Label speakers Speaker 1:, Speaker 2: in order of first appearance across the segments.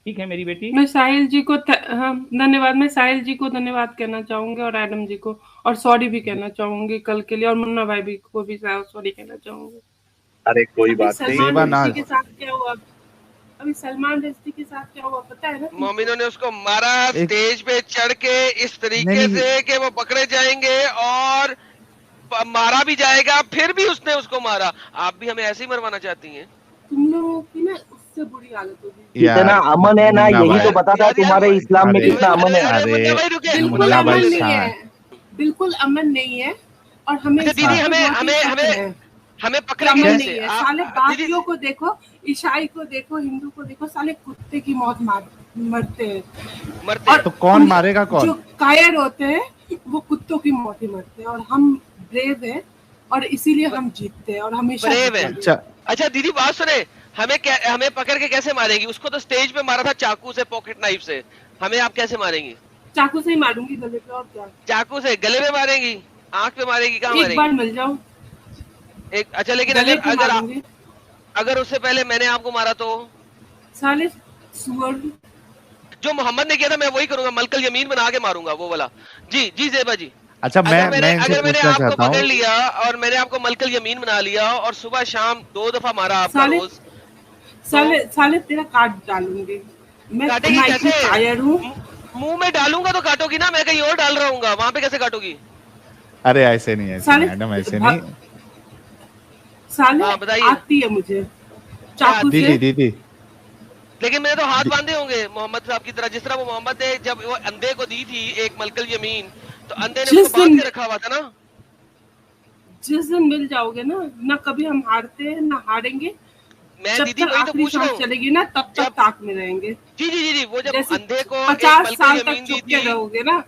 Speaker 1: ठीक है मेरी बेटी।
Speaker 2: मैं साहिल जी को हाँ धन्यवाद। मैं साहिल जी को धन्यवाद कहना चाहूंगी और एडम जी को, और सॉरी भी कहना चाहूंगी कल के लिए, और मुन्ना भाई भी को भी सॉरी कहना चाहूंगी।
Speaker 3: अरे कोई
Speaker 2: अभी
Speaker 3: बात नहीं।
Speaker 2: सलमान रश्दी के साथ क्या हुआ, अभी सलमान रश्दी के साथ क्या हुआ पता है ना तुमको?
Speaker 4: मोमिनों ने उसको मारा
Speaker 5: एक
Speaker 4: स्टेज पे चढ़ के इस
Speaker 5: नहीं
Speaker 4: तरीके
Speaker 5: नहीं
Speaker 4: से कि वो पकड़े जाएंगे और मारा भी जाएगा, फिर भी उसने उसको मारा। आप भी हमें ऐसे ही मरवाना चाहती हैं?
Speaker 2: तुम लोगों की ना उससे बुरी हालत होगी।
Speaker 3: इतना
Speaker 5: यार
Speaker 3: अमन है ना,
Speaker 5: मुन्ना
Speaker 3: यही तो
Speaker 5: भाई,
Speaker 3: बताता है
Speaker 4: यार यार
Speaker 3: तुम्हारे इस्लाम में
Speaker 5: अरे
Speaker 3: कितना अमन है।
Speaker 4: अरे
Speaker 5: अरे
Speaker 4: मुन्ना भाई रुके।
Speaker 2: बिल्कुल
Speaker 5: मुन्ना भाई
Speaker 2: अमन नहीं है,
Speaker 5: शांत
Speaker 2: बिल्कुल अमन नहीं है, और हमें
Speaker 4: अच्छा
Speaker 2: इस
Speaker 4: दीदी,
Speaker 2: बात पे
Speaker 4: हमें
Speaker 2: बहुत ही
Speaker 4: हमें
Speaker 2: शक
Speaker 4: हमें
Speaker 2: है
Speaker 4: हमें
Speaker 2: कि
Speaker 4: पकड़ेंगे
Speaker 2: अमन
Speaker 4: कैसे?
Speaker 2: नहीं है। साले
Speaker 4: दीदी
Speaker 2: बाकियों को देखो, ईसाई को देखो, हिंदू को देखो, साले कुत्ते की मौत मरते हैं।
Speaker 4: मरते
Speaker 2: और
Speaker 5: तो कौन मारेगा कौन?
Speaker 2: जो कायर होते हैं वो कुत्तों की मौत ही मरते हैं, और हम ब्रेव हैं और इसीलिए हम जीतते हैं और हमेशा
Speaker 4: ब्रेव है।
Speaker 2: जीतेंगे।
Speaker 5: अच्छा
Speaker 4: अच्छा दीदी बात सुने, हमें पकड़ के कैसे मारेंगी? उसको तो स्टेज पे मारा था चाकू से, पॉकेट नाइफ से। हमें आप कैसे मारेंगी?
Speaker 2: चाकू से ही मारूंगी गले पे, और क्या।
Speaker 4: चाकू से गले में मारेंगी? आंख पे मारेगी? कहाँ
Speaker 2: एक बार
Speaker 4: मारेगी?
Speaker 2: मिल जाओ,
Speaker 4: एक अच्छा, लेकिन
Speaker 2: गले
Speaker 4: अगर
Speaker 2: पे
Speaker 4: अगर
Speaker 2: मारूंगी।
Speaker 4: अगर उससे पहले मैंने आपको मारा तो?
Speaker 2: साले सुअर।
Speaker 4: जो मोहम्मद ने किया था मैं वही करूंगा, मलकल यमीन बना के मारूंगा वो वाला। जी जी जेबा जी।
Speaker 5: अच्छा, मैं इनसे
Speaker 4: अगर मैंने
Speaker 5: पूछना
Speaker 4: आपको
Speaker 5: चाहता
Speaker 4: पकड़
Speaker 5: हूँ।
Speaker 4: लिया और मैंने आपको मलकल यमीन बना लिया और सुबह शाम 2 दफा मारा आपका
Speaker 2: साले
Speaker 4: रोज,
Speaker 2: साले साले तेरा काट डालूंगी मैं,
Speaker 4: काटेगी
Speaker 2: मैं इतनी
Speaker 4: कैसे?
Speaker 2: कायर हूँ।
Speaker 4: मुंह में डालूंगा तो काटोगी ना, मैं कहीं और डाल रहा हूँ, वहां पे कैसे काटोगी?
Speaker 5: अरे ऐसे नहीं, ऐसे
Speaker 2: साले
Speaker 5: नहीं मैडम, ऐसे नहीं।
Speaker 2: साले
Speaker 4: हाँ बताइए।
Speaker 2: आती है मुझे
Speaker 4: क्या
Speaker 2: चाकू
Speaker 4: आती
Speaker 2: से।
Speaker 4: है?
Speaker 5: दीदी दीदी
Speaker 4: लेकिन मैंने तो हाथ
Speaker 5: दी-
Speaker 4: बांधे होंगे मोहम्मद साहब की तरह, जिस तरह वो मोहम्मद ने जब वो अंधे को दी थी एक मलकल यमीन, तो अंधे ने उसको
Speaker 2: जिस
Speaker 4: बांध
Speaker 2: दिन
Speaker 4: के रखा हुआ था ना।
Speaker 2: जिस दिन मिल जाओगे ना कभी हम हारते हैं ना हारेंगे।
Speaker 4: मैं
Speaker 2: जब
Speaker 4: दीदी
Speaker 2: तक
Speaker 4: वही तो
Speaker 2: आखिरी
Speaker 4: पूछ रहा
Speaker 2: सांस
Speaker 4: हूँ।
Speaker 2: चलेगी ना तब तक
Speaker 4: जब
Speaker 2: ताक में रहेंगे।
Speaker 4: जी जी जी जी वो जब
Speaker 2: जैसे
Speaker 4: अंधे को एक
Speaker 2: 50
Speaker 4: मलकल
Speaker 2: साल तक
Speaker 4: यमीन दी
Speaker 2: चुप के
Speaker 4: थी।
Speaker 2: रहोगे ना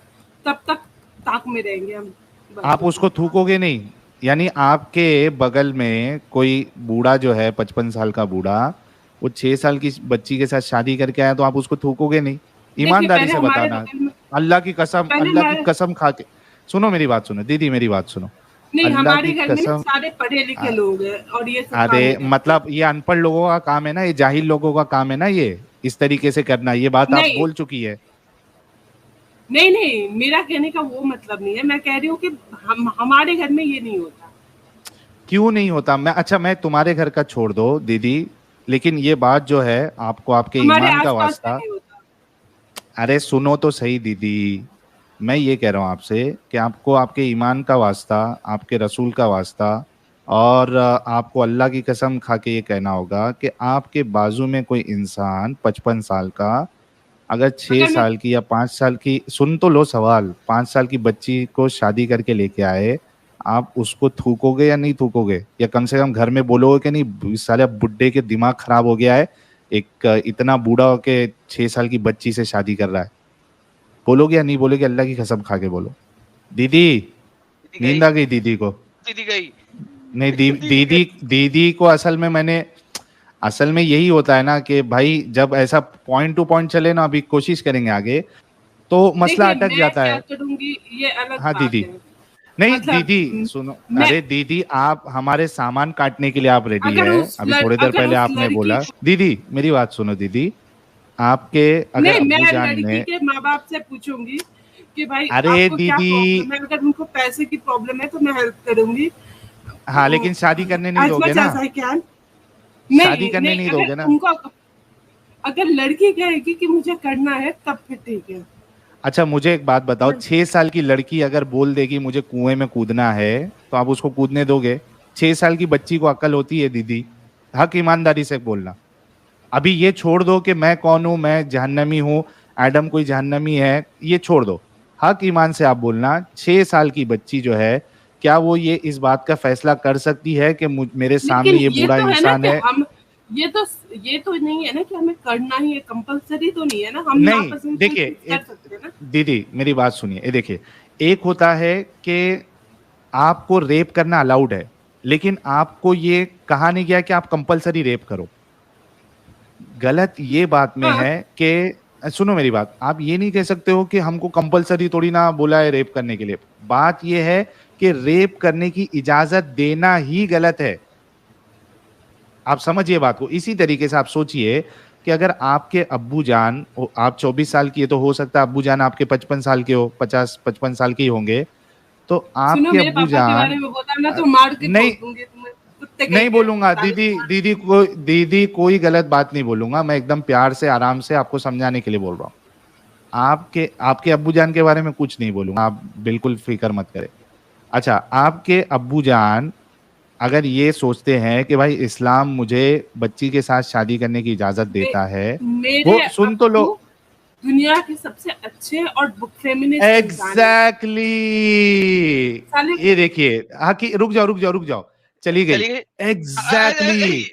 Speaker 2: तब तक ताक में रहेंगे हम। बस।
Speaker 5: आप उसको थूकोगे नहीं? यानी आपके बगल में कोई बूढ़ा जो है, 55 साल का बूढ़ा, वो 6 साल की बच्ची के साथ शादी करके आया, तो आप उसको थूकोगे नहीं?
Speaker 2: देखिए
Speaker 5: ईमानदारी
Speaker 2: पहले
Speaker 5: से
Speaker 2: हमारे
Speaker 5: बताना।
Speaker 2: बगल में,
Speaker 5: अल्लाह की कसम,
Speaker 2: पहले
Speaker 5: अल्लाह की
Speaker 2: हमारे,
Speaker 5: कसम खा के सुनो मेरी बात, सुनो दीदी मेरी बात सुनो।
Speaker 2: नहीं
Speaker 5: अल्लाह
Speaker 2: हमारे
Speaker 5: की
Speaker 2: घर में ना
Speaker 5: कसम।
Speaker 2: सारे पढ़े लिखे
Speaker 5: आ-
Speaker 2: लोग हैं और ये सब
Speaker 5: अरे
Speaker 2: काम नहीं करते।
Speaker 5: मतलब ये अनपढ़ लोगों का काम है ना, ये जाहिल लोगों का काम है ना, ये इस तरीके से करना। ये बात आप
Speaker 2: नहीं
Speaker 5: बोल चुकी है।
Speaker 2: नहीं नहीं, मेरा कहने का वो मतलब नहीं है, मैं कह रही हूँ कि हमारे घर में ये नहीं होता।
Speaker 5: क्यों नहीं होता? मैं तुम्हारे घर का छोड़ दो दीदी, लेकिन ये बात जो है, आपको आपके
Speaker 2: हमारे
Speaker 5: ईमान का
Speaker 2: आसपास में
Speaker 5: वास्ता।
Speaker 2: नहीं होता।
Speaker 5: अरे सुनो तो सही दीदी, मैं ये कह रहा हूँ आपसे कि आपको आपके ईमान का वास्ता, आपके रसूल का वास्ता, और आपको अल्लाह की कसम खा के ये कहना होगा कि आपके बाजू में कोई इंसान 55 साल का, अगर छह
Speaker 2: अगर मैं,
Speaker 5: साल की या 5 साल की, सुन तो लो सवाल, 5 साल की बच्ची को शादी करके लेके आए, आप उसको थूकोगे या नहीं थूकोगे? या कम से कम घर में बोलोगे कि नहीं साले बुड्ढे के दिमाग खराब हो गया है, एक इतना बूढ़ा होके 6 साल की बच्ची से शादी कर रहा है? बोलोगे या नहीं बोलोगे? अल्लाह की कसम खा के बोलो। दीदी,
Speaker 4: दीदी
Speaker 5: नींद
Speaker 4: गई।
Speaker 5: आ गई दीदी को?
Speaker 4: दीदी गई।
Speaker 5: नहीं
Speaker 4: दीदी
Speaker 5: दीदी,
Speaker 4: गई।
Speaker 5: दीदी को असल में यही होता है ना कि भाई जब ऐसा पॉइंट टू पॉइंट चले ना, अभी कोशिश करेंगे आगे, तो मसला
Speaker 2: देखिए
Speaker 5: अटक
Speaker 2: मैं
Speaker 5: जाता
Speaker 2: क्या
Speaker 5: है।
Speaker 2: करूंगी ये अलग
Speaker 5: हाँ
Speaker 2: बात
Speaker 5: दीदी।
Speaker 2: है।
Speaker 5: नहीं
Speaker 2: मतलब
Speaker 5: दीदी सुनो,
Speaker 2: मैं,
Speaker 5: अरे दीदी आप हमारे सामान काटने के लिए आप रेडी है? अभी थोड़ी देर
Speaker 2: अगर
Speaker 5: पहले
Speaker 2: उस
Speaker 5: आपने
Speaker 2: लड़की
Speaker 5: बोला,
Speaker 2: को,
Speaker 5: दीदी मेरी बात सुनो दीदी, आपके अगर
Speaker 2: नहीं
Speaker 5: अब्बू
Speaker 2: मैं
Speaker 5: जान
Speaker 2: लड़की
Speaker 5: ने,
Speaker 2: के माँ बाप से पूछूंगी कि भाई
Speaker 5: अरे
Speaker 2: आपको क्या
Speaker 5: दीदी,
Speaker 2: प्रॉब्लम है, अगर उनको पैसे की प्रॉब्लम है तो मैं हेल्प करूंगी
Speaker 5: हाँ लेकिन शादी करने नहीं
Speaker 2: एज
Speaker 5: दोगे
Speaker 2: मच
Speaker 5: ना?
Speaker 2: As I can.
Speaker 5: शादी
Speaker 2: नहीं
Speaker 5: करने
Speaker 2: नहीं,
Speaker 5: नहीं दोगे
Speaker 2: अगर
Speaker 5: ना?
Speaker 2: उनको, अगर लड़की कहेगी कि मुझे करना है तब फिर ठीक है।
Speaker 5: अच्छा मुझे एक बात बताओ,
Speaker 2: लड़-
Speaker 5: 6 साल की लड़की अगर बोल देगी मुझे कुएं में कूदना है, तो आप उसको कूदने दोगे? 6 साल की बच्ची को अक्ल होती है दीदी? हक ईमानदारी से बोलना। अभी ये छोड़ दो कि मैं कौन हूं, मैं जहन्नमी हूं, एडम कोई जहन्नमी है, ये छोड़ दो। हक ईमान से आप बोलना, 6 साल की बच्ची जो है, क्या वो ये इस बात का फैसला कर सकती है कि मेरे सामने
Speaker 2: लेकिन
Speaker 5: ये
Speaker 2: ये
Speaker 5: बूढ़ा
Speaker 2: तो है ना
Speaker 5: इंसान
Speaker 2: कि
Speaker 5: है?
Speaker 2: हम, ये तो ये तो नहीं है ना कि हमें करना ही है, कंपलसरी तो नहीं है ना, हम
Speaker 5: नहीं
Speaker 2: नापसंद कोई
Speaker 5: देखिए,
Speaker 2: चीज कर सकते हैं ना।
Speaker 5: दीदी मेरी बात सुनिए, ये देखिए, एक होता है कि आपको रेप करना अलाउड है, लेकिन आपको ये कहा नहीं गया कि आप कंपलसरी रेप करो। गलत ये बात में
Speaker 2: हाँ
Speaker 5: है कि सुनो मेरी बात, आप ये नहीं कह सकते हो कि हमको कंपलसरी थोड़ी ना बोला है रेप करने के लिए। बात ये है कि रेप करने की इजाजत देना ही गलत है। आप समझिए बात को। इसी तरीके से आप सोचिए कि अगर आपके अब्बू जान, आप 24 साल की है तो हो सकता है अब्बू जान आपके 55 साल के हो, 50-55 साल के ही होंगे, तो
Speaker 2: सुनो,
Speaker 5: आपके
Speaker 2: मेरे
Speaker 5: अब्बू
Speaker 2: पापा के बारे
Speaker 5: जान
Speaker 2: में बोला ना तो मार के
Speaker 5: नहीं,
Speaker 2: छोड़ दूंगी तुम्हें, कुत्ते कहीं
Speaker 5: नहीं
Speaker 2: के
Speaker 5: बोलूंगा
Speaker 2: साले
Speaker 5: दीदी,
Speaker 2: तुम्हारे।
Speaker 5: दीदी कोई गलत बात नहीं बोलूंगा, मैं एकदम प्यार से आराम से आपको समझाने के लिए बोल रहा हूँ। आपके आपके अब्बू जान के बारे में कुछ नहीं बोलूंगा, आप बिल्कुल फिक्र मत करें। अच्छा, आपके अब्बू जान अगर ये सोचते हैं कि भाई इस्लाम मुझे बच्ची के साथ शादी करने की इजाजत
Speaker 2: मे,
Speaker 5: देता है,
Speaker 2: मेरे
Speaker 5: वो सुन तो लो।
Speaker 2: अब्बू दुनिया के सबसे अच्छे और फेमिनिस्ट इंसान है
Speaker 5: एग्जैक्टली
Speaker 2: साले।
Speaker 5: ये देखिए, हाँ कि रुक जाओ रुक जाओ रुक जाओ, चली गई।
Speaker 4: चलिए
Speaker 5: एग्जैक्टली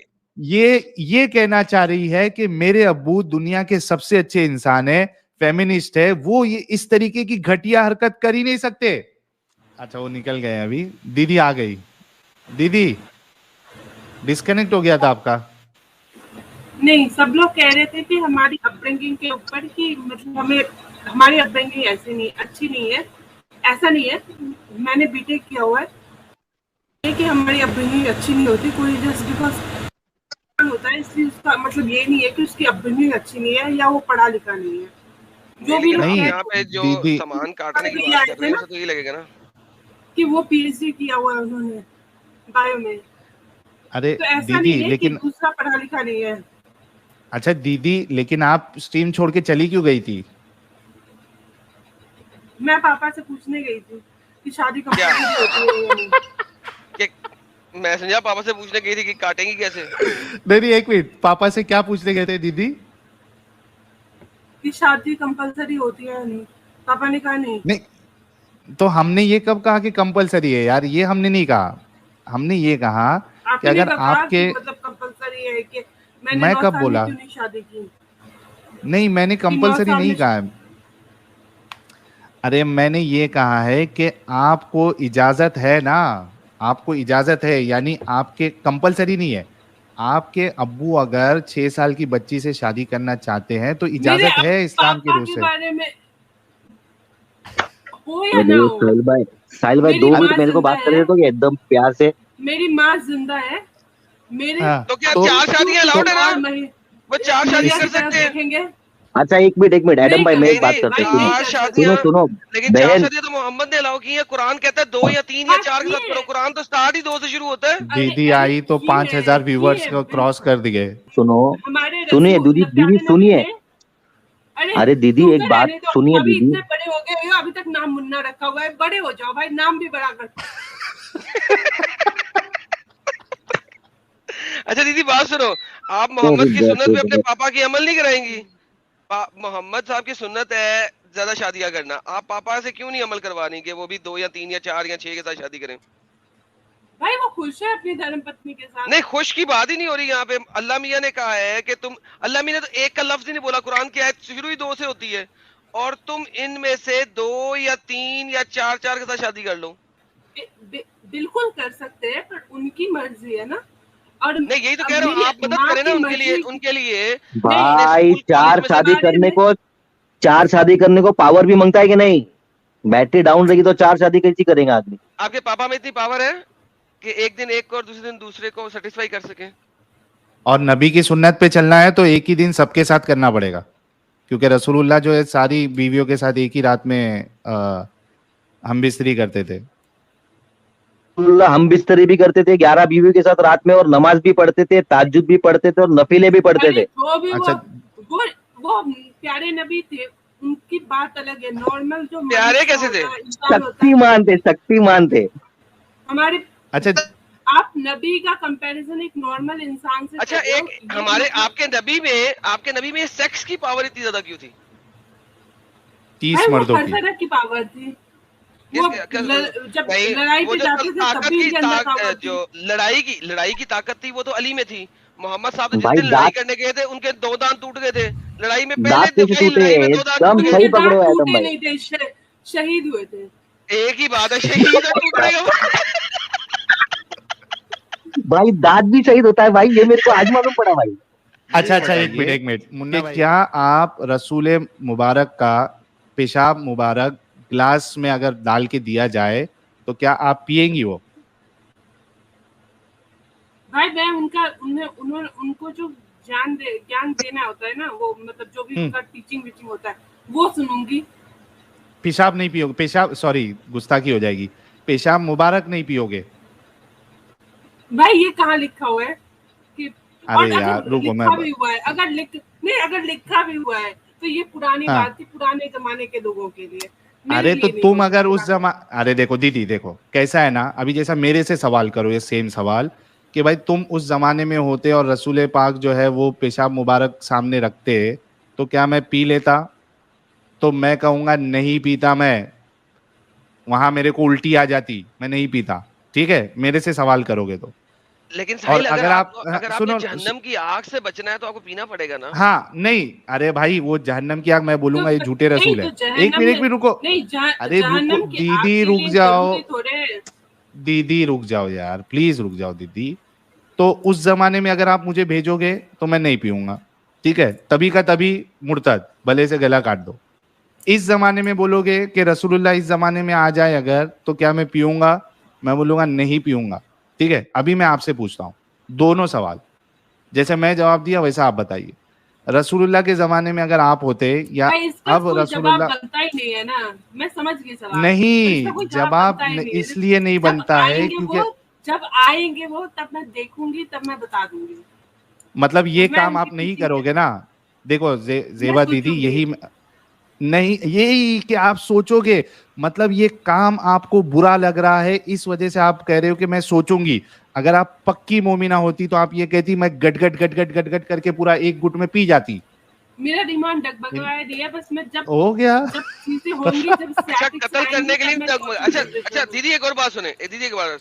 Speaker 5: ये कहना चाह रही है कि मेरे अब्बू दुनिया के सबसे अच्छे इंसान है, फेमिनिस्ट है, वो ये इस तरीके की घटिया हरकत कर ही नहीं सकते। अच्छा वो निकल गए, अभी दीदी आ गई। दीदी डिस्कनेक्ट हो गया था आपका।
Speaker 2: नहीं, सब लोग कह रहे थे कि हमारी अपब्रिंगिंग के ऊपर कि मतलब हमें हमारी अपब्रिंगिंग ऐसी नहीं, अच्छी नहीं है। ऐसा नहीं है, मैंने बीटेक किया हुआ है, ये कि हमारी अपब्रिंगिंग अच्छी नहीं होती, कोई जस्ट बिकॉज होता है इसलिए उसका मतलब ये नहीं है कि उसकी अपब्रिंगिंग अच्छी नहीं है या वो पढ़ा लिखा नहीं है। जो भी
Speaker 4: लेकिन
Speaker 2: लोग
Speaker 4: आप
Speaker 5: नहीं
Speaker 4: यहाँ पे जो
Speaker 5: दीदी,
Speaker 4: सामान काटने की
Speaker 2: ये
Speaker 4: बात
Speaker 2: आए
Speaker 4: कर
Speaker 2: थे
Speaker 4: रहे हैं
Speaker 2: ना
Speaker 4: उसे तो ये लगेगा ना
Speaker 2: कि वो पीएचडी किया हुआ है उन्होंने बायो में,
Speaker 5: अरे
Speaker 2: तो ऐसा
Speaker 5: दीदी
Speaker 2: नहीं है कि
Speaker 5: लेकिन,
Speaker 2: दूसरा पढ़ा लिखा नहीं है।
Speaker 5: अच्छा दीदी लेकिन आप स्ट्रीम छोड़ के चली क्यों गई थी?
Speaker 2: मैं पापा से पूछने गई थी कि शादी
Speaker 4: क्या
Speaker 2: कंपलसरी होती है या नहीं।
Speaker 4: कि मैं समझा पापा से पूछने गई थी कि काटेंगी कैसे।
Speaker 5: नहीं एक मिनट, पापा से क्या पूछने गए थे दीदी?
Speaker 2: कि शादी कंपलसरी होती है या नहीं, पापा ने कहा नहीं।
Speaker 5: नहीं तो हमने ये कब कहा कि कंपलसरी है यार, ये हमने नहीं कहा। हमने ये कहा कि
Speaker 2: आपने
Speaker 5: अगर
Speaker 2: कहा
Speaker 5: आपके,
Speaker 2: कि मतलब कंपलसरी है कि मैंने
Speaker 5: मैं
Speaker 2: 9
Speaker 5: कब
Speaker 2: साल में
Speaker 5: बोला?
Speaker 2: क्यों नहीं शादी की,
Speaker 5: नहीं मैंने
Speaker 2: कि 9
Speaker 5: कंपलसरी
Speaker 2: साल
Speaker 5: नहीं
Speaker 2: में
Speaker 5: कहा है। अरे मैंने ये कहा है कि आपको इजाजत है ना, आपको इजाजत है, यानी आपके कंपलसरी नहीं है। आपके अब्बू अगर 6 साल की बच्ची से शादी करना चाहते हैं तो
Speaker 2: मेरे
Speaker 5: इजाजत है इस्लाम की
Speaker 2: पापा
Speaker 5: रूह
Speaker 2: के
Speaker 5: से।
Speaker 2: बारे में हो या ना
Speaker 1: अरे
Speaker 2: हो,
Speaker 1: साहिल भाई
Speaker 2: मेरी
Speaker 1: 2 मिनट
Speaker 2: माँ
Speaker 1: मेरे को
Speaker 2: जिंदा
Speaker 1: बात
Speaker 2: है,
Speaker 1: करने दो कि एकदम प्यार से।
Speaker 2: मेरी माँ जिंदा है, मेरे
Speaker 5: हाँ
Speaker 4: तो क्या
Speaker 2: अब्बू
Speaker 4: चार शादियां
Speaker 2: को
Speaker 4: अलाउड है ना,
Speaker 2: और
Speaker 4: वो 4 शादियां
Speaker 2: महिला
Speaker 4: कर
Speaker 2: की तरफ
Speaker 4: सकते हैं।
Speaker 2: देखेंगे।
Speaker 1: अच्छा एक मिनट एडम
Speaker 2: नहीं
Speaker 1: भाई,
Speaker 2: कर
Speaker 1: मैं एक
Speaker 4: नहीं
Speaker 1: बात
Speaker 4: नहीं
Speaker 1: करते
Speaker 2: भाई, नहीं
Speaker 1: सुनो
Speaker 4: 4
Speaker 2: कर सकते।
Speaker 4: शादियां,
Speaker 1: सुनो सुनो
Speaker 4: लेकिन 4
Speaker 1: बहन।
Speaker 4: शादियां तो मोहम्मद ने अलाउ की है। कुरान कहता है 2 या 3 या
Speaker 2: हाँ
Speaker 4: 4 के साथ
Speaker 2: किए,
Speaker 4: करो। कुरान तो स्टार्ट ही 2 से शुरू होता है।
Speaker 2: अरे
Speaker 5: दीदी
Speaker 2: अरे
Speaker 5: आई तो
Speaker 2: किए
Speaker 5: 5000 व्यूवर्स
Speaker 2: किए
Speaker 5: को क्रॉस
Speaker 2: बिल्कुल।
Speaker 5: कर दिए।
Speaker 1: सुनो
Speaker 2: हमारे
Speaker 1: सुनिए
Speaker 2: रसूल
Speaker 1: दीदी, दीदी
Speaker 2: प्यारे नबी
Speaker 1: सुनिए।
Speaker 2: ने, अरे
Speaker 1: अरे दीदी
Speaker 2: तुम तो
Speaker 1: एक बात
Speaker 2: रहने दो,
Speaker 1: सुनिए
Speaker 2: अभी
Speaker 1: दीदी।
Speaker 2: इतने बड़े हो गए हो, अभी तक नाम मुन्ना रखा हुआ है, बड़े हो जाओ भाई, नाम भी बड़ा कर।
Speaker 4: अच्छा दीदी बात सुनो, आप
Speaker 1: अरे
Speaker 4: मोहम्मद की
Speaker 1: बाप
Speaker 4: सुन्नत
Speaker 1: रे
Speaker 4: पे अपने
Speaker 1: बाप।
Speaker 4: पापा की अमल नहीं कराएंगी? मोहम्मद साहब की सुन्नत है ज्यादा शादियां करना, आप पापा से क्यों नहीं अमल करवा रही कि वो भी 2 या 3 या 4 या 6 के साथ शादी करें?
Speaker 2: भाई वो खुश है अपनी धर्म पत्नी के साथ।
Speaker 4: नहीं खुश की बात ही नहीं हो रही यहाँ पे। अल्लाह मियाँ ने कहा है कि तुम, अल्लाह मियाँ ने तो एक का लफ्ज ही नहीं बोला, कुरान की आयत शुरू ही 2 से होती है, और तुम इनमें से 2 या 3 या 4 के साथ शादी कर लो।
Speaker 2: बिल्कुल कर सकते हैं, पर उनकी मर्जी है ना। और
Speaker 4: नहीं यही तो कह रहा हूँ, आप मदद
Speaker 2: माँ
Speaker 4: करें ना
Speaker 2: की
Speaker 4: उनके लिए,
Speaker 2: मर्जी
Speaker 4: उनके लिए
Speaker 2: नहीं।
Speaker 4: अपने
Speaker 1: भाई
Speaker 4: स्कूल कॉलेज में से।
Speaker 1: चार शादी करने को पावर भी मांगता है कि नहीं? बैटरी डाउन रहेगी तो 4 शादी कैसी करेगा आदमी?
Speaker 4: आपके पापा में इतनी पावर है कि एक दिन एक को और दूसरे दिन दूसरे को सेटिस्फाई कर सके?
Speaker 5: और नबी की सुन्नत पे चलना है तो एक ही दिन सबके साथ करना पड़ेगा, क्योंकि रसूलुल्लाह जो है सारी बीवियों के साथ एक ही रात में हम बिस्तरी करते थे।
Speaker 1: हम बिस्तरी भी करते थे 11 बीवी के साथ रात में, और नमाज भी पढ़ते थे, ताज्जुद भी पढ़ते थे, और नफीले भी पढ़ते थे।
Speaker 2: वो भी
Speaker 5: अच्छा
Speaker 2: वो प्यारे नबी थे, उनकी बात अलग है। नॉर्मल जो
Speaker 4: प्यारे कैसे थे?
Speaker 1: शक्तिमान थे
Speaker 2: हमारे।
Speaker 5: अच्छा
Speaker 2: आप नबी का कंपैरिजन एक नॉर्मल इंसान से
Speaker 4: अच्छा एक हमारे आपके नबी में सेक्स की पावर इतनी ज्यादा क्यों थी?
Speaker 5: 30 मर्दों
Speaker 2: हर
Speaker 5: की।
Speaker 2: तरह की पावर थी। वो जब लड़ाई
Speaker 4: वो
Speaker 2: पे
Speaker 4: जो
Speaker 2: जाते थे
Speaker 4: ताकत
Speaker 2: तभी
Speaker 4: की
Speaker 2: इनके अंदर पावर थी।
Speaker 4: जो लड़ाई की ताकत थी वो तो अली में थी। मोहम्मद साहब तो जिस
Speaker 1: भाई
Speaker 4: दिन लड़ाई करने गए थे उनके 2 दांत टूट गए थे। लड़ाई में पहले
Speaker 1: दांत कैसे टूटे?
Speaker 4: लड़ाई में 2 दांत
Speaker 1: एकदम
Speaker 4: टूट
Speaker 1: सही
Speaker 4: गए।
Speaker 1: पकड़े हो
Speaker 2: दांत
Speaker 1: एडम
Speaker 2: टूटे
Speaker 1: भाई।
Speaker 2: नहीं थे, शहीद हुए थे।
Speaker 4: एक ही बात है, शहीद टूट पड़ेगा।
Speaker 1: भाई दांत भी शहीद होता है भाई, ये मेरे को आज मालूम पड़ा भाई।
Speaker 5: अच्छा एक मिनट मुन्ना भाई, क्या आप रसूल मुबारक का पेशाब मुबारक ग्लास में अगर डाल के दिया जाए तो क्या आप पिएंगी वो?
Speaker 2: भाई मैं उनको जो ज्ञान देना होता है ना, वो मतलब जो भी उनका टीचिंग वीचिंग होता है वो सुनूंगी।
Speaker 5: पेशाब नहीं पियोगे? पेशाब, सॉरी गुस्ताखी हो जाएगी, पेशाब मुबारक नहीं पियोगे?
Speaker 2: भाई ये कहाँ लिखा हुआ है कि, और
Speaker 5: अरे यार
Speaker 2: अगर
Speaker 5: रुको,
Speaker 2: लिखा भी हुआ है, अगर लिखा भी हुआ है तो ये पुरानी
Speaker 5: हाँ।
Speaker 2: बात थी, पुराने जमाने के लोगों के लिए, मेरे
Speaker 5: अरे तो
Speaker 2: लिए नहीं
Speaker 5: तुम
Speaker 2: होती
Speaker 5: अगर उस
Speaker 2: पुरानी।
Speaker 5: अरे देखो दीदी, देखो कैसा है ना, अभी जैसा मेरे से सवाल करो ये सेम सवाल कि भाई तुम उस जमाने में होते और रसूल पाक जो है वो पेशाब मुबारक सामने रखते, तो क्या मैं पी लेता? तो मैं कहूंगा नहीं पीता मैं, वहां मेरे को उल्टी आ जाती, मैं नहीं पीता। ठीक है, मेरे से सवाल करोगे तो।
Speaker 4: लेकिन
Speaker 5: और
Speaker 4: साहिल,
Speaker 5: अगर आप
Speaker 4: अगर आपने
Speaker 5: सुनो,
Speaker 4: जहन्नम की आग से बचना है तो आपको पीना पड़ेगा ना।
Speaker 5: हाँ नहीं, अरे भाई वो जहन्नम की आग मैं बोलूंगा ये झूठे
Speaker 2: नहीं
Speaker 5: रसूल
Speaker 2: तो
Speaker 5: है। एक
Speaker 2: जहन्नम
Speaker 5: मिनट, एक
Speaker 2: में
Speaker 5: मिनट रुको,
Speaker 2: नहीं,
Speaker 5: अरे रुको
Speaker 2: जहन्नम की आग
Speaker 5: दीदी,
Speaker 2: के
Speaker 5: रुक
Speaker 2: लिए
Speaker 5: जाओ
Speaker 2: जरूरी थोड़े।
Speaker 5: दीदी, रुक जाओ यार, प्लीज रुक जाओ दीदी। तो उस जमाने में अगर आप मुझे भेजोगे तो मैं नहीं पीऊंगा, ठीक है, तभी का तभी मुर्तद, भले से गला काट दो। इस जमाने में बोलोगे कि रसूलुल्लाह इस जमाने में आ जाए अगर, तो क्या मैं पीऊंगा? मैं बोलूंगा नहीं पीऊंगा। ठीक है, अभी मैं आपसे पूछता हूँ दोनों सवाल, जैसे मैं जवाब दिया वैसा आप बताइए। रसूलुल्लाह के जमाने में अगर आप होते या
Speaker 2: भाई इसका
Speaker 5: अब
Speaker 2: कोई जवाब
Speaker 5: रसूलुल्लाह,
Speaker 2: बनता ही नहीं है ना, मैं समझ गई सवाल, तो इसका
Speaker 5: नहीं
Speaker 2: कोई
Speaker 5: जवाब
Speaker 2: बनता ही नहीं है।
Speaker 5: इसलिए नहीं बनता है क्योंकि
Speaker 2: जब आएंगे वो तब मैं देखूंगी, तब मैं बता दूंगी।
Speaker 5: मतलब ये
Speaker 2: मैं
Speaker 5: काम
Speaker 2: उनके
Speaker 5: आप नहीं
Speaker 2: पीछे
Speaker 5: करोगे ना। देखो
Speaker 2: मैं
Speaker 5: जेबा दीदी,
Speaker 2: सोचूंगी।
Speaker 5: यही नहीं, यही कि आप सोचोगे, मतलब ये काम आपको बुरा लग रहा है इस वजह से आप कह रहे हो कि मैं सोचूंगी। अगर आप पक्की मोमिना होती तो आप ये कहती मैं गट गट गट गट गट गट करके पूरा एक गुट में पी जाती।
Speaker 2: मेरा दिमाग डगमगाया नहीं है, बस मैं जब
Speaker 5: हो गया।
Speaker 2: चीजें होंगी, जब
Speaker 4: अच्छा,
Speaker 2: statics
Speaker 4: कत्ल करने
Speaker 2: आएंगी,
Speaker 4: के लिए
Speaker 2: तब मैं
Speaker 4: डगमगा।
Speaker 2: सोचूंगी
Speaker 4: अच्छा अच्छा
Speaker 2: जरूर।
Speaker 4: दीदी, एक और बात सुने, दीदी एक बार,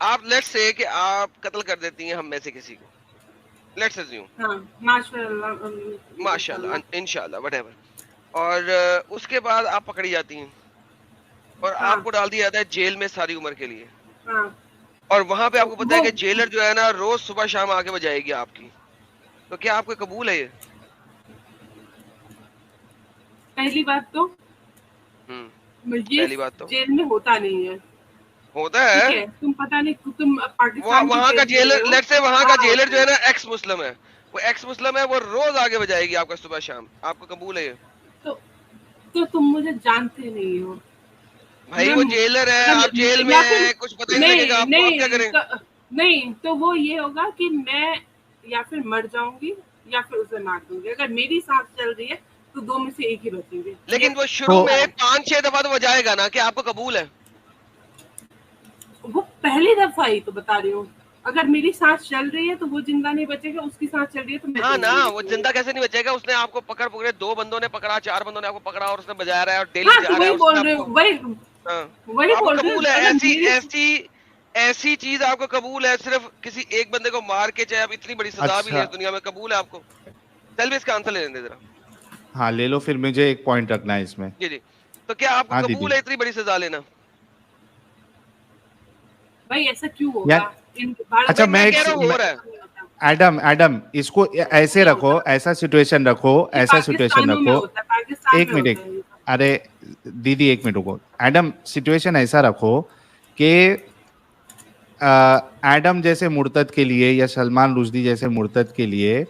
Speaker 4: आप लेट्स से कि आप कत्ल कर देती हैं हम में से किसी को, लेट्स अज्यूम,
Speaker 2: हाँ,
Speaker 4: माशाल्लाह, इंशाल्लाह, व्हाटएवर, और उसके बाद आप पकड़ी जाती हैं और
Speaker 2: हाँ।
Speaker 4: आपको डाल दिया जाता है जेल में सारी उम्र के लिए,
Speaker 2: हाँ,
Speaker 4: और वहां पे आपको पता है
Speaker 2: वो-
Speaker 4: कि जेलर जो है ना रोज सुबह शाम आके बजाएगी आपकी, तो क्या आपको कबूल है ये?
Speaker 2: पहली बात तो ये
Speaker 4: पहली बात तो
Speaker 2: जेल में होता नहीं है,
Speaker 4: होता
Speaker 2: ठीक
Speaker 4: है।
Speaker 2: है? तुम पता नहीं, तुम पाकिस्तान की
Speaker 4: वहां का
Speaker 2: जेल में
Speaker 4: जेलर,
Speaker 2: हो।
Speaker 4: लेट्स से वहां का
Speaker 2: हाँ,
Speaker 4: जेलर जो है ना एक्स मुस्लिम है, वो एक्स मुस्लिम है, वो रोज आगे बजाएगी आपका सुबह शाम, आपको कबूल है ये?
Speaker 2: तो तुम मुझे जानते नहीं हो
Speaker 4: भाई
Speaker 2: मैं-
Speaker 4: वो जेलर है,
Speaker 2: मतलब
Speaker 4: आप जेल में
Speaker 2: या
Speaker 4: हैं,
Speaker 2: फिर-
Speaker 4: कुछ पता ही नहीं लगेगा आपको, आप क्या करें?
Speaker 2: नहीं तो वो ये होगा कि मैं या फिर मर जाऊंगी या फिर उसे मार दूंगी। अगर मेरी सांस चल रही है तो दो में से एक ही बचेंगे।
Speaker 4: लेकिन वो शुरू
Speaker 5: तो-
Speaker 4: में 5-6 दफा तो बजाएगा ना, कि आपको कबूल है?
Speaker 2: वो पहली दफा ही तो बता रही हूँ। अगर मेरी सांस चल रही है तो वो जिंदा नहीं बचेगा, उसकी सांस चल रही है तो मैं
Speaker 4: हाँ
Speaker 2: जिंदा
Speaker 4: ना,
Speaker 2: नहीं
Speaker 4: वो
Speaker 2: बचूंगी।
Speaker 4: जिंदा कैसे नहीं बचेगा? उसने आपको पकड़े, 2 बंदों ने पकड़ा, 4 बंदों ने आपको पकड़ा और उसने बजा रहा है और डेली
Speaker 2: हाँ
Speaker 4: जा
Speaker 2: तो
Speaker 4: रहा है,
Speaker 2: वही बोल
Speaker 4: उसने
Speaker 2: रही
Speaker 4: आपको,
Speaker 2: हूँ, वही
Speaker 4: हाँ,
Speaker 2: वही
Speaker 4: आपको
Speaker 2: बोल रही हूँ।
Speaker 4: कबूल है?
Speaker 2: अगर
Speaker 4: ऐसी
Speaker 2: मेरी-
Speaker 4: ऐसी ऐसी चीज आपको कबूल है? सिर्फ किसी एक बंदे को मार के, चाहे आप इतनी बड़ी सजा भी
Speaker 5: अच्छा।
Speaker 4: लें दुनिया में, कबूल है आपको? चल भी इसका आंसर ले लेंगे जरा।
Speaker 5: हाँ ले लो, फिर मुझे एक पॉइंट रखना है इसमें।
Speaker 4: जी जी, तो क्या आपको
Speaker 5: हाँ,
Speaker 4: कबूल
Speaker 5: दीदी।
Speaker 4: है इतनी बड़ी सजा लेना?
Speaker 2: भाई ऐसा क्यों होगा?
Speaker 5: यार,
Speaker 2: भारत
Speaker 5: अच्छा,
Speaker 2: में
Speaker 5: मैं
Speaker 4: कह रहा हूँ हो रहा है।
Speaker 5: एडम इसको ऐसे रखो, ऐसा सिचुएशन रखो, ऐसा सिचुएशन
Speaker 2: पाकिस्तानों में
Speaker 5: रखो।
Speaker 2: होता है, पाकिस्तान
Speaker 5: एक
Speaker 2: में
Speaker 5: मिनट,
Speaker 2: होता है ये सब।
Speaker 5: अरे दीदी एक मिनट रुको। एडम सिचुएशन ऐसा रखो कि एडम जैसे मुर्तद के लिए या सलमान रुश्दी जैसे मुर्तद के लिए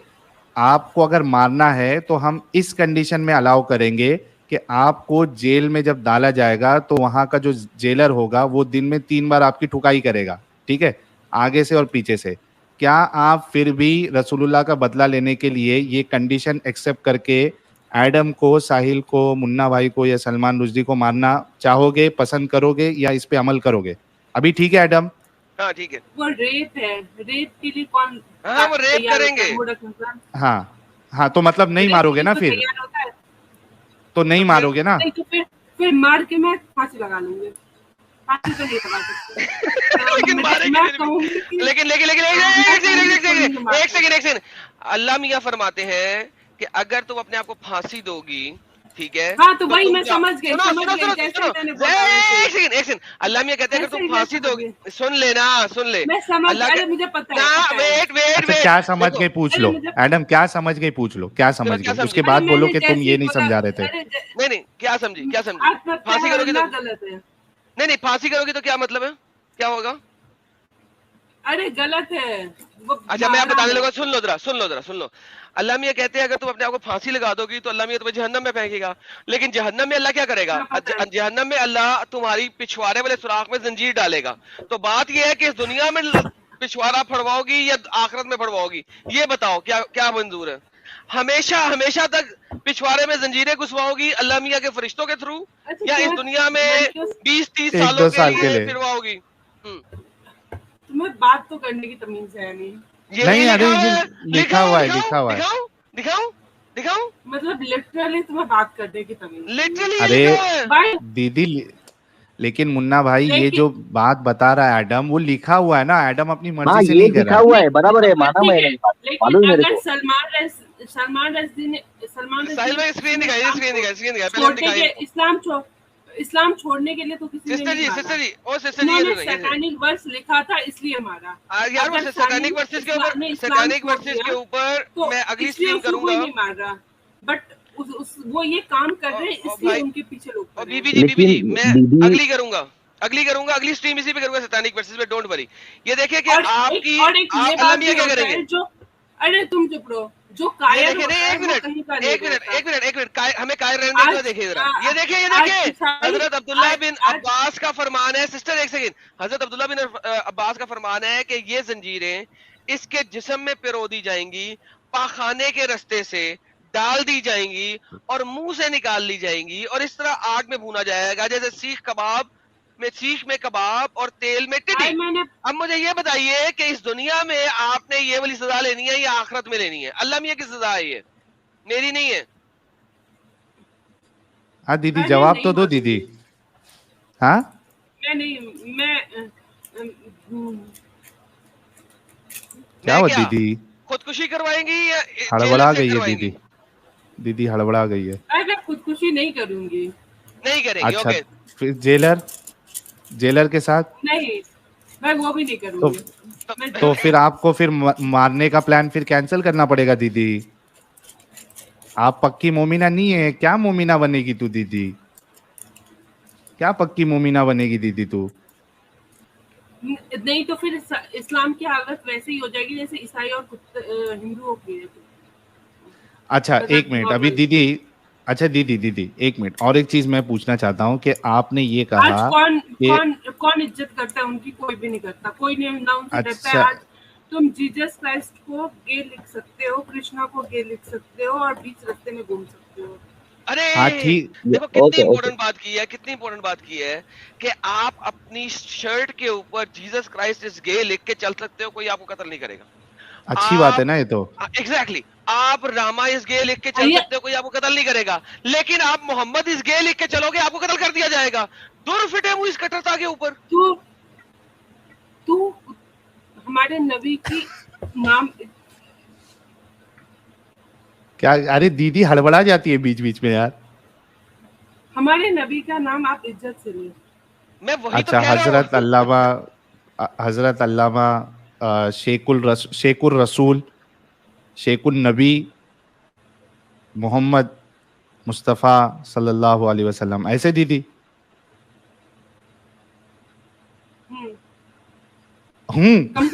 Speaker 5: आपको अगर मारना है तो हम इस कंडीशन में अलाउ करेंगे कि आपको जेल में जब डाला जाएगा तो वहां का जो जेलर होगा वो दिन में 3 बार आपकी ठुकाई करेगा, ठीक है, आगे से और पीछे से। क्या आप फिर भी रसूलुल्लाह का बदला लेने के लिए ये कंडीशन एक्सेप्ट करके एडम को, साहिल को, मुन्ना भाई को या सलमान रुश्दी को मारना चाहोगे, पसंद करोगे, या इस पे अमल करोगे? अभी ठीक है एडम?
Speaker 4: हाँ ठीक है।
Speaker 2: वो रेप है, रेप के लिए कौन
Speaker 4: हाँ, वो रेप
Speaker 2: तैयार होता है?
Speaker 4: करेंगे।
Speaker 2: मूर्ख इंसान।
Speaker 5: हाँ हाँ, तो मतलब नहीं
Speaker 2: रेप
Speaker 5: मारोगे
Speaker 2: के
Speaker 5: ना
Speaker 2: लिए
Speaker 5: फिर?
Speaker 2: तैयार होता है?
Speaker 5: तो नहीं मारोगे ना?
Speaker 2: नहीं तो फिर मार के मैं फांसी लगा लूंगी। फांसी तो नहीं लगा सकते।
Speaker 4: लेकिन मारेंगे
Speaker 2: मैं
Speaker 4: फिर भी।
Speaker 2: कहूंगी कि
Speaker 4: लेकिन एक सेकंड, अल्लाह मियां फरमाते हैं कि अगर तुम अपने आप को फांसी दोगी, ठीक है,
Speaker 2: हाँ, तो वही
Speaker 4: तुम
Speaker 2: मैं समझ गई,
Speaker 4: सुनो,
Speaker 2: समझ
Speaker 4: सुनो,
Speaker 2: गई,
Speaker 4: सुनो,
Speaker 2: जैसे
Speaker 4: सुनो,
Speaker 2: मैंने बोला वैसे।
Speaker 4: एक सेकंड, अल्लाह मियां कहते हैं अगर तुम
Speaker 2: जैसे
Speaker 4: फांसी
Speaker 2: मैं
Speaker 4: दोगी,
Speaker 2: समझ
Speaker 4: सुन लेना, सुन ले,
Speaker 2: मैं समझ,
Speaker 4: अल्लाह
Speaker 2: अरे
Speaker 4: के-
Speaker 2: मुझे पता
Speaker 4: ना,
Speaker 2: है, पता है।
Speaker 4: वेट
Speaker 5: अच्छा, क्या समझ
Speaker 4: देखो,
Speaker 5: गए पूछ
Speaker 2: अरे
Speaker 5: लो
Speaker 2: मुझे-
Speaker 5: एडम, क्या समझ गए पूछ लो, क्या समझ
Speaker 4: क्या
Speaker 5: गए,
Speaker 4: समझे?
Speaker 5: उसके
Speaker 4: अरे
Speaker 5: बाद बोलो
Speaker 2: मैंने
Speaker 5: कि तुम
Speaker 2: जैसे
Speaker 5: ये नहीं
Speaker 2: बोला-
Speaker 5: समझा रहे थे।
Speaker 2: अरे
Speaker 4: नहीं, क्या समझी?
Speaker 2: आत्महत्या
Speaker 4: फांसी करोगी तो
Speaker 2: करना गलत है।
Speaker 4: नहीं, फांसी करोगी तो क्या मतलब है, क्या होगा?
Speaker 2: अरे गलत है वो।
Speaker 4: अच्छा मैं आप
Speaker 2: हराम
Speaker 4: बताने
Speaker 2: है।
Speaker 4: लगा, सुन लो। अल्लाह मियाँ कहते हैं अगर तुम अपने आप को फांसी लगा दोगी तो अल्लाह मियाँ तुम्हें जहन्नम में फेंकेगा। लेकिन जहन्नम में अल्लाह क्या करेगा?
Speaker 2: क्या पता है?
Speaker 4: जहन्नम में अल्लाह तुम्हारी पिछवाड़े वाले सुराख में जंजीर डालेगा। तो बात यह है कि इस दुनिया में पिछवाड़ा फड़वाओगी या आखिरत में फड़वाओगी, ये बताओ क्या क्या मंजूर है? हमेशा हमेशा तक पिछवाड़े में जंजीरें घुसवाओगी अल्लाह मियाँ के फरिश्तों के थ्रू,
Speaker 2: अच्छा
Speaker 4: या इस
Speaker 2: तुम्हें
Speaker 4: दुनिया में
Speaker 2: लड़कियों
Speaker 4: 20-30
Speaker 5: एक
Speaker 4: सालों
Speaker 5: दो
Speaker 4: के
Speaker 5: साल के
Speaker 4: लिए
Speaker 5: लिए।
Speaker 4: फिरवाओगी?
Speaker 2: तुम्हें बात तो करने की तमीज है नहीं।
Speaker 4: ये
Speaker 5: नहीं, अरे
Speaker 4: लिखा हुआ
Speaker 5: ये
Speaker 4: है,
Speaker 5: लिखा हुआ है,
Speaker 4: दिखाओ
Speaker 5: लिखा हुआ है।
Speaker 4: दिखाओ दिखाओ दिखाओ,
Speaker 2: मतलब लिटरली तुम्हें बात करने की तमीज।
Speaker 4: लिटरली ये
Speaker 5: अरे
Speaker 4: लिखा हुआ है।
Speaker 2: भाई
Speaker 5: दीदी, लेकिन मुन्ना भाई ये
Speaker 2: लेकिन
Speaker 5: जो बात बता रहा है एडम, वो लिखा हुआ है ना, एडम अपनी
Speaker 1: हाँ
Speaker 5: मर्जी से
Speaker 1: ये
Speaker 5: नहीं कर
Speaker 1: लिखा
Speaker 5: रहा।
Speaker 1: हुआ है, बराबर है, माना
Speaker 2: ठीक
Speaker 1: मैंने,
Speaker 2: है,
Speaker 1: मालूम
Speaker 2: लेकिन
Speaker 1: है मेरे
Speaker 2: अगर
Speaker 1: को।
Speaker 2: सलमान रश्दी ने
Speaker 4: साहिल भाई स्क्रीन दिखाइए, पहले हम
Speaker 2: छोड़ने
Speaker 4: दिखाएं
Speaker 2: के
Speaker 4: इनको।
Speaker 2: इस्लाम छोड़ने के लिए तो किसी ने नहीं मारा।
Speaker 4: सिस्टर जी, ओ सिस्टर जी, ये
Speaker 2: उन्होंने
Speaker 4: सुनो, ये सुनो।
Speaker 2: सैतानिक वर्स लिखा था इसलिए मारा।
Speaker 4: यार वो
Speaker 2: अगर
Speaker 4: सैतानिक वर्सेस के ऊपर,
Speaker 2: ने इस्लाम
Speaker 4: सैतानिक
Speaker 2: छोड़
Speaker 4: वर्सेस
Speaker 2: दिया
Speaker 4: के ऊपर
Speaker 2: तो
Speaker 4: मैं अगली
Speaker 2: इसलिए
Speaker 4: स्ट्रीम
Speaker 2: उसको कोई
Speaker 4: करूंगा।
Speaker 2: नहीं मार रहा, बट वो ये काम कर रहे हैं
Speaker 4: और
Speaker 2: इसलिए
Speaker 4: भाई,
Speaker 2: उनके पीछे लोग
Speaker 4: और
Speaker 2: पड़े हैं।
Speaker 4: बीबी जी मैं
Speaker 1: दीदी
Speaker 4: अगली करूंगा, अगली स्ट्रीम इसी पे करूंगा, सैतानिक वर्सेस पे, डोंट वरी। ये देखिए कि
Speaker 2: और
Speaker 4: आपकी
Speaker 2: एक ये
Speaker 4: अल्लाह
Speaker 2: बात भी
Speaker 4: मियां क्या
Speaker 2: होता
Speaker 4: करेंगे?
Speaker 2: है जो, अरे तुम चुप रहो, जो
Speaker 4: ये
Speaker 2: कायर
Speaker 4: देखिए,
Speaker 2: होता
Speaker 4: नहीं
Speaker 2: है
Speaker 4: एक
Speaker 2: वो
Speaker 4: मिनट,
Speaker 2: कहीं का नहीं
Speaker 4: एक मिनट,
Speaker 2: रहता।
Speaker 4: एक मिनट, एक मिनट, हमें कायर रहने दो,
Speaker 2: आज
Speaker 4: देखिए जरा,
Speaker 2: आ-
Speaker 4: ये देखिए, ये
Speaker 2: आज
Speaker 4: देखिए
Speaker 2: ईसाई-
Speaker 4: हजरत अब्दुल्ला
Speaker 2: आज-
Speaker 4: बिन
Speaker 2: आज-
Speaker 4: अब्बास का फरमान है, सिस्टर एक सेकंड, हजरत अब्दुल्ला बिन अब्बास का फरमान है कि ये जंजीरें इसके जिस्म में पिरो दी जाएंगी, पाखाने के रास्ते से डाल दी जाएंगी और मुंह से निकाल ली जाएंगी, और इस तरह आग में भूना जाएगा जैसे सीख में कबाब और तेल में टिड्डी।
Speaker 2: आज मैंने
Speaker 4: अब मुझे ये बताइए कि इस दुनिया में आपने ये वाली सजा लेनी है या आखिरत में लेनी है? अल्लाह मियां की सजा है ये, मेरी नहीं है।
Speaker 5: हाँ दीदी,
Speaker 2: अरे
Speaker 5: जवाब
Speaker 2: नहीं
Speaker 5: तो दो
Speaker 2: मानूंगी।
Speaker 5: दीदी। हाँ
Speaker 2: मैं नहीं मैं अम,
Speaker 5: क्या
Speaker 4: मैं
Speaker 5: हुआ
Speaker 4: क्या
Speaker 5: दीदी?
Speaker 4: खुदकुशी करवाएंगी या
Speaker 5: हड़बड़ा
Speaker 4: जेलर से
Speaker 5: गई है
Speaker 4: करवाएंगी?
Speaker 5: दीदी, दीदी हड़बड़ा गई है।
Speaker 2: अरे मैं खुदकुशी नहीं करूंगी।
Speaker 4: नहीं करेंगी,
Speaker 5: अच्छा,
Speaker 4: ओके।
Speaker 5: फिर जेलर के साथ
Speaker 2: नहीं, मैं वो भी नहीं करूंगी। मैं
Speaker 5: तो फिर आपको फिर मारने का प्लान फिर कैंसिल करना पड़ेगा दीदी। आप पक्की मोमिना नहीं है क्या? मोमिना बनेगी तू दीदी? क्या पक्की मोमिना बनेगी दीदी तू?
Speaker 2: नहीं तो फिर इस्लाम की हालत वैसे ही हो जाएगी जैसे ईसाई और हिंदुओं की है।
Speaker 5: अच्छा
Speaker 2: मतलब
Speaker 5: एक मिनट, अभी
Speaker 2: normal।
Speaker 5: दीदी, अच्छा दीदी एक मिनट, और एक चीज मैं पूछना चाहता हूँ कि आपने ये
Speaker 2: आज
Speaker 5: कहा कि
Speaker 2: कौन इज्जत करता है उनकी? कोई भी नहीं करता, कोई नहीं ना उनसे डरता है।
Speaker 5: अच्छा,
Speaker 2: आज तुम जीसस क्राइस्ट को गे लिख सकते हो, कृष्णा को गे लिख सकते हो और बीच रास्ते में घूम सकते हो।
Speaker 4: अरे
Speaker 5: हाँ ठीक,
Speaker 4: देखो कितनी
Speaker 1: ओके,
Speaker 4: इंपॉर्टेंट बात की है, कितनी इंपॉर्टेंट बात की है कि आप अपनी शर्ट के ऊपर जीसस क्राइस्ट इज गे लिख के चल सकते हो, कोई आपको कत्ल नहीं करेगा।
Speaker 5: अच्छी बात है ना ये तो।
Speaker 4: एग्जैक्टली आप रामा इज गे लिख के चल
Speaker 2: आइए।
Speaker 4: सकते हो, कोई आपको कत्ल नहीं करेगा। लेकिन आप मोहम्मद इज गे लिख के चलोगे, आपको कत्ल कर दिया जाएगा। दूर फिटे मुंह इस कट्टरता के ऊपर।
Speaker 2: तू हमारे नबी की नाम
Speaker 5: क्या? अरे दीदी हड़बड़ा जाती है बीच बीच में यार।
Speaker 2: हमारे नबी का नाम आप इज्जत से ले।
Speaker 4: मैं वही
Speaker 5: अच्छा,
Speaker 4: तो कह रहा हूँ।
Speaker 5: हजरत अल्लामा शेकुर रसूल शेकुल नबी मोहम्मद मुस्तफ़ा सल्लल्लाहु अलैहि वसल्लम, ऐसे दीदी?
Speaker 2: कम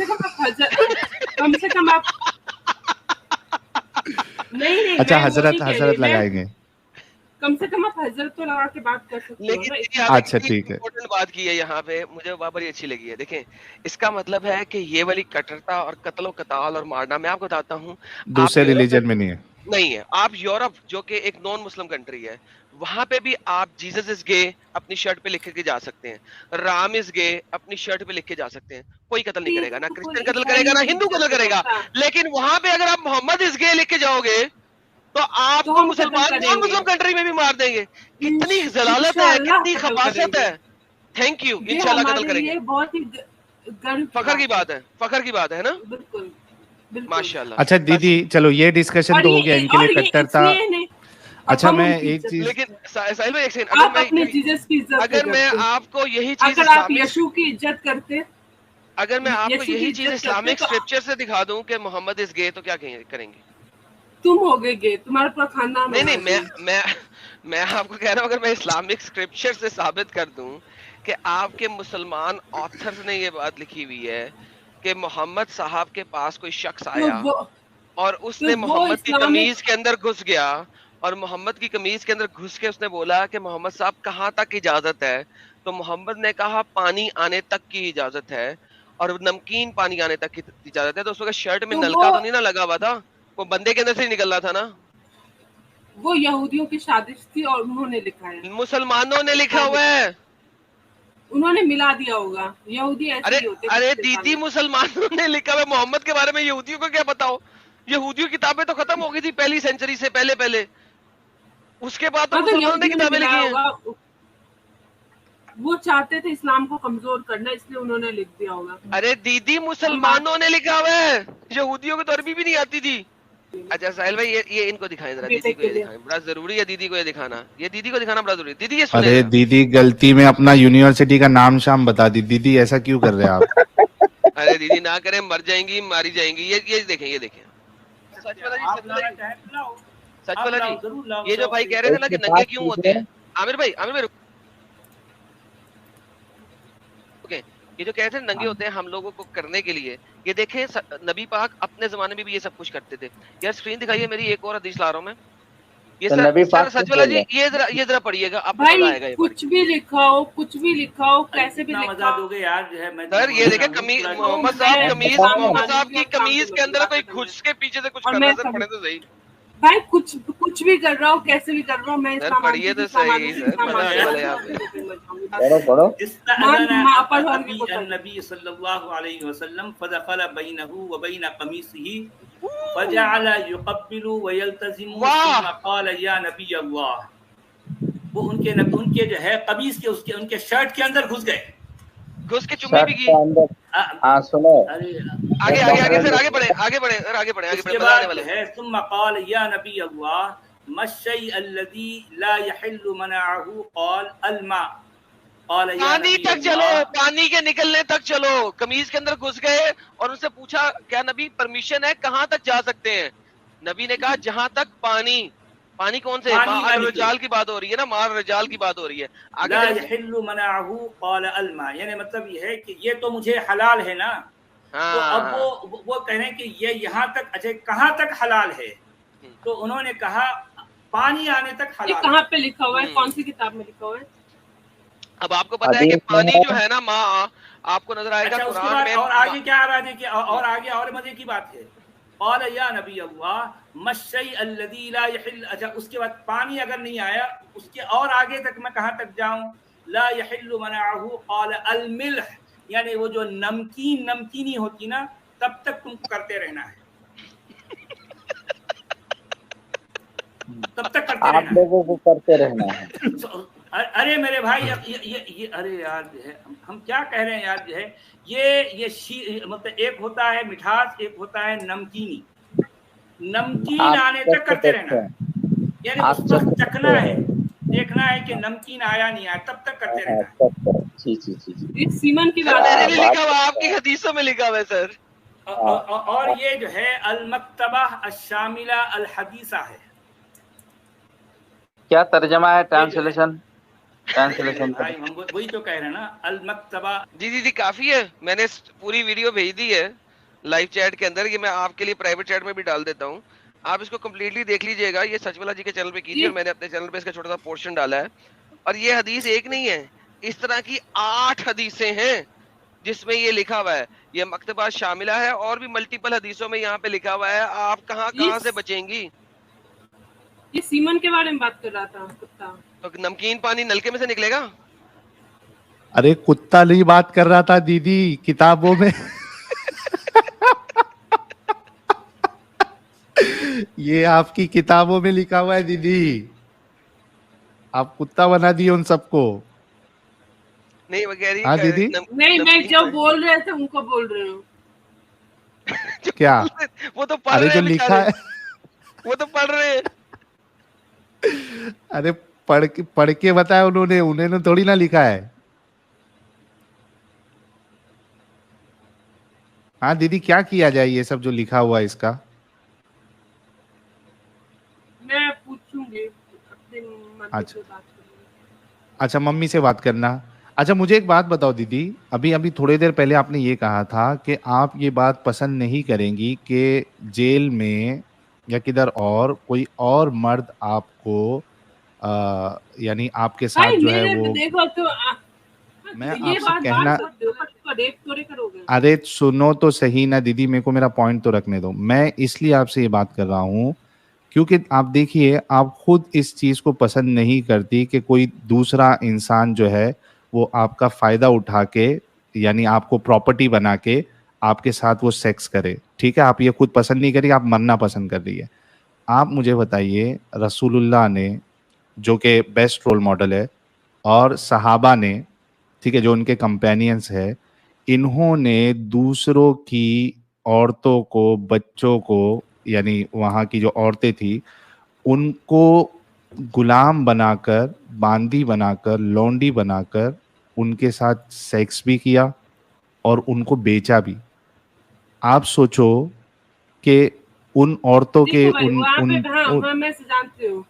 Speaker 2: से कम आप नहीं
Speaker 5: अच्छा,
Speaker 2: मैं वो नहीं कह
Speaker 5: हजरत
Speaker 2: रही।
Speaker 5: लगाएंगे।
Speaker 2: कम से कम आप हजरत तो लगा के बात कर सकते हो
Speaker 4: लेकिन
Speaker 2: ना।
Speaker 4: यहाँ पे
Speaker 5: अच्छा,
Speaker 4: कितनी
Speaker 5: ठीक है।
Speaker 4: इम्पोर्टेंट बात की है यहाँ पे, मुझे वहां पर अच्छी लगी है। देखें, इसका मतलब है कि ये वाली कट्टरता और कत्लो कताल और मारना, मैं आपको बताता हूँ,
Speaker 5: दूसरे
Speaker 4: आप यूरोप
Speaker 5: रिलीजन में नहीं है।
Speaker 4: नहीं है। आप यूरोप जो कि एक नॉन मुस्लिम कंट्री है, वहां पे भी आप जीसस इज गे अपनी शर्ट पे लिख के जा सकते हैं, राम इज गे अपनी शर्ट पे लिख के जा सकते हैं, कोई कत्ल नहीं करेगा, ना क्रिश्चियन कत्ल करेगा, ना हिंदू कत्ल करेगा। लेकिन वहां पे अगर आप मोहम्मद इज गे लिख के जाओगे तो आपको
Speaker 2: हम
Speaker 4: मुसलमान
Speaker 2: कत्ल
Speaker 4: नॉन मुस्लिम
Speaker 2: करेंगे।
Speaker 4: कंट्री में भी मार देंगे। कितनी जलालत है,
Speaker 2: इंशाअल्लाह
Speaker 4: कितनी
Speaker 2: कत्ल
Speaker 4: खबासत
Speaker 2: करेंगे।
Speaker 4: है। थैंक यू,
Speaker 2: ये
Speaker 4: इंशाल्लाह कत्ल
Speaker 2: हमारे
Speaker 4: करेंगे।
Speaker 2: लिए बहुत ही गर्व
Speaker 4: फखर की बात है, फखर की बात है ना।
Speaker 2: बिल्कुल बिल्कुल।
Speaker 4: माशाल्लाह।
Speaker 5: अच्छा दीदी, चलो ये डिस्कशन
Speaker 2: और
Speaker 5: तो हो
Speaker 2: ये
Speaker 5: गया इनके
Speaker 2: और
Speaker 5: लिए
Speaker 2: ये
Speaker 5: कट्टरता।
Speaker 2: इसलिए नहीं,
Speaker 5: अच्छा,
Speaker 2: हम
Speaker 5: मैं
Speaker 2: उनकी
Speaker 5: एक
Speaker 2: इज्जत-
Speaker 5: चीज,
Speaker 4: लेकिन साहिल भाई एक सेकंड,
Speaker 2: आप अपने जीसस की इज्जत
Speaker 4: अगर मैं
Speaker 2: करते।
Speaker 4: आपको यही चीज
Speaker 2: अगर आप
Speaker 4: इस्लामिक,
Speaker 2: यीशु की इज्जत करते,
Speaker 4: अगर मैं आपको
Speaker 2: यीशु की
Speaker 4: यही चीज
Speaker 2: इज्जत
Speaker 4: इस्लामिक
Speaker 2: करते तो
Speaker 4: स्क्रिप्चर से दिखा दूं कि मोहम्मद इज गे, तो क्या करेंगे?
Speaker 2: तुम हो गए, तुम्हारा पूरा खानदान
Speaker 4: नहीं
Speaker 2: होगा
Speaker 4: नहीं, मैं आपको कह रहा हूँ, अगर मैं इस्लामिक स्क्रिप्चर से साबित कर दूं कि आपके मुसलमान ऑथर्स ने ये बात लिखी हुई है कि मोहम्मद साहब के पास कोई शख्स
Speaker 2: तो
Speaker 4: आया
Speaker 2: वो
Speaker 4: और उसने
Speaker 2: वो
Speaker 4: मोहम्मद की
Speaker 2: इस्लामिक
Speaker 4: कमीज के अंदर घुस गया, और मोहम्मद की कमीज के अंदर घुस के उसने बोला कि मोहम्मद साहब कहाँ तक इजाजत है, तो मोहम्मद ने कहा पानी आने तक की इजाजत है और नमकीन पानी आने तक की इजाजत है। तो उस वक्त शर्ट में
Speaker 2: तो
Speaker 4: नलका तो नहीं ना लगा हुआ था, वो बंदे के अंदर से ही निकल रहा था ना।
Speaker 2: वो यहूदियों की साजिश थी और उन्होंने लिखा है,
Speaker 4: मुसलमानों ने लिखा हुआ है।
Speaker 2: उन्होंने मिला दिया होगा। यहूदी ऐसे
Speaker 4: अरे
Speaker 2: ही होते हैं,
Speaker 4: अरे
Speaker 2: कुछ
Speaker 4: दीदी,
Speaker 2: शैतान।
Speaker 4: मुसलमानों ने लिखा हुआ है। मोहम्मद के बारे में यहूदियों को क्या बताओ? यहूदियों की किताबें तो खत्म हो गई थी पहली सेंचुरी से पहले पहले, उसके बाद तो
Speaker 2: हाँ, तो
Speaker 4: मुसलमानों ने
Speaker 2: यहूदियों ने
Speaker 4: किताबें लिखी
Speaker 2: मिलाया
Speaker 4: हैं।
Speaker 2: होगा, वो चाहते थे इस्लाम को कमजोर करना, इसलिए उन्होंने लिख दिया होगा।
Speaker 4: अरे दीदी,
Speaker 2: हम बात
Speaker 4: मुसलमानों ने लिखा हुआ है, यहूदियों को तो अरबी भी नहीं आती थी। अच्छा साहिल भाई, ये इनको दिखाएं जरा,
Speaker 2: बेटे
Speaker 4: दीदी को
Speaker 2: के
Speaker 4: ये
Speaker 2: लिए।
Speaker 4: दिखाएं, बड़ा जरूरी है दीदी को ये दिखाना, ये दीदी को दिखाना बड़ा जरूरी है। दीदी ये सुने
Speaker 5: अरे
Speaker 4: जरा।
Speaker 5: दीदी गलती में अपना यूनिवर्सिटी का नाम शाम बता दी। दीदी ऐसा क्यों कर रहे हैं आप?
Speaker 4: अरे दीदी ना करें, मर जाएंगी, मारी जाएंगी। ये देखें, ये देखें। सच वाला जी,
Speaker 3: आप
Speaker 4: सच वाला
Speaker 3: लाना
Speaker 4: जी,
Speaker 3: चाहें तो लाओ,
Speaker 4: सच
Speaker 3: आप
Speaker 4: वाला
Speaker 3: लाओ,
Speaker 4: जी।
Speaker 3: जरूर लाओ,
Speaker 4: ये जो
Speaker 3: शौक
Speaker 4: भाई
Speaker 3: से।
Speaker 4: कह रहे थे ना कि
Speaker 1: एक
Speaker 4: नंगे
Speaker 1: बात
Speaker 4: क्यों
Speaker 1: पूछ
Speaker 4: होते
Speaker 1: रहे
Speaker 4: हैं, आमिर भाई ओके, ये जो कह रहे थे नंगे होते हैं हम लोगों को करने के लिए, ये देखें नबी पाक अपने जमाने में भी ये सब कुछ करते थे। यार स्क्रीन दिखाइए मेरी, एक और हदीस ला रहा हूं मैं। ये
Speaker 1: तो
Speaker 4: सर
Speaker 1: नबी
Speaker 4: सर
Speaker 1: पाक
Speaker 4: सच
Speaker 1: क्यों
Speaker 4: वाला
Speaker 1: बोल
Speaker 4: जी,
Speaker 1: रहे
Speaker 4: ये जरा पढ़िएगा, आपको
Speaker 2: भाई
Speaker 4: मजा आएगा ये पढ़
Speaker 2: कुछ
Speaker 4: के।
Speaker 2: भी लिखाओ, कुछ भी लिखाओ,
Speaker 3: अरे
Speaker 2: कैसे भी
Speaker 3: कितना मजा
Speaker 2: लिखाओ,
Speaker 3: दोगे यार, जो है मैं
Speaker 4: सर ये देखे
Speaker 3: मैं
Speaker 4: कमीज,
Speaker 3: पूरा
Speaker 4: मोहम्मद
Speaker 2: मैं
Speaker 4: साहब
Speaker 1: हैं?
Speaker 4: कमीज,
Speaker 2: इस्लाम
Speaker 4: मोहम्मद
Speaker 2: मानूंगी
Speaker 4: साहब की
Speaker 2: और काम
Speaker 4: कमीज
Speaker 2: पे
Speaker 4: के अंदर
Speaker 2: लगूंगा,
Speaker 4: कोई
Speaker 2: खत्म है।
Speaker 4: घुस के पीछे से कुछ
Speaker 2: और
Speaker 4: कर रहा
Speaker 2: मैं
Speaker 4: है, सर
Speaker 2: कभी
Speaker 4: पढ़े तो सही।
Speaker 2: भाई कुछ भी कर रहा हूँ, कैसे भी कर रहा हूँ, मैं
Speaker 4: सर
Speaker 2: इस्लाम
Speaker 4: पढ़िए
Speaker 2: मानूंगी,
Speaker 4: तो
Speaker 2: इस्लाम
Speaker 4: सही
Speaker 2: मानूंगी,
Speaker 4: सर,
Speaker 2: इस्लाम
Speaker 4: मजाक
Speaker 2: मानूंगी,
Speaker 4: वाले
Speaker 2: मैं
Speaker 4: आप।
Speaker 1: पढ़ो पढ़ो।
Speaker 3: इस्तअज़न
Speaker 2: पर और
Speaker 3: अबी
Speaker 2: भी कुछ
Speaker 3: अन्नबी सल्लल्लाहु अलैहि वसल्लम फदखल बैनहु व बैन कमीसिही फजअल युक़ब्बिलु व यल्तज़िमु
Speaker 4: वाह,
Speaker 3: सुम्मा क़ाल या नबी अल्लाह। वो उनके जो है कमीज के उनके शर्ट के अंदर घुस गए।
Speaker 4: घुस के चुम्मी भी
Speaker 1: शर्ट
Speaker 4: की।
Speaker 1: के अंदर। हाँ सुनो,
Speaker 3: अरे
Speaker 4: आगे
Speaker 1: एक
Speaker 4: आगे
Speaker 1: बात
Speaker 4: आगे
Speaker 1: सुनो
Speaker 4: सर,
Speaker 1: जो
Speaker 4: आगे बढ़े, आगे बढ़े सर, आगे बढ़े,
Speaker 3: उसके
Speaker 4: मजा आने
Speaker 3: बाद
Speaker 4: वाले।
Speaker 3: जो है सुम्मा क़ाल या नबी अल्लाह मश्शै अल्लज़ी ला यहिल्लु मनाअहु क़ाल अल-मा। क़ाल या
Speaker 4: पानी
Speaker 3: नबी
Speaker 4: तक चलो,
Speaker 3: अल्लाह।
Speaker 4: पानी के निकलने तक चलो। कमीज के अंदर घुस गए और उनसे पूछा क्या नबी परमिशन है, कहाँ तक जा सकते हैं? नबी ने कहा जहां तक पानी। पानी कौन से?
Speaker 3: पानी
Speaker 4: मार
Speaker 3: ना निकले।
Speaker 4: रजाल की बात हो रही है ना, मार रजाल की बात हो रही है। आगे
Speaker 3: ला
Speaker 4: चले सर।
Speaker 3: यहिल्लु मनाअहु क़ाल अल-मा, यानी मतलब ये है कि ये तो मुझे हलाल है ना। तो अब
Speaker 4: हाँ,
Speaker 3: वो कह रहे हैं कि ये यहाँ तक, अच्छा कहाँ तक हलाल है? तो उन्होंने कहा पानी आने तक
Speaker 2: ये
Speaker 3: हलाल
Speaker 2: कहाँ
Speaker 3: है।
Speaker 2: पे लिखा हुआ है, कौन सी किताब में लिखा हुआ है?
Speaker 4: अब आपको पता है कि
Speaker 1: हदीस
Speaker 4: पानी
Speaker 1: में
Speaker 4: जो है ना माँ, आपको नजर आएगा
Speaker 3: अच्छा उसके
Speaker 4: कुरान
Speaker 3: बाद
Speaker 4: में।
Speaker 3: और आगे क्या आ रहा है कि और आगे और मजे की बात है, क़ाल या नबी अल्लाह मश्शै अल्लज़ी ला यहिल। अच्छा उसके बाद पानी अगर नहीं आया, उसके और आगे तक मैं कहाँ तक जाऊं? ला यहिल्लु मनाअहु क़ाल अल मिल्ह, यानी वो जो नमकीनी होती ना, तब तक तुमको करते रहना है, तब तक करते
Speaker 1: आप
Speaker 3: रहना
Speaker 1: लोगों को करते रहना है।
Speaker 3: है। अरे मेरे भाई ये अरे यार जो है हम क्या कह रहे हैं यार, जो है ये मतलब एक होता है मिठास, एक होता है नमकीनी। नमकीन
Speaker 1: आप
Speaker 3: आने
Speaker 1: सब
Speaker 3: तक करते रहना है, यानी
Speaker 1: आप
Speaker 3: उस
Speaker 1: सब
Speaker 3: वक्त चखना है,
Speaker 1: हैं।
Speaker 3: देखना है कि नमकीन आया नहीं आया, तब तक करते
Speaker 1: हाँ,
Speaker 3: रहना है।
Speaker 1: सब जी जी जी जी।
Speaker 2: ये सीमन की
Speaker 4: सर
Speaker 2: बात
Speaker 4: मैंने
Speaker 2: है।
Speaker 4: नहीं
Speaker 1: बात
Speaker 4: लिखा हुआ, आपकी हदीसों में लिखा हुआ है सर।
Speaker 3: और ये जो है अल-मक्तबा अश-शामिला अल-हदीसा है।
Speaker 1: क्या तर्जमा है?
Speaker 3: ये जो है
Speaker 1: ट्रांसलेशन
Speaker 3: भाई हम वही तो कह रहे हैं ना, अल-मक्तबा।
Speaker 4: जी काफी है, मैंने पूरी वीडियो भेज दी है लाइव चैट के अंदर। ये मैं आपके लिए प्राइवेट चैट में भी डाल देता हूँ, आप इसको कम्प्लीटली देख लीजिएगा। ये सचवाला जी के चैनल पे कीजिए, और मैंने अपने चैनल पे इसका छोटा सा पोर्शन डाला है। और ये हदीस एक नहीं है, इस तरह की 8 हदीसें हैं जिसमें ये लिखा हुआ है। ये मक्तबा शामिला है, और भी मल्टीपल हदीसों में यहाँ पे लिखा हुआ है। आप कहाँ से बचेंगी?
Speaker 2: ये सीमन के बारे में बात कर रहा था कुत्ता।
Speaker 4: तो नमकीन पानी नलके में से निकलेगा?
Speaker 5: अरे कुत्ता नहीं बात कर रहा था दीदी, किताबों में ये आपकी किताबों में लिखा हुआ है दीदी, आप कुत्ता बना दिए उन सबको।
Speaker 4: नहीं वो कह रही
Speaker 5: हाँ दीदी?
Speaker 2: नहीं, मैं जो बोल रहे थे उनको बोल रही हूँ।
Speaker 5: क्या?
Speaker 4: वो तो पढ़
Speaker 5: अरे
Speaker 4: रहे
Speaker 5: जो
Speaker 4: हैं
Speaker 5: लिखा
Speaker 4: बेचारे,
Speaker 5: है
Speaker 4: वो तो पढ़ रहे हैं।
Speaker 5: अरे पढ़ के बताया उन्होंने, उन्होंने थोड़ी ना लिखा है। हाँ दीदी, क्या किया जाए ये सब जो लिखा हुआ है इसका?
Speaker 2: मैं पूछूंगी अपने मम्मी
Speaker 5: अच्छा।
Speaker 2: से बात करूंगी।
Speaker 5: अच्छा मम्मी से बात करना। अच्छा मुझे एक बात बताओ दीदी, अभी अभी थोड़ी देर पहले आपने ये कहा था कि आप ये बात पसंद नहीं करेंगी कि जेल में या किधर और कोई और मर्द आपको यानी आपके साथ
Speaker 2: भाई
Speaker 5: जो है
Speaker 2: मेरे
Speaker 5: वो,
Speaker 2: देखो तो
Speaker 5: मैं
Speaker 2: ये
Speaker 5: आपसे
Speaker 2: बात
Speaker 5: कहना,
Speaker 2: सकते हो, तो रेप थोड़े करोगे।
Speaker 5: अरे सुनो तो सही ना दीदी, मेरे को मेरा पॉइंट तो रखने दो। मैं इसलिए आपसे ये बात कर रहा हूँ क्योंकि आप देखिए, आप खुद इस चीज को पसंद नहीं करती कि कोई दूसरा इंसान जो है वो आपका फायदा उठा के, यानी आपको प्रॉपर्टी बना के आपके साथ वो सेक्स करे। ठीक है, आप ये खुद पसंद नहीं करी, आप मरना पसंद कर रही है। आप मुझे बताइए, रसूलुल्लाह ने जो कि बेस्ट रोल मॉडल है, और सहाबा ने, ठीक है, जो उनके कंपेनियंस है, इन्होंने दूसरों की औरतों को, बच्चों को, यानी वहाँ की जो औरतें थी उनको गुलाम बनाकर, बांदी बनाकर, लौंडी बनाकर उनके साथ सेक्स भी किया और उनको बेचा भी। आप सोचो कि उन औरतों के
Speaker 2: देखो भाई
Speaker 5: उन
Speaker 2: वहाँ पे,
Speaker 5: उन,
Speaker 2: हाँ
Speaker 5: उन
Speaker 2: वहाँ मैं से जानती हूँ,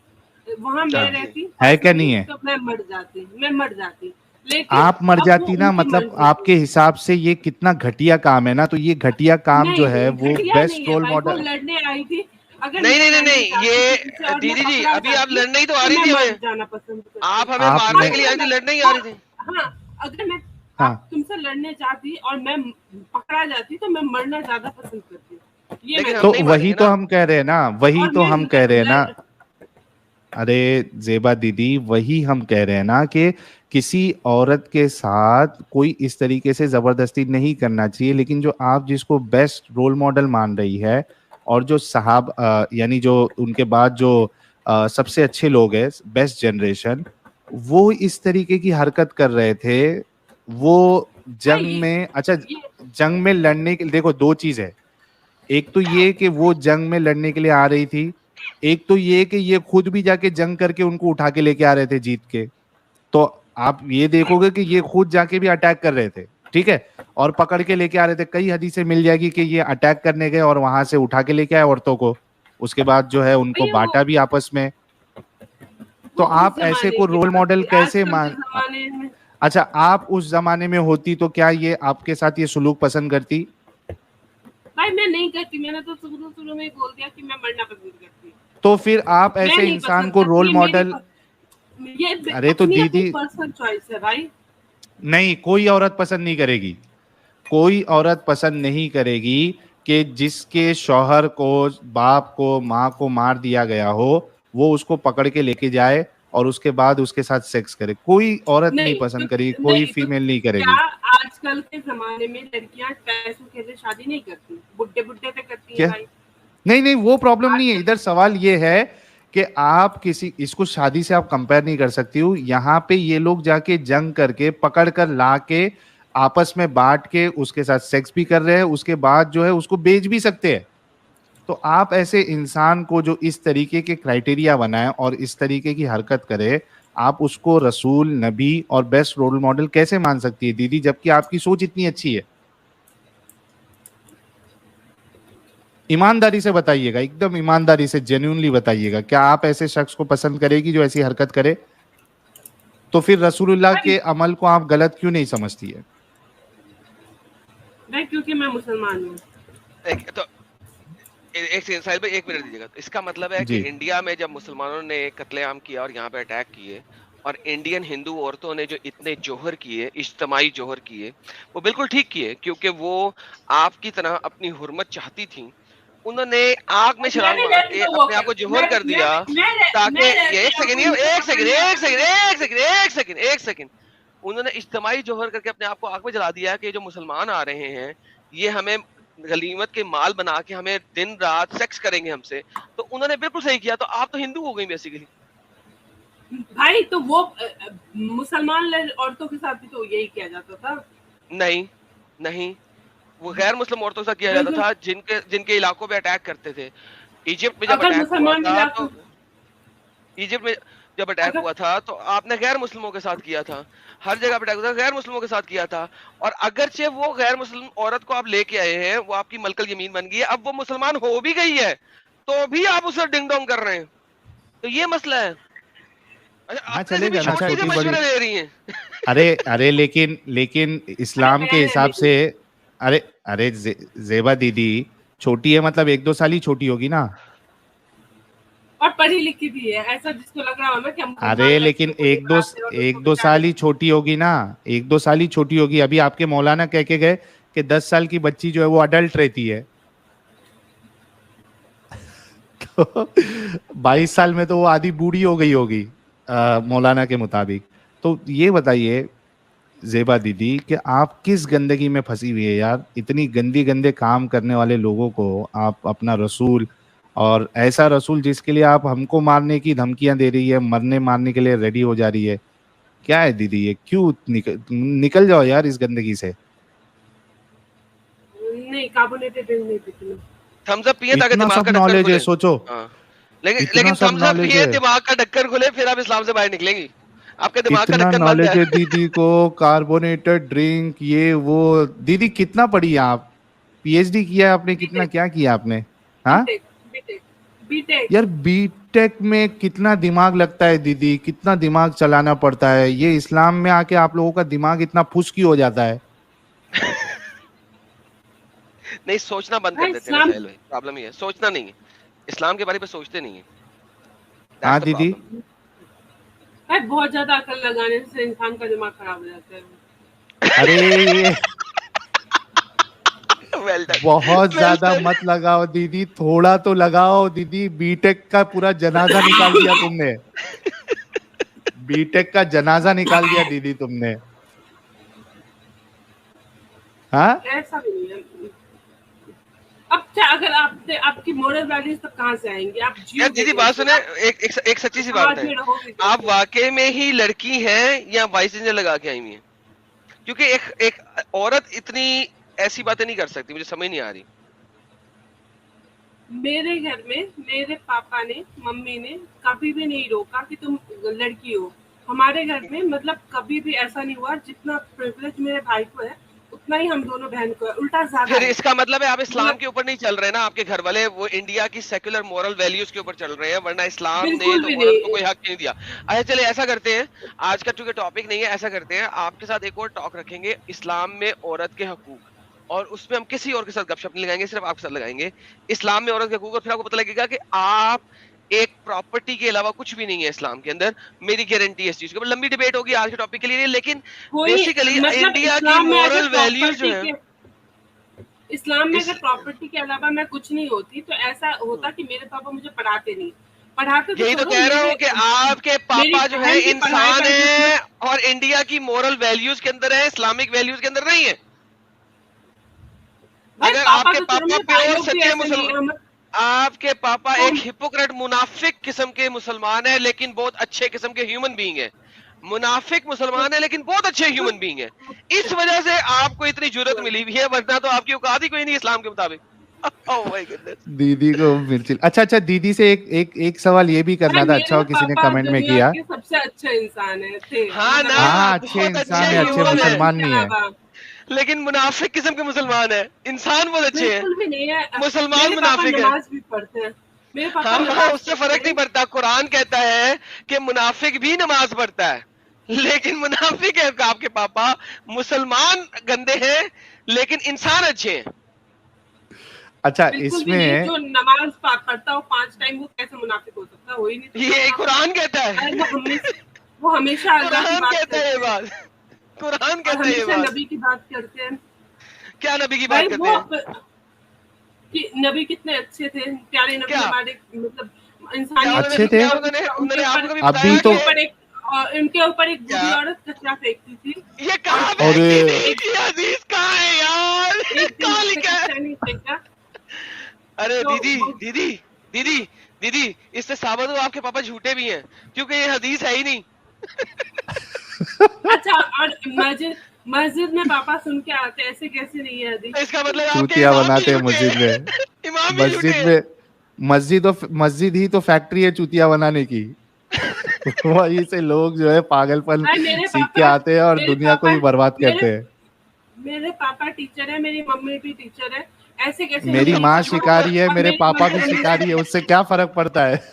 Speaker 2: वहाँ
Speaker 5: क्या
Speaker 2: मैं रहती
Speaker 5: है क्या नहीं है?
Speaker 2: तो मैं मर जाती, लेकिन
Speaker 5: आप मर
Speaker 2: अब वो
Speaker 5: जाती ना,
Speaker 2: उनकी
Speaker 5: मतलब
Speaker 2: मर्जी
Speaker 5: आपके
Speaker 2: थी।
Speaker 5: हिसाब से ये कितना घटिया काम है ना, तो ये घटिया काम जो है
Speaker 2: नहीं
Speaker 5: वो
Speaker 2: घटिया नहीं
Speaker 5: बेस्ट
Speaker 2: है
Speaker 5: रोल
Speaker 2: भाई, वो
Speaker 5: मॉडल।
Speaker 2: लड़ने आई थी। अगर
Speaker 4: नहीं
Speaker 2: मैं
Speaker 4: नहीं नहीं
Speaker 2: लड़ने
Speaker 4: नहीं,
Speaker 2: जाती किसी से
Speaker 4: ये
Speaker 2: और मैं
Speaker 4: दीदी जी
Speaker 2: पकड़ा
Speaker 4: अभी आप
Speaker 2: जाती
Speaker 4: लड़ने ही तो आ
Speaker 2: तो
Speaker 4: रही
Speaker 2: मैं
Speaker 4: थी
Speaker 2: मर
Speaker 4: हमें,
Speaker 2: जाना पसंद करती।
Speaker 4: आप हमें
Speaker 5: आपने,
Speaker 4: मारने के लिए आई थी, लड़ने ही आ रही थी।
Speaker 2: हाँ, अगर मैं
Speaker 5: हाँ,
Speaker 2: आप तुमसे लड़ने जाती और मैं पकड़ा जाती तो मैं मरना ज्यादा पसंद करती, ये
Speaker 4: लेकिन
Speaker 2: मैं
Speaker 4: हम
Speaker 5: तो
Speaker 4: नहीं
Speaker 5: वही
Speaker 4: मारेंगे
Speaker 5: तो
Speaker 4: ना।
Speaker 5: हम कह रहे हैं ना, वही
Speaker 2: और
Speaker 5: तो
Speaker 2: मैं
Speaker 5: हम कह रहे हैं ना।
Speaker 2: लड़-
Speaker 5: अरे जेबा दीदी, वही हम कह रहे हैं ना कि किसी औरत के साथ कोई इस तरीके से जबरदस्ती नहीं करना चाहिए। लेकिन जो आप जिसको बेस्ट रोल मॉडल मान रही है, और जो साहब यानी जो उनके बाद जो सबसे अच्छे लोग हैं, बेस्ट जनरेशन, वो इस तरीके की हरकत कर रहे थे। वो
Speaker 2: भाई
Speaker 5: जंग में, अच्छा,
Speaker 2: ये
Speaker 5: जंग में लड़ने के, देखो दो चीज है, एक तो ये कि वो जंग में लड़ने के लिए आ रही थी, एक तो ये कि ये खुद भी जाके जंग करके उनको उठा के लेके आ रहे थे जीत के। तो आप ये देखोगे कि ये खुद जाके भी अटैक कर रहे थे, ठीक है, और पकड़ के लेके आ रहे थे। कई हदीसें मिल जाएगी कि ये अटैक करने गए और वहां से उठा के लेके आए औरतों को, उसके बाद जो है उनको
Speaker 2: भैया
Speaker 5: बांटा भी आपस में। तो
Speaker 2: वो उस
Speaker 5: आप ऐसे
Speaker 2: जमाने
Speaker 5: को
Speaker 2: की
Speaker 5: रोल
Speaker 2: बात
Speaker 5: मॉडल
Speaker 2: थी,
Speaker 5: कैसे
Speaker 2: आजकल के
Speaker 5: मान,
Speaker 2: जमाने में
Speaker 5: अच्छा आप उस जमाने में होती तो क्या ये आपके साथ ये सुलूक पसंद करती?
Speaker 2: भाई मैं नहीं करती, मैंने तो शुरू में ही बोल दिया कि मैं मरना पसंद करती,
Speaker 5: तो फिर आप
Speaker 2: मैं
Speaker 5: ऐसे
Speaker 2: नहीं
Speaker 5: इंसान
Speaker 2: पसंद
Speaker 5: को
Speaker 2: करती,
Speaker 5: रोल
Speaker 2: ये
Speaker 5: मॉडल,
Speaker 2: ये
Speaker 5: अरे तो
Speaker 2: अपनी
Speaker 5: दीदी,
Speaker 2: पर्सनल चॉइस है भाई।
Speaker 5: नहीं कोई औरत पसंद नहीं करेगी, कोई औरत पसंद नहीं करेगी कि जिसके शौहर को, बाप को, माँ को मार दिया गया हो, वो उसको पकड़ के लेके जाए और उसके बाद उसके साथ सेक्स करे। कोई औरत नहीं पसंद करेगी, कोई
Speaker 2: नहीं तो
Speaker 5: फीमेल नहीं
Speaker 2: क्या
Speaker 5: करेगी।
Speaker 2: आजकल के जमाने में लड़कियां पैसों के लिए शादी नहीं करती, बुड्ढे बुड्ढे पे करती
Speaker 5: क्या?
Speaker 2: हैं भाई।
Speaker 5: नहीं नहीं, वो प्रॉब्लम नहीं है।
Speaker 2: आजकल
Speaker 5: इधर सवाल ये है कि आप किसी, इसको शादी से आप कंपेयर नहीं कर सकती हो। यहाँ पे ये लोग जाके जंग करके पकड़ कर ला के आपस में बांट के उसके साथ सेक्स भी कर रहे हैं, उसके बाद जो है उसको बेच भी सकते हैं। तो आप ऐसे इंसान को जो इस तरीके के क्राइटेरिया बनाए और इस तरीके की हरकत करे, आप उसको रसूल, नबी और बेस्ट रोल मॉडल कैसे मान सकती है दीदी, जबकि आपकी सोच इतनी अच्छी है? ईमानदारी से बताइएगा, एकदम ईमानदारी से, जेन्युइनली बताइएगा, क्या आप ऐसे शख्स को पसंद करेगी जो ऐसी हरकत करे? तो फिर रसूलुल्लाह
Speaker 2: भाई
Speaker 5: के अमल को आप गलत क्यों नहीं समझती है?
Speaker 2: भाई क्योंकि मैं मुसलमान हूँ।
Speaker 4: तो एक सेकंड साहिल भाई, एक मिनट दीजिएगा। तो इसका मतलब है कि
Speaker 5: जी,
Speaker 4: इंडिया में जब मुसलमानों ने कत्लेआम किया और यहाँ पे अटैक किए, और इंडियन हिंदू औरतों ने जो इतने जोहर किए, इज्तमाई जोहर किए, वो बिल्कुल ठीक किए, क्योंकि वो आपकी तरह अपनी हुर्मत चाहती थी। उन्होंने आग में छलांग
Speaker 2: मैंने
Speaker 4: मार
Speaker 2: रहती
Speaker 4: के
Speaker 2: तो वो
Speaker 4: अपने आप को जोहर कर
Speaker 2: मैं
Speaker 4: दिया, ताकि
Speaker 2: मैं रहती
Speaker 4: एक
Speaker 2: और
Speaker 4: सेकंड,
Speaker 2: उनको
Speaker 4: एक सेकंड,
Speaker 2: पकड़ना
Speaker 4: एक सेकंड, एक सेकंड, एक सेकंड, एक सेकंड, उन्होंने इज्तमाई जोहर करके अपने आप को आग में जला दिया कि जो मुसलमान आ रहे हैं ये हमें गलीमत के माल बना के हमें दिन रात सेक्स करेंगे हमसे। तो उन्होंने बिल्कुल सही किया। तो आप तो हिंदू हो गई बेसिकली।
Speaker 2: भाई। तो वो मुसलमान औरतों के साथ भी तो यही किया जाता था।
Speaker 4: नहीं नहीं, वो गैर मुस्लिम औरतों के साथ किया जाता था जिनके जिनके इलाकों पे अटैक करते थे। इजिप्ट में जब
Speaker 2: अगर
Speaker 4: अटैक हुआ
Speaker 2: मुसलमान
Speaker 4: था
Speaker 2: इलाकों
Speaker 4: तो इजिप्ट में जब अटैक हुआ था तो आपने गैर मुस्लिमों के साथ किया था। हर जगह पे अटैक हुआ था, गैर मुस्लिमों के साथ किया था। और अगरचे वो गैर मुस्लिम औरत को आप लेके आए हैं, वो आपकी मलकल यमीन बन गई है, अब वो मुसलमान हो भी गई है तो भी आप उसे डिंग डोंग कर रहे हैं। तो ये मसला है। अच्छा,
Speaker 5: हाँ
Speaker 4: अपने से भी
Speaker 5: चलेगा ना,
Speaker 4: छोटी से
Speaker 5: छोटी बड़ी।
Speaker 4: मशवरे ले रही हैं।
Speaker 5: अरे लेकिन इस्लाम के हिसाब से, अरे जेबा दीदी छोटी है मतलब 1-2 साल ही छोटी होगी ना।
Speaker 2: और पढ़ी लिखी भी है, ऐसा जिसको लग रहा हो ना कि हम
Speaker 5: अरे लेकिन एक दो साल ही छोटी होगी ना, 1-2 साल ही छोटी होगी। अभी आपके मौलाना कह के गए कि 10 साल की बच्ची जो है वो अडल्ट रहती है। तो 22 साल में तो वो आधी बूढ़ी हो गई होगी मौलाना के मुताबिक। तो ये बताइए जेबा दीदी कि आप किस गंदगी में फंसी हुई है यार, इतनी गंदी गंदे काम करने वाले लोगों को आप अपना रसूल, और ऐसा रसूल जिसके लिए आप हमको मारने की धमकियां दे रही है, मरने मारने के लिए रेडी हो जा रही है। क्या है दीदी ये, क्यों निकल जाओ यार इस गंदगी से।
Speaker 2: नहीं, कार्बोनेटेड ड्रिंक नहीं पीती मैं।
Speaker 4: थम्स अप पिए ताकि
Speaker 5: इतना
Speaker 4: दिमाग
Speaker 5: सब
Speaker 4: का ढक्कन
Speaker 5: नॉलेज
Speaker 4: खुले।
Speaker 5: है, सोचो
Speaker 4: हाँ, लेकिन
Speaker 5: इतना सब
Speaker 4: थम्स अप
Speaker 5: नॉलेज
Speaker 4: पिए
Speaker 5: है,
Speaker 4: दिमाग का ढक्कन खुले, फिर आप इस्लाम से बाहर निकलेंगी। आपके दिमाग का
Speaker 5: इतना
Speaker 4: ढक्कन बंद
Speaker 5: नॉलेज है
Speaker 4: है।
Speaker 5: दीदी को, कार्बोनेटेड ड्रिंक ये वो। दीदी कितना पढ़ी है आप, पीएचडी किया है आपने, कितना
Speaker 2: बीटेक
Speaker 5: क्या किया आपने? हाँ
Speaker 2: बीटेक बीटेक बीटेक।
Speaker 5: यार बीटेक में कितना दिमाग लगता है दीदी, कितना दिमाग चलाना पड़ता है। ये इस्लाम में आके आप लोगों का दिमाग इतना फुसकी हो जाता है।
Speaker 4: नहीं, सोचना बंद कर
Speaker 2: भाई
Speaker 4: देते हैं
Speaker 2: इस्लाम,
Speaker 4: साहिल भाई, प्रॉब्लम ये है, सोचना नहीं है, इस्लाम के बारे में सोचते नहीं है।
Speaker 5: हाँ
Speaker 4: That's the
Speaker 5: दीदी,
Speaker 4: problem.
Speaker 2: भाई बहुत ज्यादा अकल लगाने से इंसान का दिमाग खराब हो जाता है।
Speaker 5: अरे ये
Speaker 4: Well done.
Speaker 5: बहुत
Speaker 4: Well
Speaker 5: ज्यादा
Speaker 4: done.
Speaker 5: मत लगाओ दीदी, थोड़ा तो लगाओ दीदी। बीटेक का पूरा जनाजा निकाल दिया तुमने, बीटेक का जनाजा निकाल दिया दीदी तुमने। हाँ
Speaker 2: ऐसा भी नहीं है। अब क्या, अगर आपकी मोरल वैल्यूज तक कहाँ से आएंगी? आप
Speaker 4: यार दीदी बात सुने, एक सच्ची सी बात है, आप वाकई में ही लड़की हैं या वाइस इंजन लगा के आई हुई हैं? क्योंकि एक औरत इतनी ऐसी बातें नहीं कर सकती, मुझे समझ नहीं आ रही।
Speaker 2: मेरे घर में मेरे पापा ने, मम्मी ने कभी भी नहीं रोका कि तुम लड़की हो। हमारे घर में मतलब कभी भी ऐसा नहीं हुआ। जितना प्रिविलेज मेरे भाई को है उतना ही हम दोनों बहन को है, उल्टा ज्यादा
Speaker 4: फिर
Speaker 2: है।
Speaker 4: इसका मतलब है आप इस्लाम के ऊपर नहीं चल रहे ना, आपके घर वाले वो इंडिया की सेक्युलर मॉरल वैल्यूज के ऊपर चल रहे हैं, वरना इस्लाम ने
Speaker 2: बिल्कुल
Speaker 4: तो
Speaker 2: भी
Speaker 4: औरत
Speaker 2: नहीं।
Speaker 4: को कोई हक नहीं दिया। अच्छा चलिए ऐसा करते हैं, आज का चूंकि टॉपिक नहीं है, ऐसा करते हैं आपके साथ एक और टॉक रखेंगे इस्लाम में औरत के हकूक, और उसमें हम किसी और के साथ गपशप नहीं लगाएंगे, सिर्फ आपके साथ लगाएंगे इस्लाम में औरत के हकूक। और फिर आपको पता लगेगा कि आप एक प्रॉपर्टी के अलावा कुछ भी नहीं है इस्लाम के अंदर। मेरी गारंटी है इस चीज के ऊपर। लंबी डिबेट होगी आज के टॉपिक के लिए, लेकिन
Speaker 2: कोई
Speaker 4: बेसिकली
Speaker 2: मतलब
Speaker 4: इंडिया की
Speaker 2: इस्लाम में अगर
Speaker 4: मॉरल वैल्यूज जो
Speaker 2: प्रॉपर्टी
Speaker 4: है,
Speaker 2: के, इस्लाम में
Speaker 4: इस-
Speaker 2: अगर प्रॉपर्टी के अलावा मैं कुछ नहीं होती तो ऐसा होता कि मेरे पापा मुझे पढ़ाते नहीं। पढ़ाते
Speaker 4: यही तो
Speaker 2: छोड़ो,
Speaker 4: कह रहा हूँ
Speaker 2: मेरे-
Speaker 4: कि आपके
Speaker 2: मेरी
Speaker 4: पापा जो है
Speaker 2: बहन की पढ़ाई
Speaker 4: इंसान
Speaker 2: का
Speaker 4: है और इंडिया की मॉरल वैल्यूज के अंदर है, इस्लामिक वैल्यूज के अंदर नहीं है।
Speaker 2: भाई
Speaker 4: अगर
Speaker 2: पापा
Speaker 4: आपके
Speaker 2: तो
Speaker 4: पापा
Speaker 2: छोड़ो, भाई
Speaker 4: प्योर
Speaker 2: लोग भी
Speaker 4: सच्चे
Speaker 2: ऐसे नहीं है।
Speaker 4: मुसलमान, आपके पापा एक हिपोक्रेट मुनाफिक किस्म के मुसलमान है, लेकिन बहुत अच्छे किस्म के ह्यूमन बीइंग है। मुनाफिक मुसलमान है लेकिन बहुत अच्छे ह्यूमन बीइंग है। इस वजह से आपको इतनी जुर्रत मिली हुई है, वरना तो आपकी औकात ही कोई नहीं इस्लाम के मुताबिक। Oh my goodness.
Speaker 5: दीदी को मिर्ची। अच्छा दीदी से एक सवाल ये भी करना था, अच्छा हो किसी ने कमेंट में किया।
Speaker 2: के सबसे अच्छे इंसान है थे।
Speaker 4: हाँ ना,
Speaker 5: हाँ अच्छे
Speaker 4: बहुत
Speaker 5: इंसान है, अच्छे
Speaker 4: ह्यूमन है,
Speaker 5: मुसलमान नहीं है।
Speaker 4: लेकिन मुनाफिक किस्म के मुसलमान है, इंसान बहुत अच्छे हैं।
Speaker 2: बिल्कुल भी नहीं है।
Speaker 4: मुसलमान
Speaker 2: मेरे पापा
Speaker 4: मुनाफिक है।
Speaker 2: नमाज भी पढ़ते हैं। मेरे पापा
Speaker 4: हाँ
Speaker 2: नमाज
Speaker 4: उससे फर्क नहीं पड़ता। कुरान कहता है कि मुनाफिक भी नमाज पढ़ता है, लेकिन मुनाफिक है आपके पापा। मुसलमान गंदे हैं लेकिन इंसान अच्छे हैं।
Speaker 5: अच्छा
Speaker 2: बिल्कुल भी नहीं।
Speaker 5: इसमें
Speaker 2: जो नमाज पढ़ता हो 5 टाइम, वो कैसे मुनाफिक हो सकता है? हो ही नहीं सकता।
Speaker 4: ये कुरान कहता है,
Speaker 2: वो हमेशा अल्लाह की
Speaker 4: कुरान
Speaker 2: बात
Speaker 4: कहता है ये
Speaker 2: करते हैं
Speaker 4: बात, कुरान
Speaker 2: और
Speaker 4: कहता है ये
Speaker 2: हमेशा
Speaker 4: बात।
Speaker 2: नबी की बात करते हैं।
Speaker 4: क्या नबी की
Speaker 2: भाई
Speaker 4: बात
Speaker 2: वो
Speaker 4: करते हैं?
Speaker 2: कि नबी कितने अच्छे थे, प्यारे नबी
Speaker 4: क्या?
Speaker 2: हमारे मतलब
Speaker 4: क्या
Speaker 2: इंसानियत
Speaker 5: अच्छे थे?
Speaker 4: उन्होंने आपको भी
Speaker 5: अभी
Speaker 4: बताया
Speaker 5: तो-
Speaker 4: कि
Speaker 2: उनके ऊपर एक
Speaker 4: क्या?
Speaker 2: बूढ़ी औरत कचरा फेंकती थी।
Speaker 4: ये कहाँ
Speaker 5: और-
Speaker 4: फेंकती थी? ये हदीस कहाँ है यार?
Speaker 2: एक दिन
Speaker 4: कहाँ
Speaker 2: उसने
Speaker 4: लिखा है?
Speaker 2: कचरा नहीं फेंका।
Speaker 4: अरे
Speaker 2: तो
Speaker 4: दीदी
Speaker 2: वो-
Speaker 4: दीदी दीदी दीदी, इससे साबित हो आपके पापा झूठे भी हैं, क्योंकि ये हदीस है ही नहीं।
Speaker 2: अच्छा, और मस्जिद में पापा सुन के आते, ऐसे कैसे नहीं है हदीस?
Speaker 4: इसका मतलब आपके
Speaker 5: चूतिया
Speaker 4: इमाम भी
Speaker 5: बनाते हैं
Speaker 4: झूठे
Speaker 5: मस्जिद
Speaker 4: हैं।
Speaker 5: में।
Speaker 4: इमाम भी झूठे
Speaker 5: मस्जिद
Speaker 4: हैं।
Speaker 5: में मस्जिद ही तो फैक्ट्री है चूतिया बनाने की। वहीं से लोग जो है पागलपन
Speaker 2: भाई मेरे
Speaker 5: सीख के
Speaker 2: पापा-
Speaker 5: आते हैं और
Speaker 2: मेरे
Speaker 5: दुनिया को ही
Speaker 2: पापा-
Speaker 5: बर्बाद
Speaker 2: मेरे-
Speaker 5: करते हैं।
Speaker 2: मेरे पापा टीचर है, मेरी मम्मी भी टीचर है। ऐसे कैसे
Speaker 5: मेरी
Speaker 2: नहीं
Speaker 5: माँ
Speaker 2: टीचर हो?
Speaker 5: शिकारी है,
Speaker 2: और
Speaker 5: मेरे
Speaker 2: मेरी
Speaker 5: पापा
Speaker 2: मम्मी
Speaker 5: भी
Speaker 2: हमेशा-
Speaker 5: शिकारी है, उससे क्या फर्क पड़ता है?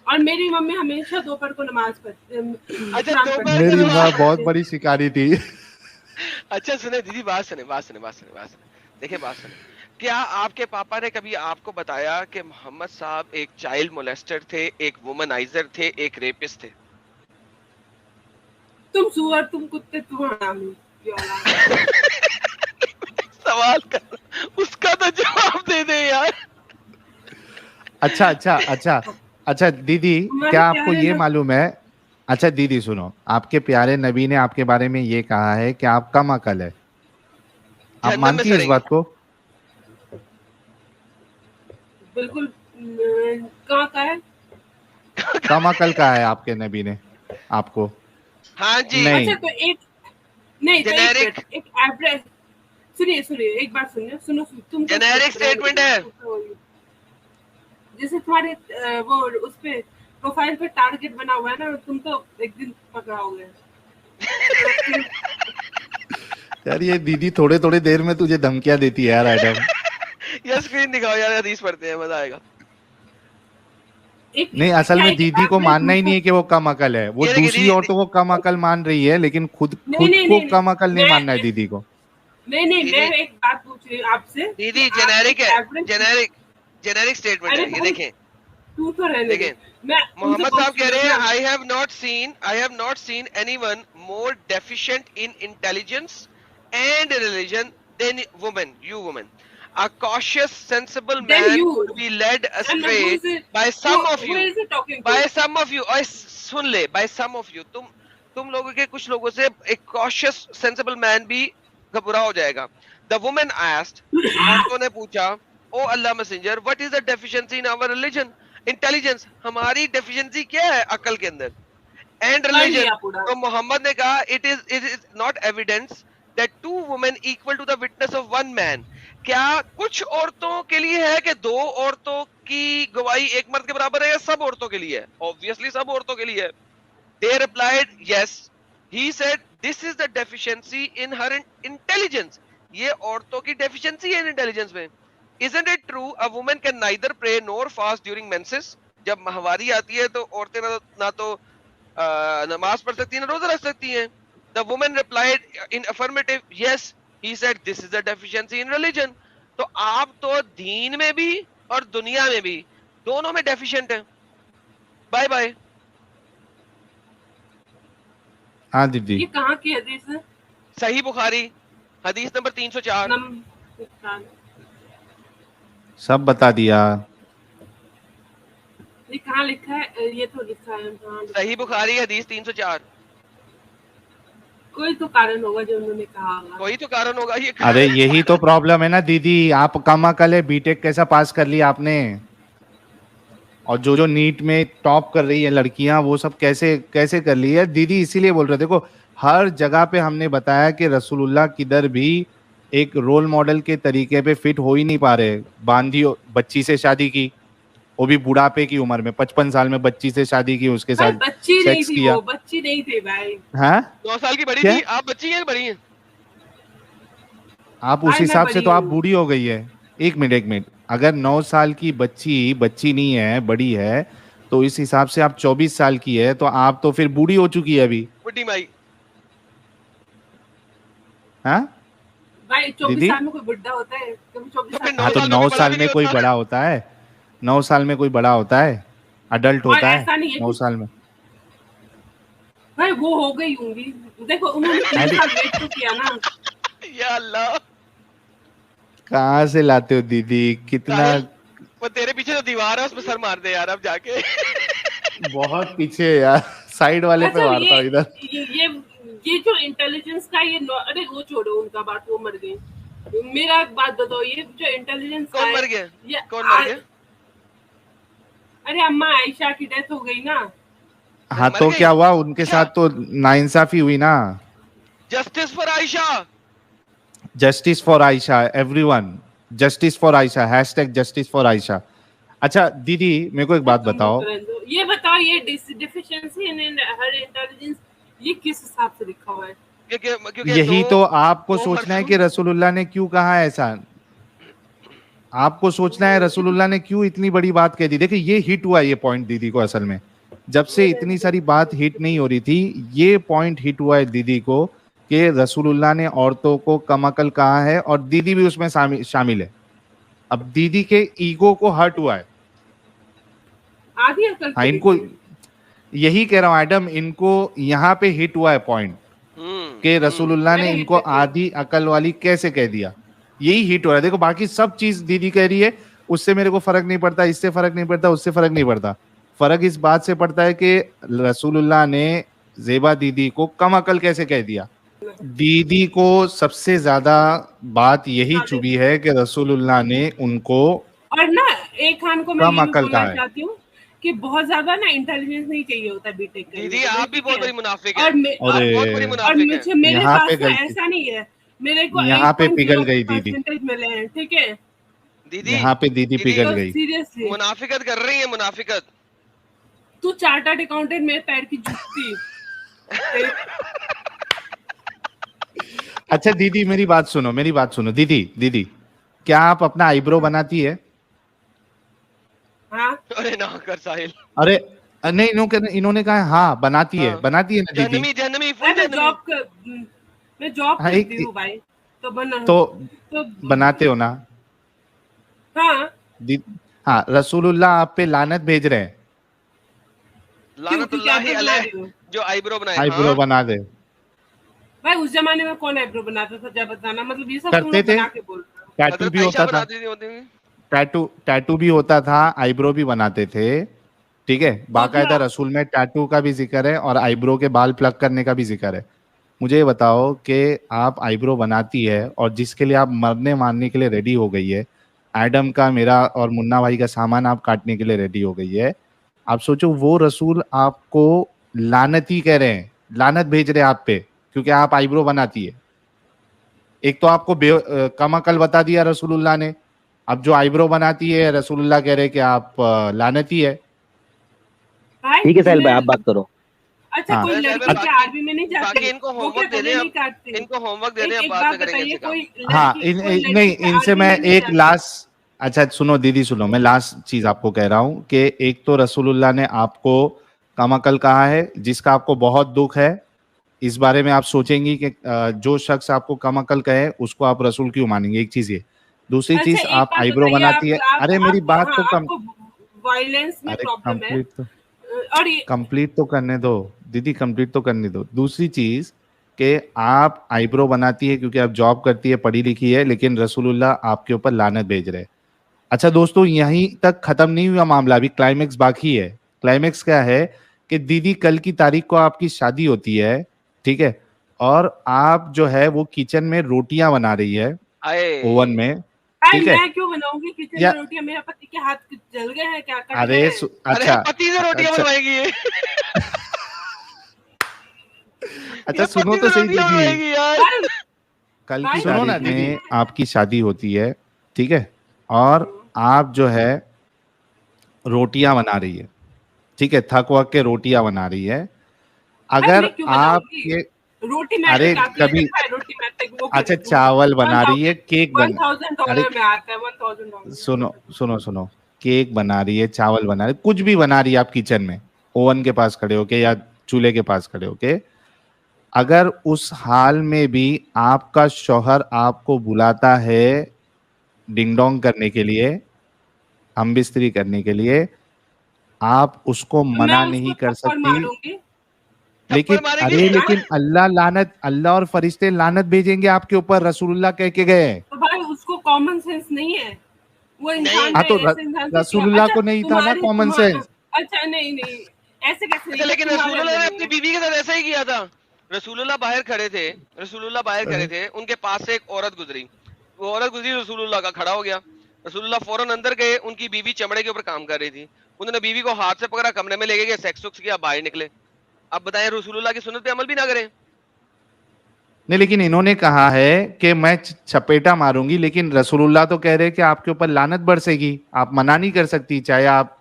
Speaker 2: और मेरी मम्मी हमेशा दोपहर को नमाज पढ़ती।
Speaker 4: अच्छा,
Speaker 2: कुरान
Speaker 4: दोपहर
Speaker 2: पढ़ती।
Speaker 5: मेरी
Speaker 4: को
Speaker 5: माँ बहुत बड़ी शिकारी थी।
Speaker 4: अच्छा सुने दीदी, बात सुने। देखिए बात सुने, क्या आपके पापा ने कभी आपको बताया कि मोहम्मद साहब एक चाइल्ड मोलेस्टर थे, एक वुमनाइजर थे, एक रेपिस्ट थे?
Speaker 2: तुम सुअर, तुम कुत्ते, तुम हरामी की औलाद।
Speaker 4: सवाल कर, उसका तो जवाब दे दे यार।
Speaker 5: अच्छा दीदी,
Speaker 2: हमारे
Speaker 5: क्या आपको
Speaker 2: प्यारे
Speaker 5: ये
Speaker 2: नबी-
Speaker 5: मालूम है? अच्छा दीदी सुनो, आपके प्यारे नबी ने आपके बारे में ये कहा है कि आप कम अकल है। आप
Speaker 4: जहन्नम में
Speaker 5: मानती है इस
Speaker 4: सड़ेंगे।
Speaker 5: बात को?
Speaker 2: बिल्कुल। कहाँ का है?
Speaker 5: कम अकल का है आपके नबी ने आपको?
Speaker 4: हाँ जी।
Speaker 5: नहीं।
Speaker 2: अच्छा तो एक नहीं तो एक
Speaker 4: जेनेरिक
Speaker 2: मिनट, एक एवरेज सुनिए एक बात सुनिए, सुनो तुम तो
Speaker 4: जेनेरिक स्टेटमेंट है।
Speaker 2: जैसे तुम्हारे वो उस पे प्रोफाइल पे टारगेट बना हुआ है ना, तुम तो एक दिन पकड़ाओगे।
Speaker 5: यार ये दीदी थोड़े थोड़े देर में तुझे धमकियां देती है यार एडम।
Speaker 4: यार स्क्रीन दिखाओ यार, हदीस पढ़ते हैं, मजा आएगा।
Speaker 5: नहीं, असल में दीदी को मानना ही नहीं है कि वो कम अकल है। वो
Speaker 4: ये देखिए
Speaker 5: दूसरी
Speaker 4: दीदी,
Speaker 5: औरतों को कम अकल मान रही है, लेकिन खुद
Speaker 2: नहीं नहीं
Speaker 5: को
Speaker 2: नहीं
Speaker 5: कम अकल नहीं
Speaker 2: मैं
Speaker 5: मानना है दीदी को।
Speaker 2: नहीं
Speaker 4: दीदी-
Speaker 2: मैं एक बात पूछ रही हूँ आपसे।
Speaker 4: दीदी
Speaker 2: कि
Speaker 4: जेनेरिक
Speaker 2: आप
Speaker 4: है,
Speaker 2: average-
Speaker 4: जेनेरिक स्टेटमेंट
Speaker 2: अरे
Speaker 4: है, ये
Speaker 2: भाई,
Speaker 4: देखें।
Speaker 2: तू तो रहने दे।
Speaker 4: देखें,
Speaker 2: मैं उनसे
Speaker 4: मोहम्मद साहब
Speaker 2: पूछ
Speaker 4: कह रहे
Speaker 2: रही
Speaker 4: हैं,
Speaker 2: हूँ ना।
Speaker 4: I have not seen anyone more deficient in intelligence and religion than you women. A cautious, sensible
Speaker 2: Then
Speaker 4: man
Speaker 2: you.
Speaker 4: could be led
Speaker 2: And
Speaker 4: astray
Speaker 2: who is it?
Speaker 4: by some of
Speaker 2: Who
Speaker 4: you.
Speaker 2: is it talking to?
Speaker 4: By some of you. और सुन ले, by some of you. तुम लोगों के कुछ लोगों से एक cautious, sensible man भी घबरा हो जाएगा। The woman asked, औरतों ने पूछा, ओ अल्लाह messenger, what is the deficiency in our religion? Intelligence, हमारी deficiency क्या है अकल के अंदर? And
Speaker 2: कर
Speaker 4: religion,
Speaker 2: लिया पूरा।
Speaker 4: तो मोहम्मद ने कहा, it is not evidence that two women equal to the witness of one man. क्या कुछ औरतों के लिए है कि दो औरतों की गवाही एक मर्द के बराबर है, या सब औरतों के लिए है? Obviously सब औरतों के लिए है। They replied, yes. He said, this is the deficiency in her intelligence. ये औरतों की deficiency है intelligence में। Isn't it true? A woman can neither pray nor fast during menses. जब माहवारी आती है तो औरतें ना तो नमाज पढ़ सकती हैं, ना रोजा रख सकती हैं। The woman replied in affirmative, yes. He said, this is the deficiency in religion. तो आप तो दीन में भी और दुनिया में भी दोनों में डेफिशिएंट हैं। Bye bye.
Speaker 5: हाँ दीदी,
Speaker 2: ये कहाँ की हदीस है?
Speaker 4: सही बुखारी हदीस नंबर 304।
Speaker 5: सब बता दिया।
Speaker 2: ये कहाँ लिखा है? ये तो लिखा है कहाँ लिखा है?
Speaker 4: सही बुखारी हदीस 304।
Speaker 2: कोई तो कारण होगा जो उन्होंने कहा होगा।
Speaker 4: कोई तो कारण होगा ये।
Speaker 5: अरे यही तो प्रॉब्लम है ना दीदी, आप कम अकल है। बीटेक कैसा पास कर लिया आपने? और जो नीट में टॉप कर रही है लड़कियां, वो सब कैसे कैसे कर ली है दीदी? इसीलिए बोल रहे, देखो हर जगह पे हमने बताया कि रसूलुल्लाह किधर भी एक रोल मॉडल के तरीके पे फिट हो ही नहीं पा रहे। बांधी बच्ची से शादी की, वो भी बुढ़ापे की उम्र में, 55 साल में बच्ची से शादी की, उसके
Speaker 2: भाई
Speaker 5: साथ
Speaker 2: बच्ची नहीं
Speaker 5: सेक्स
Speaker 2: थी
Speaker 5: किया।
Speaker 2: वो, बच्ची नहीं थी भाई।
Speaker 5: हाँ
Speaker 4: 9 साल की बड़ी
Speaker 5: क्या?
Speaker 4: थी। आप बच्ची हैं बड़ी हैं?
Speaker 5: आप उस
Speaker 2: भाई, मैं
Speaker 5: हिसाब से
Speaker 2: बड़ी
Speaker 5: तो आप
Speaker 2: हूँ।
Speaker 5: बूढ़ी हो गई है। एक मिनट, अगर 9 साल की बच्ची नहीं है, बड़ी है, तो इस हिसाब से आप 24 साल की है, तो आप तो फिर बूढ़ी हो चुकी है अभी।
Speaker 4: बुड्ढी माई।
Speaker 5: हाँ
Speaker 2: भाई 24
Speaker 5: दीदी?
Speaker 2: साल में कोई बुढ़ा होता है? कभी 24
Speaker 4: तो
Speaker 2: साल
Speaker 4: फिर
Speaker 2: में
Speaker 5: हाँ तो 9 साल में कोई बड़ा होता है? 9 साल में कोई बड़ा होता है? अडल्ट
Speaker 2: और
Speaker 5: होता है
Speaker 2: ऐसा नहीं है
Speaker 5: 9
Speaker 2: कि-
Speaker 5: साल में?
Speaker 2: भाई वो हो गई होंगी। देखो उन्होंने 3 साल वेट तो किया ना।
Speaker 4: या अल्लाह,
Speaker 5: कहाँ से लाते हो दीदी? कितना
Speaker 4: साहिल, वो तेरे पीछे तो दीवार है, उसमें सर मार दे यार अब जाके।
Speaker 5: बहुत पीछे है यार, साइड वाले पे
Speaker 2: अच्छा,
Speaker 5: मारता हूँ इधर।
Speaker 2: ये जो इंटेलिजेंस का ये अरे वो छोड़ो उनका बात, वो मर गई। मेरा एक बात बताओ, ये जो इंटेलिजेंस
Speaker 4: कौन मर गया? कौन मर गया?
Speaker 2: अरे अम्मा आयशा की डेथ हो गई ना।
Speaker 5: हाँ
Speaker 4: मर
Speaker 5: तो
Speaker 4: गई?
Speaker 5: क्या हुआ? उनके
Speaker 4: अच्छा।
Speaker 5: साथ तो नाइंसाफी हुई ना।
Speaker 4: Justice for Ayesha.
Speaker 5: Justice for Ayesha, everyone justice for Ayesha, #justice for Ayesha. अच्छा दीदी मेरे को एक बात बताओ,
Speaker 2: ये बताओ, ये डिफिशिएंसी इन हर इंटेलिजेंस ये किस हिसाब से लिखा हुआ है?
Speaker 4: क्योंकि
Speaker 5: यही
Speaker 4: दो-
Speaker 5: तो आपको
Speaker 4: दो
Speaker 5: सोचना है
Speaker 4: मर्दों-
Speaker 5: कि रसूलुल्लाह ने क्यों कहा ऐसा। आपको सोचना है रसूलुल्लाह ने क्यों इतनी बड़ी बात कह दी। देखिए ये हिट हुआ ये पॉइंट दीदी को, असल में जब से इतनी सारी बात हिट नहीं हो रही थी, ये पॉइंट हिट हुआ है दीदी को कि रसूलुल्लाह ने औरतों को कम अकल कहा है और दीदी भी उसमें शामिल है। अब दीदी के ईगो को हर्ट हुआ है।
Speaker 2: आधी अकल
Speaker 5: हाँ, इनको यही कह रहा हूँ एडम, इनको यहाँ पे हिट हुआ है पॉइंट कि रसूलुल्लाह ने इनको आधी अकल वाली कैसे कह दिया, यही हिट हो रहा है। देखो बाकी सब चीज दीदी कह रही है उससे मेरे को फर्क नहीं पड़ता, इससे फर्क नहीं पड़ता, उससे फर्क नहीं पड़ता। फर्क इस बात से पड़ता है कि रसूलुल्लाह ने ज़ेबा दीदी को कम अकल कैसे कह दिया। दीदी को सबसे ज्यादा बात यही चुभी है कि रसूलुल्लाह ने उनको
Speaker 2: और ना एक खान को मैं
Speaker 5: कम
Speaker 2: ये भी
Speaker 5: अकल
Speaker 2: बोलना
Speaker 5: कहा है।
Speaker 2: चाहती हूँ कि बहुत ज्यादा ना इंटेलिजेंस नहीं चाहिए होता बीटेक के
Speaker 4: दीदी
Speaker 2: लिए।
Speaker 4: आप भी बहुत बड़ी मुनाफिक है,
Speaker 2: और
Speaker 4: आप बहुत बड़ी
Speaker 2: और
Speaker 4: मुनाफिक है।
Speaker 2: मुझे मेरे
Speaker 5: यहाँ
Speaker 2: पास
Speaker 5: पे
Speaker 2: ना
Speaker 5: गलती-
Speaker 2: ऐसा नहीं है, मेरे को
Speaker 5: यहाँ पे पिघल गई
Speaker 2: 8.0
Speaker 5: दीदी।
Speaker 2: परसेंटेज मिले हैं, ठीक है।
Speaker 4: दीदी
Speaker 5: यहाँ पे दीदी पिघल गई।
Speaker 2: सीरियसली
Speaker 4: मुनाफिकत कर रही है, मुनाफिकत।
Speaker 2: तू चार्टर्ड अकाउंटेंट मेरे पैर की जूती।
Speaker 5: अच्छा दीदी मेरी बात सुनो, मेरी बात सुनो दीदी। दीदी क्या आप अपना आईब्रो बनाती है?
Speaker 2: हाँ
Speaker 4: अरे ना कर साहिल,
Speaker 5: अरे नहीं, इन्होंने कहा हाँ बनाती है,
Speaker 4: हाँ।
Speaker 5: बनाती है ना दीदी।
Speaker 4: जहनमी जहनमी फुल
Speaker 2: मैं
Speaker 4: जहनमी।
Speaker 2: जॉब
Speaker 5: हाँ,
Speaker 2: करती हूँ भाई, तो बना
Speaker 5: तो बनाते हो ना
Speaker 2: हाँ
Speaker 5: हाँ, रसूलुल्लाह आप पे लानत भेज रहे हैं,
Speaker 4: लानतुल्लाहि
Speaker 2: क्या
Speaker 4: अलैह,
Speaker 2: बना रही हो?
Speaker 4: जो आईब्रो बनाए।
Speaker 5: आईब्रो बना दे।
Speaker 2: भाई उस जमाने में कौन आईब्रो बनाता था, जब बताना, मतलब ये सब
Speaker 5: करते
Speaker 2: तुम लोग
Speaker 5: थे।
Speaker 2: बना के बोल रहे हो।
Speaker 5: टैटू भी होता था, टैटू भी होता था, आईब्रो भी बनाते थे, ठीक है। बाकायदा रसूल में टैटू का भी जिक्र है और आईब्रो के बाल प्लग करने का भी जिक्र है। मुझे ये बताओ कि आप आईब्रो बनाती है और जिसके लिए आप मरने मारने के लिए रेडी हो गई है, एडम का, मेरा और मुन्ना भाई का सामान आप काटने के लिए रेडी हो गई है। आप सोचो वो रसूल आपको लानती कह रहे हैं, लानत भेज रहे हैं आप पे क्योंकि आप आईब्रो बनाती है। एक तो आपको कम अकल बता दिया रसूलुल्लाह ने, अब जो आईब्रो बनाती है रसूलुल्लाह कह रहे हैं कि आप लानती है।
Speaker 2: भाई
Speaker 1: ठीक है साहिल भाई,
Speaker 2: मैं-
Speaker 1: आप बात करो।
Speaker 2: अच्छा
Speaker 5: हाँ।
Speaker 2: कोई लड़की क्या आर्मी में नहीं जाती?
Speaker 4: बाकी इनको
Speaker 2: वो
Speaker 4: होमवर्क
Speaker 2: क्या
Speaker 4: दे
Speaker 2: गले
Speaker 4: दें,
Speaker 2: नहीं काटती?
Speaker 4: इनको होमवर्क दे दें,
Speaker 2: एक
Speaker 4: बाद
Speaker 2: बात
Speaker 4: में करेंगे
Speaker 2: बताइए,
Speaker 4: इनसे काम।
Speaker 2: कोई
Speaker 5: हाँ
Speaker 2: लड़की- कोई लड़की
Speaker 5: नहीं,
Speaker 2: क्या
Speaker 5: इनसे
Speaker 2: आर्मी
Speaker 5: मैं
Speaker 2: में नहीं
Speaker 5: एक
Speaker 2: जाती?
Speaker 5: लास्ट, अच्छा सुनो दीदी सुनो, मैं लास्ट चीज आपको कह रहा हूं कि एक तो रसूलुल्लाह ने आपको कम अकल कहा है जिसका आपको बहुत दुख है। इस बारे में आप सोचेंगी कि जो शख्स आपको कम अकल कहे उसको आप रसूल क्यों मानेंगे, एक चीज ये। दूसरी
Speaker 2: अच्छा,
Speaker 5: चीज
Speaker 2: एक
Speaker 5: आप
Speaker 2: बात
Speaker 5: आईब्रो
Speaker 2: बताइए,
Speaker 5: बनाती है। अरे मेरी बात तो कम,
Speaker 2: आपको वायलेंस में
Speaker 5: अरे
Speaker 2: प्रॉब्लम है
Speaker 5: कंप्लीट तो
Speaker 2: और ये
Speaker 5: कंप्लीट तो करने दो दीदी, कंप्लीट तो करने दो। दूसरी चीज कि आप आईब्रो बनाती है क्योंकि आप जॉब करती है, पढ़ी लिखी है, लेकिन रसूलुल्लाह आपके ऊपर लानत भेज रहे हैं। अच्छा दोस्तों यहीं तक खत्म नहीं हुआ मामला, अभी क्लाइमेक्स बाकी है। क्लाइमेक्स क्या है कि दीदी कल की तारीख को आपकी शादी होती है, ठीक है, और आप जो है वो किचन में रोटियां बना रही है
Speaker 4: आए
Speaker 5: ओवन में,
Speaker 2: भाई
Speaker 5: ठीक है।
Speaker 2: मैं क्यों बनाऊंगी किचन
Speaker 5: या-
Speaker 2: में रोटियां? मेरे पति के हाथ जल गए हैं क्या? कट गए
Speaker 5: अरे
Speaker 2: हैं?
Speaker 4: अरे
Speaker 5: अच्छा
Speaker 4: पति से रोटियां
Speaker 5: अच्छा,
Speaker 4: बनवाएगी ये।
Speaker 5: अच्छा
Speaker 4: ये
Speaker 5: सुनो
Speaker 4: पति
Speaker 5: तो
Speaker 4: से
Speaker 5: सही
Speaker 4: रोटियां
Speaker 5: दीदी,
Speaker 4: बनवाएगी यार।
Speaker 2: भाई,
Speaker 5: कल
Speaker 2: भाई,
Speaker 5: की सुनो ना
Speaker 2: तारीख
Speaker 5: दीदी,
Speaker 2: में
Speaker 5: आपकी शादी होती है, ठीक है, और आप जो है रोटियां बना रही है, ठीक है, थक वक के रोटियां बना रही है। अगर
Speaker 2: मैं क्यों
Speaker 5: आप
Speaker 2: बनाऊंगी?
Speaker 5: ये
Speaker 2: रोटी
Speaker 5: अरे
Speaker 2: मैट्रिक आती है,
Speaker 5: कभी
Speaker 2: देखा है रोटी मैट्रिक? वो
Speaker 5: अच्छा चावल बना रही है, केक बन,
Speaker 2: 1000
Speaker 5: अरे
Speaker 2: डॉलर में आता है, $1000।
Speaker 5: सुनो सुनो सुनो, केक बना रही है, चावल बना रही है, कुछ भी बना रही है आप किचन में ओवन के पास खड़े होके या चूल्हे के पास खड़े होके। अगर उस हाल में भी आपका शौहर आपको बुलाता है डिंग डोंग करने के लिए, हम बिस्तरी करने के लिए, आप उसको मना नहीं कर सकती।
Speaker 2: मारूंगी।
Speaker 5: लेकिन
Speaker 4: थप्पड़ मारेंगे?
Speaker 5: अरे लेकिन अल्लाह और फरिश्ते लानत भेजेंगे आपके ऊपर, रसूलुल्लाह कह के गए।
Speaker 2: तो भाई उसको कॉमन सेंस नहीं है, वो इंसान
Speaker 5: हाँ
Speaker 2: है,
Speaker 5: तो
Speaker 2: ऐसे इंसान से
Speaker 5: रसूलुल्लाह
Speaker 2: क्या?
Speaker 5: को नहीं था ना कॉमन सेंस।
Speaker 2: अच्छा नहीं नहीं, ऐसे कैसे?
Speaker 4: अच्छा लेकिन रसूलुल्लाह ने अपनी बीवी के साथ ऐसा ही किया था। रसूलुल्लाह बाहर खड़े थे, रसूलुल्लाह बाहर खड़े थे, उनके पास से एक औरत गुजरी, वो औरत गुजरी, रसूलुल्लाह का खड़ा हो गया। रसूलुल्लाह फौरन अंदर गए, उनकी बीवी चमड़े के ऊपर काम कर रही थी, उन्होंने बीवी को हाथ से पकड़ा, कमरे में लेके गए, सेक्स वक्स किया, बाहर निकले। अब बताएं रसूलुल्लाह की सुन्नत पे अमल भी ना करें?
Speaker 5: नहीं लेकिन इन्होंने कहा है कि मैं चपेटा मारूंगी, लेकिन रसूलुल्लाह तो कह रहे हैं कि आपके ऊपर लानत बरसेगी, आप मना नहीं कर सकती, चाहे आप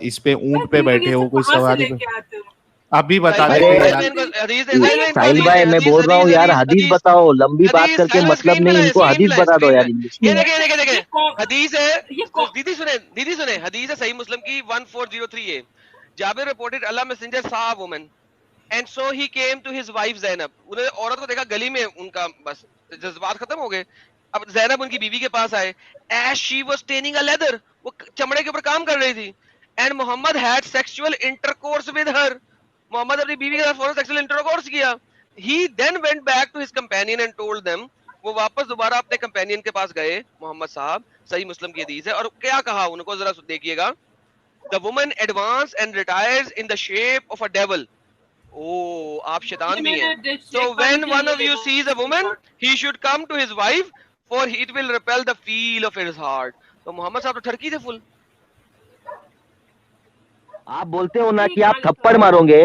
Speaker 5: इस पे ऊंट पे बैठे हो, कोई सवारी पे। अभी बता
Speaker 4: साहिल
Speaker 5: देते
Speaker 4: भाई,
Speaker 5: हैं
Speaker 4: साहिल
Speaker 5: यार।
Speaker 4: भाई, हदीस है, साहिल भाई,
Speaker 1: साहिल भाई मैं बोल रहा हूँ यार, हदीस बताओ, लंबी बात करके मतलब नहीं, इनको हदीस बता दो यार इंग्लिश
Speaker 4: ये
Speaker 1: में।
Speaker 4: देखे देखे देखे,
Speaker 2: कौन-
Speaker 4: हदीस है,
Speaker 2: ये कौन-
Speaker 4: दीदी सुने, हदीस है सही मुस्लिम की 1403 है। Jabir reported Allah messenger saw a woman and so he came to his wife Zainab। उन्होंने औरत को देखा गली में, उनका बस जज्बात खत्म हो गए। अब जैनब उनकी बीवी के पास आए, as she was staining a leather, वो चमड़े के ऊपर काम कर रही थी, and Mohammad had sexual intercourse with her, Mohammad अपनी बीवी के साथ फौरन सेक्सुअल इंटरकोर्स किया। he then went back to his companion and told them, वो वापस दोबारा अपने कंपेनियन के पास गए मोहम्मद साहब, सही मुस्लिम की हदीस है, और क्या कहा उनको जरा देखिएगा। the woman advanced and retires in the shape of a devil। ओ, आप शैतान भी हैं। So when one of you sees a woman, he should come to his wife, for it will repel the feel of his heart। तो मोहम्मद साहब तो ठरकी थे full.
Speaker 1: आप बोलते हो ना कि आप थप्पड़ मारोगे,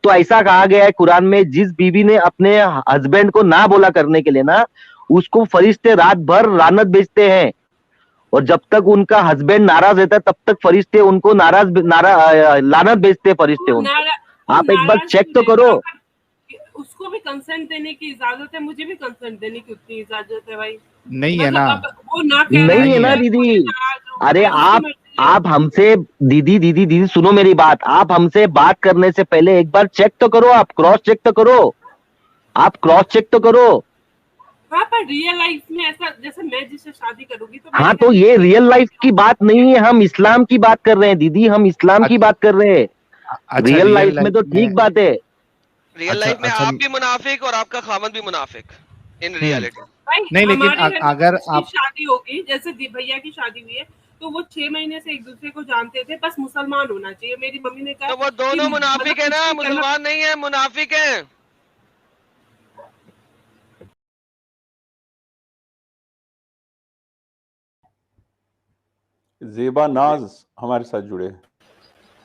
Speaker 1: तो ऐसा कहा गया है कुरान में, जिस बीवी ने अपने हस्बैंड को ना बोला करने के लिए ना, उसको फरिश्ते रात भर लानत भेजते हैं, और जब तक उनका हस्बैंड नाराज रहता है तब तक फरिश्ते उनको लानत भेजते हैं फरिश्ते उनको। आप एक बार चेक तो करो।
Speaker 2: उसको भी कंसेंट देने की इजाजत है, मुझे भी कंसेंट देने की उतनी इजाजत है भाई।
Speaker 5: नहीं है ना,
Speaker 2: वो ना कह रहा
Speaker 1: नहीं है ना दीदी। अरे आप हमसे दीदी सुनो मेरी बात, आप हमसे बात करने से पहले एक बार चेक तो करो, आप क्रॉस चेक तो करो, आप क्रॉस चेक तो करो।
Speaker 2: हाँ, पर रियल लाइफ में ऐसा, जैसे मैं जिससे शादी करूंगी तो
Speaker 1: हाँ, तो ये रियल लाइफ की बात नहीं है, हम इस्लाम की बात कर रहे हैं दीदी, हम इस्लाम की बात कर रहे हैं।
Speaker 5: अच्छा,
Speaker 1: रियल लाइफ में तो ठीक बात है।
Speaker 4: रियल लाइफ में आप भी मुनाफिक और आपका खामन भी मुनाफिक इन रियलिटी।
Speaker 5: नहीं, लेकिन अगर आप
Speaker 2: शादी होगी, जैसे भैया की शादी हुई है, तो वो 6 महीने से एक दूसरे को जानते थे, बस मुसलमान होना चाहिए। मेरी मम्मी ने कहा
Speaker 4: तो वो दोनों मुनाफिक है ना, मुसलमान नहीं है, मुनाफिक है।
Speaker 6: ज़ेबा नाज हमारे साथ जुड़े हैं।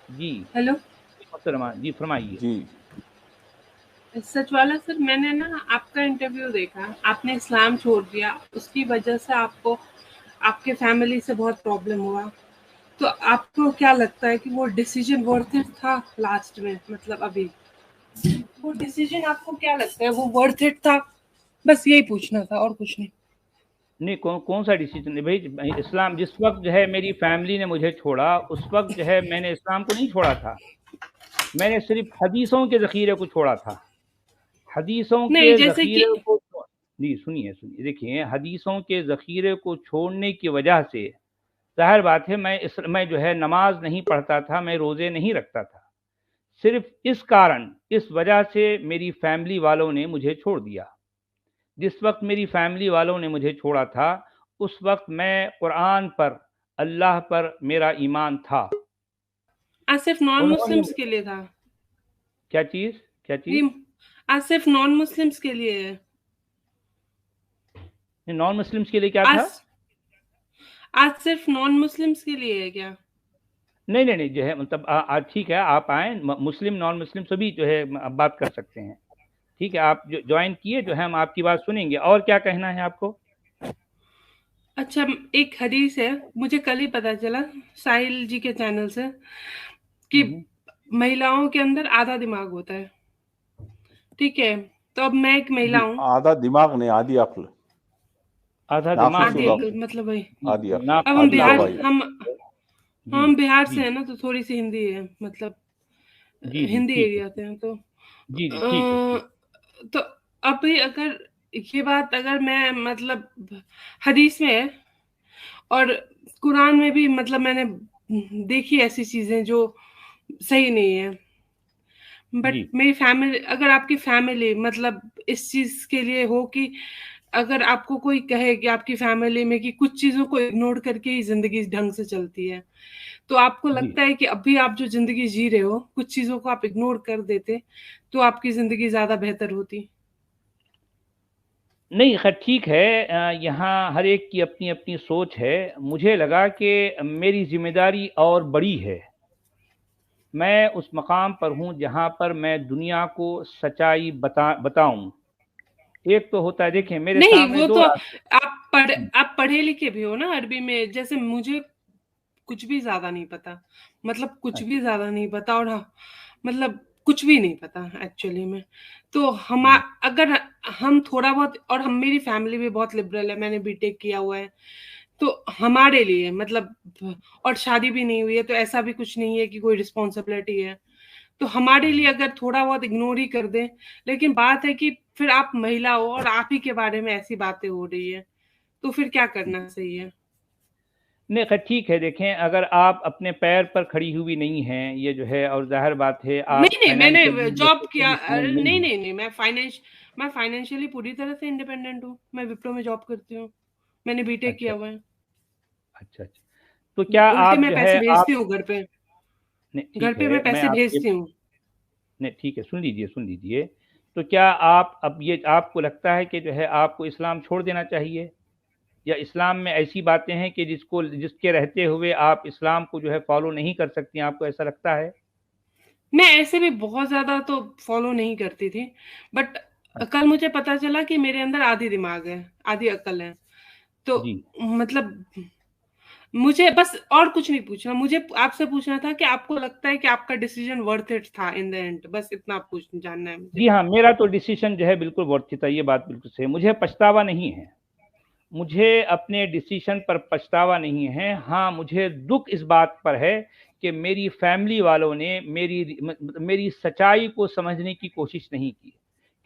Speaker 7: जी
Speaker 2: हेलो
Speaker 7: जी, फरमाइए।
Speaker 6: जी,
Speaker 2: सचवाला सर, मैंने ना आपका इंटरव्यू देखा, आपने इस्लाम छोड़ दिया, उसकी वजह से आपको आपके फैमिली से बहुत प्रॉब्लम हुआ, तो आपको क्या लगता है कि वो डिसीजन वर्थ इट था लास्ट में? मतलब अभी वो डिसीजन आपको क्या लगता है, वो वर्थ इट था? बस यही पूछना था, और कुछ नहीं।
Speaker 7: नहीं, कौन सा डिसीजन है भाई? इस्लाम जिस वक्त जो है मेरी फैमिली ने मुझे छोड़ा, उस वक्त जो है मैंने इस्लाम को नहीं छोड़ा था, मैंने सिर्फ हदीसों के ज़ख़ीरे को छोड़ा था। हदीसों के ज़ख़ीरे को, जी सुनिए, देखिए, हदीसों के ज़ख़ीरे को छोड़ने की वजह से ज़ाहिर बात है मैं जो है नमाज नहीं पढ़ता था, मैं रोज़े नहीं रखता था। सिर्फ इस कारण, इस वजह से मेरी फैमिली वालों ने मुझे छोड़ दिया। जिस वक्त मेरी फैमिली वालों ने मुझे छोड़ा था, उस वक्त मैं कुरान पर, अल्लाह पर मेरा ईमान था।
Speaker 2: आज सिर्फ नॉन मुस्लिम्स के लिए था?
Speaker 7: क्या चीज?
Speaker 2: आज सिर्फ नॉन मुस्लिम्स के लिए है?
Speaker 7: नॉन मुस्लिम्स के लिए क्या था?
Speaker 2: आज सिर्फ नॉन मुस्लिम्स के लिए है क्या?
Speaker 7: नहीं, जो है मतलब ठीक है, आप आए, मुस्लिम नॉन मुस्लिम सभी जो है बात कर सकते हैं। ठीक है, आप जो ज्वाइन किए, जो है हम आपकी बात सुनेंगे। और क्या कहना है आपको?
Speaker 2: अच्छा, एक हदीस है, मुझे कल ही पता चला साहिल जी के चैनल से, कि महिलाओं के अंदर आधा दिमाग होता है। ठीक है, तो अब मैं एक महिला हूँ।
Speaker 6: आधा दिमाग नहीं, आधी अक्ल।
Speaker 7: आधा दिमाग
Speaker 2: मतलब भाई,
Speaker 6: आधी अक्ल।
Speaker 2: अब हम बिहार से है ना, तो थोड़ी सी हिंदी है, मतलब हिंदी एरिया से हैं, तो
Speaker 7: जी
Speaker 2: तो अभी अगर ये बात, अगर मैं मतलब हदीस में है और कुरान में भी, मतलब मैंने देखी ऐसी चीजें जो सही नहीं है, बट मेरी फैमिली, अगर आपकी फैमिली मतलब इस चीज के लिए हो कि अगर आपको कोई कहे कि आपकी फैमिली में कि कुछ चीजों को इग्नोर करके ही जिंदगी ढंग से चलती है, तो आपको लगता है कि अभी आप जो जिंदगी जी रहे हो, कुछ चीजों को आप इग्नोर कर देते तो आपकी जिंदगी ज्यादा बेहतर होती?
Speaker 7: नहीं, खैर ठीक है, यहाँ हर एक की अपनी अपनी सोच है। मुझे लगा कि मेरी जिम्मेदारी और बड़ी है, मैं उस मकाम पर हूँ जहाँ पर मैं दुनिया को सच्चाई बताऊं। एक तो होता है, देखें मेरे
Speaker 2: नहीं,
Speaker 7: सामने
Speaker 2: वो
Speaker 7: दो,
Speaker 2: तो आप पढ़े लिखे भी हो ना अरबी में, जैसे मुझे कुछ भी ज्यादा नहीं पता, मतलब कुछ भी ज्यादा नहीं पता, और मतलब कुछ भी नहीं पता एक्चुअली में। तो अगर हम थोड़ा बहुत, और मेरी फैमिली भी बहुत लिबरल है, मैंने बीटेक किया हुआ है, तो हमारे लिए मतलब, और शादी भी नहीं हुई है, तो ऐसा भी कुछ नहीं है कि कोई रिस्पॉन्सिबिलिटी है, तो हमारे लिए अगर थोड़ा बहुत इग्नोर ही कर दें। लेकिन बात है कि फिर आप महिला हो और आप ही के बारे में ऐसी बातें हो रही है, तो फिर क्या करना सही है?
Speaker 7: नहीं खैर ठीक है, देखें अगर आप अपने पैर पर खड़ी हुई नहीं हैं, ये जो है, और जाहिर बात है आप
Speaker 2: नहीं मैंने
Speaker 7: फाइनेंशियली
Speaker 2: जॉब किया,
Speaker 7: नहीं हैं।
Speaker 2: नहीं मैं फाइनेंशियली पूरी तरह से इंडिपेंडेंट हूँ। मैं विप्रो में जॉब करती हूँ, मैंने बीटेक
Speaker 7: अच्छा
Speaker 2: किया हुआ है।
Speaker 7: अच्छा अच्छा, तो क्या
Speaker 2: उल्टे
Speaker 7: आप
Speaker 2: मैं
Speaker 7: जो है
Speaker 2: पैसे
Speaker 7: आप
Speaker 2: भेजती हूँ घर पे,
Speaker 7: नहीं
Speaker 2: घर
Speaker 7: ठीक
Speaker 2: पे मैं
Speaker 7: है, मैं
Speaker 2: पैसे
Speaker 7: आप ये
Speaker 2: भेजती हूँ।
Speaker 7: नहीं ठीक है, सुन लीजिए, तो क्या आप अब ये आपको लगता है कि जो है आपको इस्लाम छोड़ देना चाहिए, या इस्लाम में ऐसी बातें हैं कि जिसके रहते हुए आप इस्लाम को जो है फॉलो नहीं कर सकती, आपको ऐसा लगता है?
Speaker 2: मैं ऐसे भी बहुत ज्यादा तो फॉलो नहीं करती थी, बट कल मुझे पता चला कि मेरे अंदर आधी दिमाग है, आधी अकल है। तो
Speaker 7: जी
Speaker 2: मतलब मुझे बस और कुछ नहीं पूछना, मुझे आपसे पूछना था कि आपको लगता है कि आपका डिसीजन वर्थ इट था इन द एंड, बस इतना पूछ जानना है मुझे।
Speaker 7: जी हाँ, मेरा तो डिसीजन जो है बिल्कुल वर्थ था, ये बात बिल्कुल सही, मुझे पछतावा नहीं है, मुझे अपने डिसीजन पर पछतावा नहीं है। हाँ, मुझे दुख इस बात पर है कि मेरी फैमिली वालों ने मेरी सच्चाई को समझने की कोशिश नहीं की।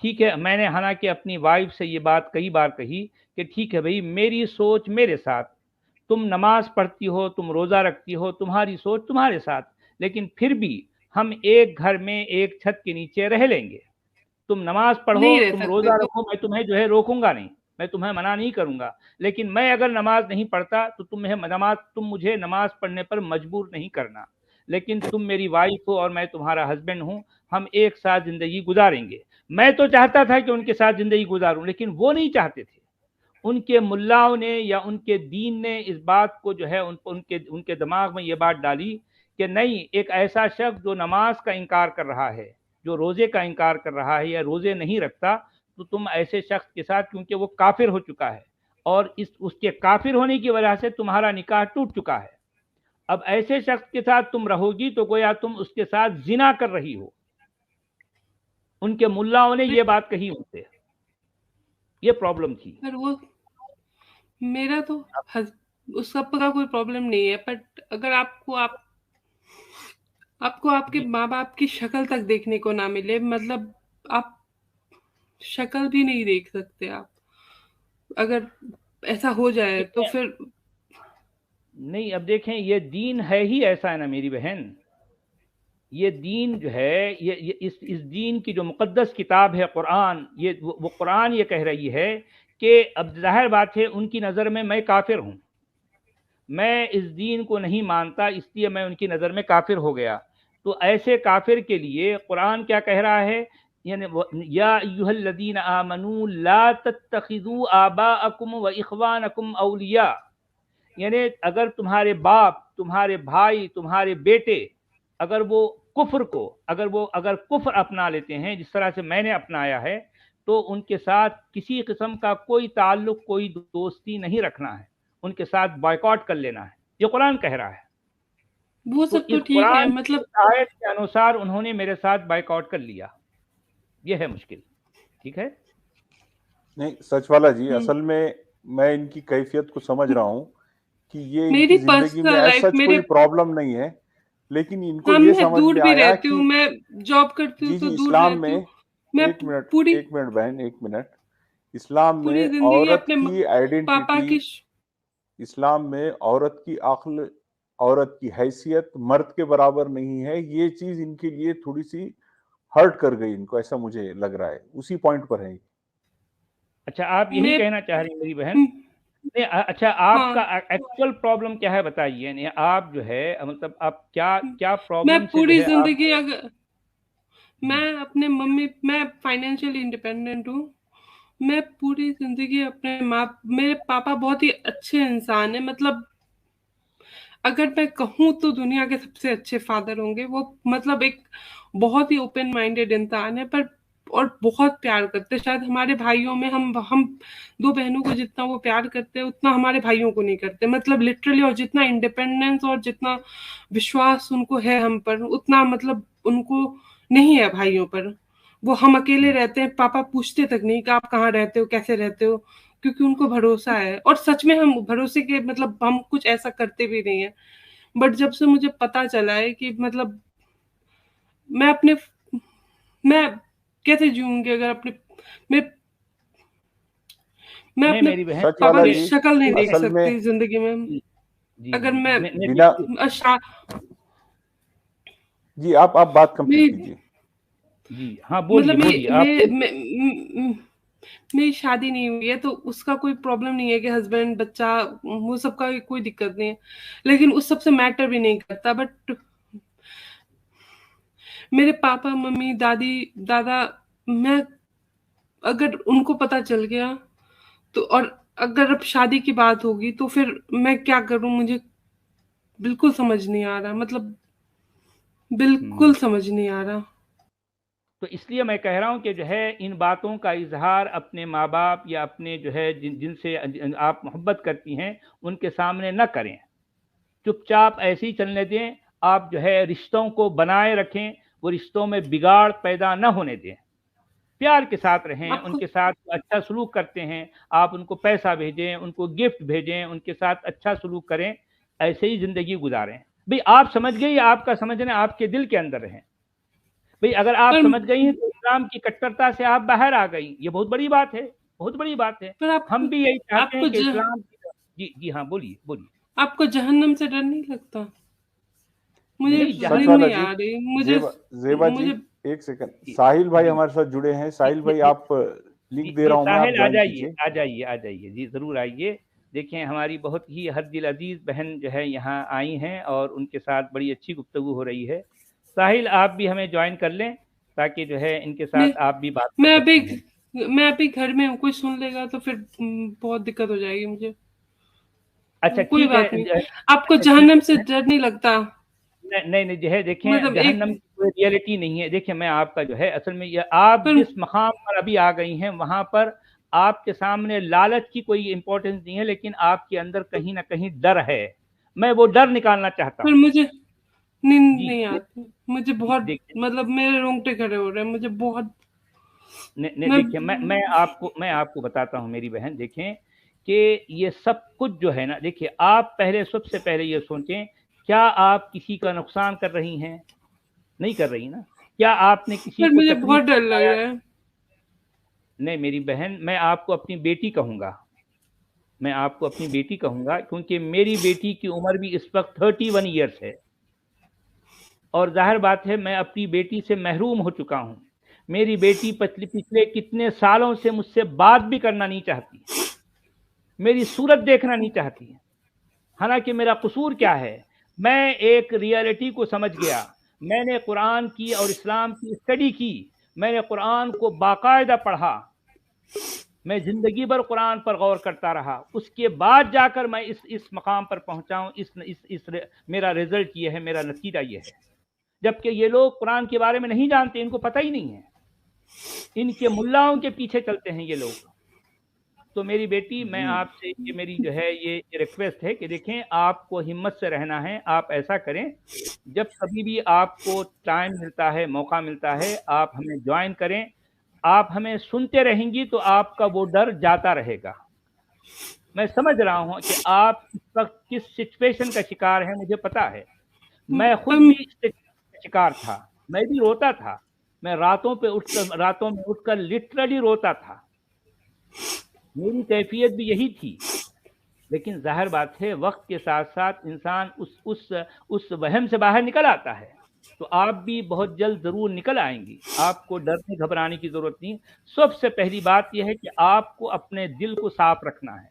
Speaker 7: ठीक है, मैंने हालांकि अपनी वाइफ से ये बात कई बार कही कि ठीक है भाई, मेरी सोच मेरे साथ, तुम नमाज पढ़ती हो, तुम रोज़ा रखती हो, तुम्हारी सोच तुम्हारे साथ, लेकिन फिर भी हम एक घर में एक छत के नीचे रह लेंगे। तुम नमाज
Speaker 2: नहीं
Speaker 7: पढ़ो,
Speaker 2: रह
Speaker 7: तुम
Speaker 2: सकते
Speaker 7: रोज़ा
Speaker 2: तो।
Speaker 7: रखो, मैं तुम्हें जो है रोकूंगा नहीं, मैं तुम्हें मना नहीं करूंगा, लेकिन मैं अगर नमाज नहीं पढ़ता तो तुम मुझे नमाज पढ़ने पर मजबूर नहीं करना। लेकिन तुम मेरी वाइफ हो और मैं तुम्हारा हस्बैंड हूं, हम एक साथ जिंदगी गुजारेंगे। मैं तो चाहता था कि उनके साथ जिंदगी गुजारूं, लेकिन वो नहीं चाहते थे। उनके मुल्लाओं ने या उनके दीन ने इस बात को जो है उनके दिमाग में ये बात डाली कि नहीं, एक ऐसा शख्स जो नमाज का इनकार कर रहा है, जो रोजे का इनकार कर रहा है या रोजे नहीं रखता, तो तुम ऐसे शख्स के साथ, क्योंकि वो काफिर हो चुका है और इस उसके काफिर होने की वजह से तुम्हारा निकाह टूट चुका है, अब ऐसे शख्स के साथ तुम रहोगी तो गोया तुम उसके साथ जिना कर रही हो। उनके मुल्लाओं ने ये बात कही उनसे, ये प्रॉब्लम थी।
Speaker 2: पर वो मेरा तो उस सब का कोई प्रॉब्लम नहीं है, बट अगर आपको आपके
Speaker 7: जी
Speaker 2: माँ बाप की शक्ल तक देखने को ना मिले, मतलब आप शक्ल भी नहीं देख सकते, आप अगर ऐसा हो जाए तो फिर।
Speaker 7: नहीं, अब देखें, ये दीन है ही ऐसा है ना मेरी बहन, ये दीन जो है, ये इस दीन की जो मुक़द्दस किताब है कुरान, ये वो कुरान ये कह रही है कि अब जाहिर बात है उनकी नज़र में मैं काफिर हूँ, मैं इस दीन को नहीं मानता, इसलिए मैं उनकी नज़र में काफिर हो गया। तो ऐसे काफिर के लिए कुरान क्या कह रहा है, यानी या अय्युहल्लज़ीना आमनू ला तत्तखिज़ू आबाअकुम व इख़वानकुम औलिया, यानी अगर तुम्हारे बाप, तुम्हारे भाई, तुम्हारे बेटे अगर वो अगर कुफ्र अपना लेते हैं जिस तरह से मैंने अपनाया है, तो उनके साथ किसी किस्म का कोई ताल्लुक, कोई दोस्ती नहीं रखना है, उनके साथ बॉयकॉट कर लेना है, ये कुरान कह रहा है।
Speaker 2: वो
Speaker 7: तो
Speaker 2: सब तो
Speaker 7: इस
Speaker 2: ठीक है,
Speaker 7: कुरान की
Speaker 2: मतलब
Speaker 7: इस आयत के अनुसार उन्होंने मेरे साथ बॉयकॉट कर लिया, ये है मुश्किल। ठीक है,
Speaker 6: नहीं सचवाला जी,
Speaker 2: हम्म,
Speaker 6: असल में मैं इनकी कैफियत को समझ रहा हूँ कि ये
Speaker 2: मेरी
Speaker 6: इनकी जिंदगी में
Speaker 2: पर्सनल
Speaker 6: ऐसा
Speaker 2: लाइफ
Speaker 6: सच
Speaker 2: मेरे,
Speaker 6: कोई प्रॉब्लम नहीं है, लेकिन इनको
Speaker 2: हाँ
Speaker 6: ये
Speaker 2: मैं
Speaker 6: समझ
Speaker 2: दूर
Speaker 6: में
Speaker 2: भी
Speaker 6: आया
Speaker 2: रहती हूँ,
Speaker 6: कि
Speaker 2: मैं जॉब करती हूँ
Speaker 6: जी
Speaker 2: तो
Speaker 6: जी,
Speaker 2: दूर
Speaker 6: इस्लाम
Speaker 2: रहती
Speaker 6: में
Speaker 2: हूँ। मैं पूरी
Speaker 6: एक मिनट बहन, एक मिनट। इस्लाम
Speaker 2: पूरी
Speaker 6: में
Speaker 2: जिंदगी
Speaker 6: औरत
Speaker 2: अपने
Speaker 6: की
Speaker 2: पापा
Speaker 6: आइडेंटिटी,
Speaker 2: की
Speaker 6: इस्लाम में औरत की अक्ल, औरत की हैसियत मर्द के बराबर नहीं है, ये चीज इनके लिए थोड़ी सी हर्ट कर गई इनको, ऐसा मुझे लग रहा है, उसी पॉइंट पर है।
Speaker 7: अच्छा आप यही
Speaker 2: मैं
Speaker 7: कहना चाह रही हैं मेरी बहन?
Speaker 2: हम्म,
Speaker 7: नहीं, अच्छा
Speaker 2: हाँ,
Speaker 7: आपका एक्चुअल प्रॉब्लम क्या है बताइए, यानी आप जो है, मतलब आप क्या क्या
Speaker 2: मैं
Speaker 7: प्रॉब्लम से जो
Speaker 2: पूरी
Speaker 7: है आप।
Speaker 2: जिंदगी अगर मैं फाइनेंशियली इंडिपेंडेंट हूँ। मैं पूरी जिंदगी अपने माँ, मेरे पापा बहुत ही अच्छे इंसान है, मतलब अगर मैं कहूँ तो दुनिया के सबसे अच्छे फादर होंगे वो, मतलब एक बहुत ही ओपन माइंडेड इंसान है, पर और बहुत प्यार करते हैं। शायद हमारे भाइयों में हम दो बहनों को जितना वो प्यार करते हैं उतना हमारे भाइयों को नहीं करते, मतलब लिटरली। और जितना इंडिपेंडेंस और जितना विश्वास उनको है हम पर, उतना मतलब उनको नहीं है भाइयों पर। वो हम अकेले रहते हैं, पापा पूछते तक नहीं कि आप कहाँ रहते हो, कैसे रहते हो, क्योंकि उनको भरोसा है। और सच में हम भरोसे के मतलब हम कुछ ऐसा करते भी नहीं है। बट जब से मुझे पता चला है कि मतलब मैं कैसे जीऊंगी अगर मैं मैं
Speaker 7: नहीं
Speaker 2: अपने
Speaker 7: मेरी बहन,
Speaker 6: सच
Speaker 2: पापा
Speaker 6: वाला
Speaker 2: की
Speaker 6: जी,
Speaker 2: शक्ल नहीं देख
Speaker 6: असल में
Speaker 2: सकती जिंदगी में।
Speaker 7: जी जी
Speaker 2: अगर
Speaker 7: जी,
Speaker 2: मैं
Speaker 6: बिना
Speaker 2: अशा-
Speaker 6: जी आप बात कंप्लीट
Speaker 2: मेरी
Speaker 6: कीजिए।
Speaker 7: जी हाँ बोलिए
Speaker 2: मतलब
Speaker 7: बोलिए आप बोलिए।
Speaker 2: मेरी शादी नहीं हुई है तो उसका कोई प्रॉब्लम नहीं है कि हस्बैंड बच्चा वो सबका कोई दिक्कत नहीं है, लेकिन उस सबसे मैटर भी नहीं करता। बट मेरे पापा मम्मी दादी दादा, मैं अगर उनको पता चल गया तो, और अगर अब शादी की बात होगी तो फिर मैं क्या करूं, मुझे बिल्कुल समझ नहीं आ रहा, मतलब बिल्कुल समझ नहीं आ रहा।
Speaker 7: तो इसलिए मैं कह रहा हूं कि जो है इन बातों का इजहार अपने माँ बाप या अपने जो है जिनसे आप मोहब्बत करती हैं उनके सामने न करें, चुपचाप ऐसे ही चलने दें। आप जो है रिश्तों को बनाए रखें, वो रिश्तों में बिगाड़ पैदा न होने दें, प्यार के साथ रहें,
Speaker 2: आपको
Speaker 7: उनके साथ अच्छा सलूक करते हैं, आप उनको पैसा भेजें, उनको गिफ्ट भेजें, उनके साथ अच्छा सलूक करें, ऐसे ही जिंदगी गुजारें। भाई आप समझ गई, आपका समझना आपके दिल के अंदर है। भाई अगर आप
Speaker 2: पर
Speaker 7: समझ गई हैं तो इस्लाम की कट्टरता से आप बाहर आ गई, ये बहुत बड़ी बात है, बहुत बड़ी बात है।
Speaker 2: पर
Speaker 7: हम
Speaker 2: आपको
Speaker 7: भी यही चाहते
Speaker 2: आपको
Speaker 7: हैं कि
Speaker 2: ज,
Speaker 7: इस्लाम जी जी हाँ बोलिए बोलिए।
Speaker 2: आपको जहन्नम से डर नहीं लगता? मुझे
Speaker 7: नहीं
Speaker 6: सच
Speaker 2: नींद
Speaker 6: वाला
Speaker 2: नहीं
Speaker 6: जी,
Speaker 2: आ रही,
Speaker 6: जेबा जी,
Speaker 2: मुझे
Speaker 6: एक सेकंड,
Speaker 7: जी
Speaker 6: साहिल भाई
Speaker 7: जी
Speaker 6: हमारे साथ जुड़े हैं। साहिल भाई
Speaker 7: जी
Speaker 6: आप लिंक दे रहा हूं मैं, आप
Speaker 7: साहिल आ
Speaker 6: ज्वाइन
Speaker 7: जाइए
Speaker 6: कीजिए।
Speaker 7: आ जाइए आ जाइए जी ज़रूर आइए। देखें हमारी बहुत ही हर दिल अजीज़ बहन जो है यहाँ आई हैं और उनके साथ बड़ी अच्छी गुफ्तगू हो रही है। साहिल आप भी हमें ज्वाइन कर लें ताकि जो है इनके
Speaker 2: मैं
Speaker 7: साथ आप भी बात कर
Speaker 2: मैं
Speaker 7: सकती
Speaker 2: अभी
Speaker 7: हैं।
Speaker 2: मैं अभी घर में हूँ, कोई सुन लेगा तो फिर बहुत दिक्कत हो जाएगी मुझे।
Speaker 7: अच्छा
Speaker 2: कोई
Speaker 7: ठीक है
Speaker 2: बात नहीं। आपको
Speaker 7: अच्छा ठीक
Speaker 2: जहन्नम से
Speaker 7: है।
Speaker 2: डर नहीं लगता?
Speaker 7: नहीं नहीं जो है देखें
Speaker 2: मतलब एक
Speaker 7: जहन्नम की कोई रियलिटी नहीं है। देखिए मैं आपका जो है असल में ये आप
Speaker 2: पर
Speaker 7: जिस मकाम पर अभी आ गई हैं वहां पर आपके सामने लालच की कोई इंपॉर्टेंस नहीं है, लेकिन आपके अंदर कहीं ना कहीं डर है। मैं वो डर निकालना चाहता
Speaker 2: पर
Speaker 7: हूँ।
Speaker 2: मुझे नींद
Speaker 7: जी
Speaker 2: नहीं आती, मुझे बहुत
Speaker 7: देखिए
Speaker 2: मतलब मेरे रोंगटे खड़े हो रहे हैं, मुझे बहुत। मैं
Speaker 7: देखिए मैं आपको बताता हूँ मेरी बहन। देखें कि ये सब कुछ जो है ना, देखिए आप पहले सबसे पहले ये सोचें, क्या आप किसी का नुकसान कर रही हैं? नहीं कर रही ना। क्या आपने किसी
Speaker 2: पर
Speaker 7: को
Speaker 2: मुझे
Speaker 7: तकलीफ
Speaker 2: बहुत डर लग
Speaker 7: पहुंचाया?
Speaker 2: रहा है।
Speaker 7: नहीं मेरी बहन, मैं आपको अपनी बेटी कहूंगा, मैं आपको अपनी बेटी कहूंगा क्योंकि मेरी बेटी की उम्र भी इस वक्त 31 ईयर्स है और जाहिर बात है मैं अपनी बेटी से महरूम हो चुका हूं। मेरी बेटी पिछले कितने सालों से मुझसे बात भी करना नहीं चाहती, मेरी सूरत देखना नहीं चाहती है। हालांकि मेरा कसूर क्या है? मैं एक रियलिटी को समझ गया, मैंने कुरान की और इस्लाम की स्टडी की, मैंने कुरान को बाकायदा पढ़ा, मैं जिंदगी भर कुरान पर गौर करता रहा, उसके बाद जाकर मैं इस मकाम पर पहुंचा हूं। इस मेरा रिजल्ट ये है, मेरा नतीजा ये है। जबकि ये लोग कुरान के बारे में नहीं जानते, इनको पता ही नहीं है, इनके मुल्लाओं के पीछे चलते हैं ये लोग। तो मेरी बेटी, मैं
Speaker 6: जी
Speaker 7: आपसे ये मेरी जो है ये रिक्वेस्ट है कि देखें आपको हिम्मत से रहना है। आप ऐसा करें, जब कभी भी आपको टाइम मिलता है, मौका मिलता है, आप हमें ज्वाइन करें। आप हमें सुनते रहेंगी तो आपका वो डर जाता रहेगा। मैं समझ रहा हूं कि आप इस वक्त किस सिचुएशन का शिकार हैं, मुझे पता है। मैं खुद
Speaker 2: पर
Speaker 7: भी इस सिचुएशन का शिकार था, मैं भी रोता था, मैं रातों में उठकर लिटरली रोता था, मेरी कैफियत भी यही थी। लेकिन जाहिर बात है वक्त के साथ साथ इंसान उस वहम से बाहर निकल आता है। तो आप भी बहुत जल्द जरूर निकल आएंगी, आपको डरने घबराने की जरूरत नहीं। सबसे पहली बात यह है कि आपको अपने दिल को साफ रखना है,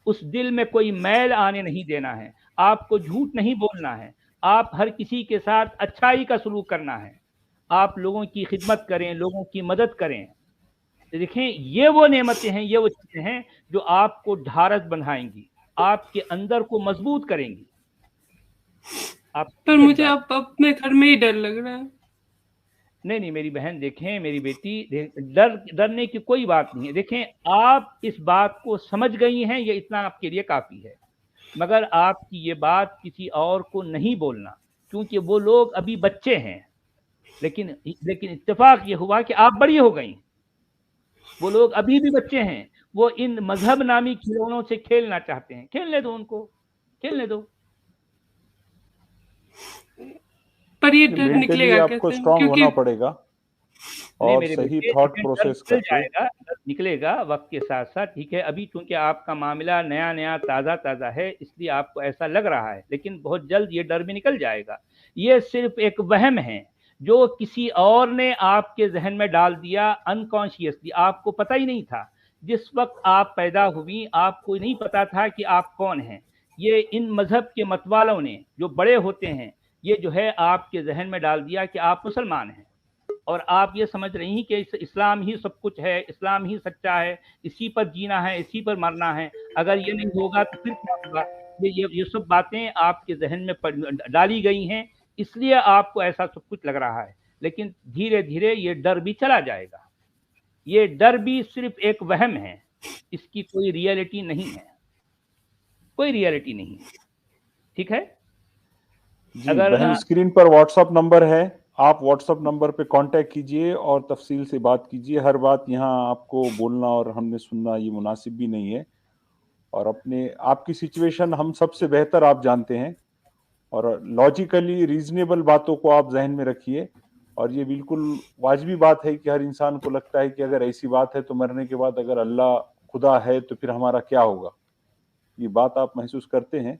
Speaker 7: उस दिल में कोई मैल आने नहीं देना है, आपको झूठ नहीं बोलना है, आप हर किसी के साथ अच्छाई का सलूक करना है, आप लोगों की खिदमत करें, लोगों की मदद करें। देखें ये वो नेमतें हैं, ये वो चीजें हैं जो आपको ढारस बनाएंगी, आपके अंदर को मजबूत करेंगी। आप
Speaker 2: पर मुझे अब अपने घर में ही डर लग रहा है।
Speaker 7: नहीं मेरी बहन, देखें मेरी बेटी, डरने की कोई बात नहीं है। देखें आप इस बात को समझ गई हैं, ये इतना आपके लिए काफी है। मगर आपकी ये बात किसी और को नहीं बोलना, क्योंकि वो लोग अभी बच्चे हैं, लेकिन लेकिन इत्तेफाक ये हुआ कि आप बड़ी हो गई, वो लोग अभी भी बच्चे हैं, वो इन मजहब नामी खिलौनों से खेलना चाहते हैं। खेलने दो उनको, खेलने दो।
Speaker 2: पर ये डर
Speaker 6: मेंटली
Speaker 2: निकलेगा
Speaker 6: आपको
Speaker 2: कैसे?
Speaker 6: स्ट्रांग
Speaker 2: क्योंकि
Speaker 6: होना पड़ेगा
Speaker 7: नहीं
Speaker 6: और
Speaker 7: मेरे
Speaker 6: सही
Speaker 7: बेटे,
Speaker 6: थॉट
Speaker 7: डर
Speaker 6: प्रोसेस
Speaker 7: निकल
Speaker 6: करके।
Speaker 7: जाएगा, डर निकलेगा वक्त के साथ साथ, ठीक है। अभी चूंकि आपका मामला नया नया ताज़ा ताज़ा है, इसलिए आपको ऐसा लग रहा है, लेकिन बहुत जल्द ये डर भी निकल जाएगा। ये सिर्फ एक वहम है जो किसी और ने आपके जहन में डाल दिया अनकॉन्शियसली, आपको पता ही नहीं था। जिस वक्त आप पैदा हुई आपको नहीं पता था कि आप कौन हैं। ये इन मजहब के मतवालों ने, जो बड़े होते हैं, ये जो है आपके जहन में डाल दिया कि आप मुसलमान हैं, और आप ये समझ रही हैं कि इस्लाम ही सब कुछ है, इस्लाम ही सच्चा है, इसी पर जीना है, इसी पर मरना है। अगर ये नहीं होगा तो फिर क्या होगा? ये सब बातें आपके जहन में डाली गई हैं, इसलिए आपको ऐसा सब कुछ लग रहा है। लेकिन धीरे धीरे ये डर भी चला जाएगा। ये डर भी सिर्फ एक वहम है, इसकी कोई रियलिटी नहीं है, कोई रियलिटी नहीं है, ठीक है।
Speaker 6: जी
Speaker 7: अगर
Speaker 6: बहन, स्क्रीन पर व्हाट्सएप नंबर है, आप व्हाट्सएप नंबर पे कांटेक्ट कीजिए और तफसील से बात कीजिए। हर बात यहाँ आपको बोलना और हमने सुनना ये मुनासिब भी नहीं है, और अपने आपकी सिचुएशन हम सबसे बेहतर आप जानते हैं, और लॉजिकली रीजनेबल बातों को आप जहन में रखिए। और ये बिल्कुल वाजिबी बात है कि हर इंसान को लगता है कि अगर ऐसी बात है तो मरने के बाद अगर अल्लाह खुदा है तो फिर हमारा क्या होगा, ये बात आप महसूस करते हैं।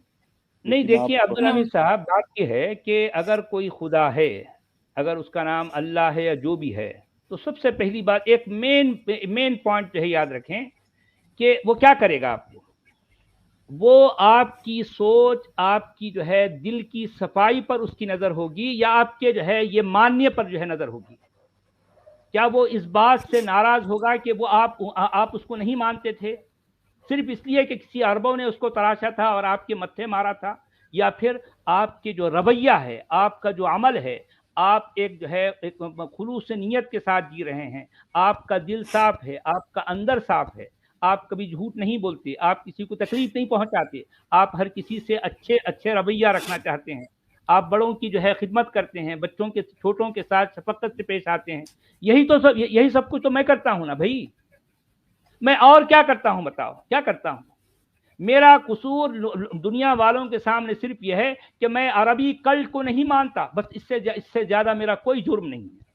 Speaker 7: नहीं,
Speaker 6: लेकिन
Speaker 7: देखिए
Speaker 6: आप
Speaker 7: अब्दुल हमीद साहब, बात यह है कि अगर कोई खुदा है, अगर उसका नाम अल्लाह है या जो भी है, तो सबसे पहली बात, एक मेन पॉइंट जो है याद रखें कि वो क्या करेगा आपको। वो आपकी सोच, आपकी जो है दिल की सफाई पर उसकी नज़र होगी, या आपके जो है ये मानने पर जो है नज़र होगी। क्या वो इस बात से नाराज होगा कि वो आप उसको नहीं मानते थे सिर्फ इसलिए कि किसी अरबों ने उसको तराशा था और आपके मत्थे मारा था, या फिर आपके जो रवैया है, आपका जो अमल है, आप एक जो है एक खुलूस नीयत के साथ जी रहे हैं, आपका दिल साफ है, आपका अंदर साफ है, आप कभी झूठ नहीं बोलते, आप किसी को तकलीफ नहीं पहुंचाते, आप हर किसी से अच्छे रवैया रखना चाहते हैं, आप बड़ों की जो है खिदमत करते हैं, बच्चों के छोटों के साथ शफकत से पेश आते हैं। यही सब कुछ तो मैं करता हूं ना भाई। मैं और क्या करता हूं बताओ, क्या करता हूं? मेरा कसूर दुनिया वालों के सामने सिर्फ यह है कि मैं अरबी कल्ट को नहीं मानता, बस इससे ज्यादा मेरा कोई जुर्म नहीं है।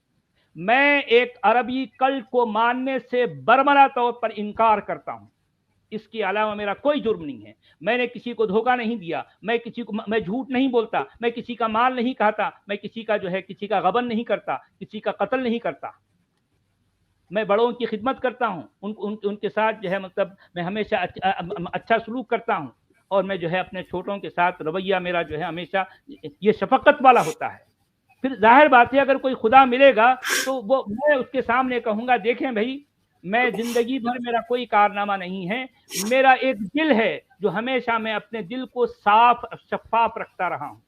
Speaker 7: मैं एक अरबी कल्ट को मानने से बरमला तौर पर इनकार करता हूं, इसके अलावा मेरा कोई जुर्म नहीं है। मैंने किसी को धोखा नहीं दिया, मैं झूठ नहीं बोलता, मैं किसी का माल नहीं खाता, मैं किसी का गबन नहीं करता, किसी का कत्ल नहीं करता। मैं बड़ों की खिदमत करता हूँ, उनके साथ जो है मतलब मैं हमेशा अच्छा सलूक करता हूँ, और मैं जो है अपने छोटों के साथ रवैया मेरा जो है हमेशा ये शफकत वाला होता है। फिर जाहिर बात है अगर कोई खुदा मिलेगा तो वो मैं उसके सामने कहूँगा, देखें भाई, मैं जिंदगी भर मेरा कोई कारनामा नहीं है, मेरा एक दिल है जो हमेशा मैं अपने दिल को साफ शफाफ रखता रहा हूँ।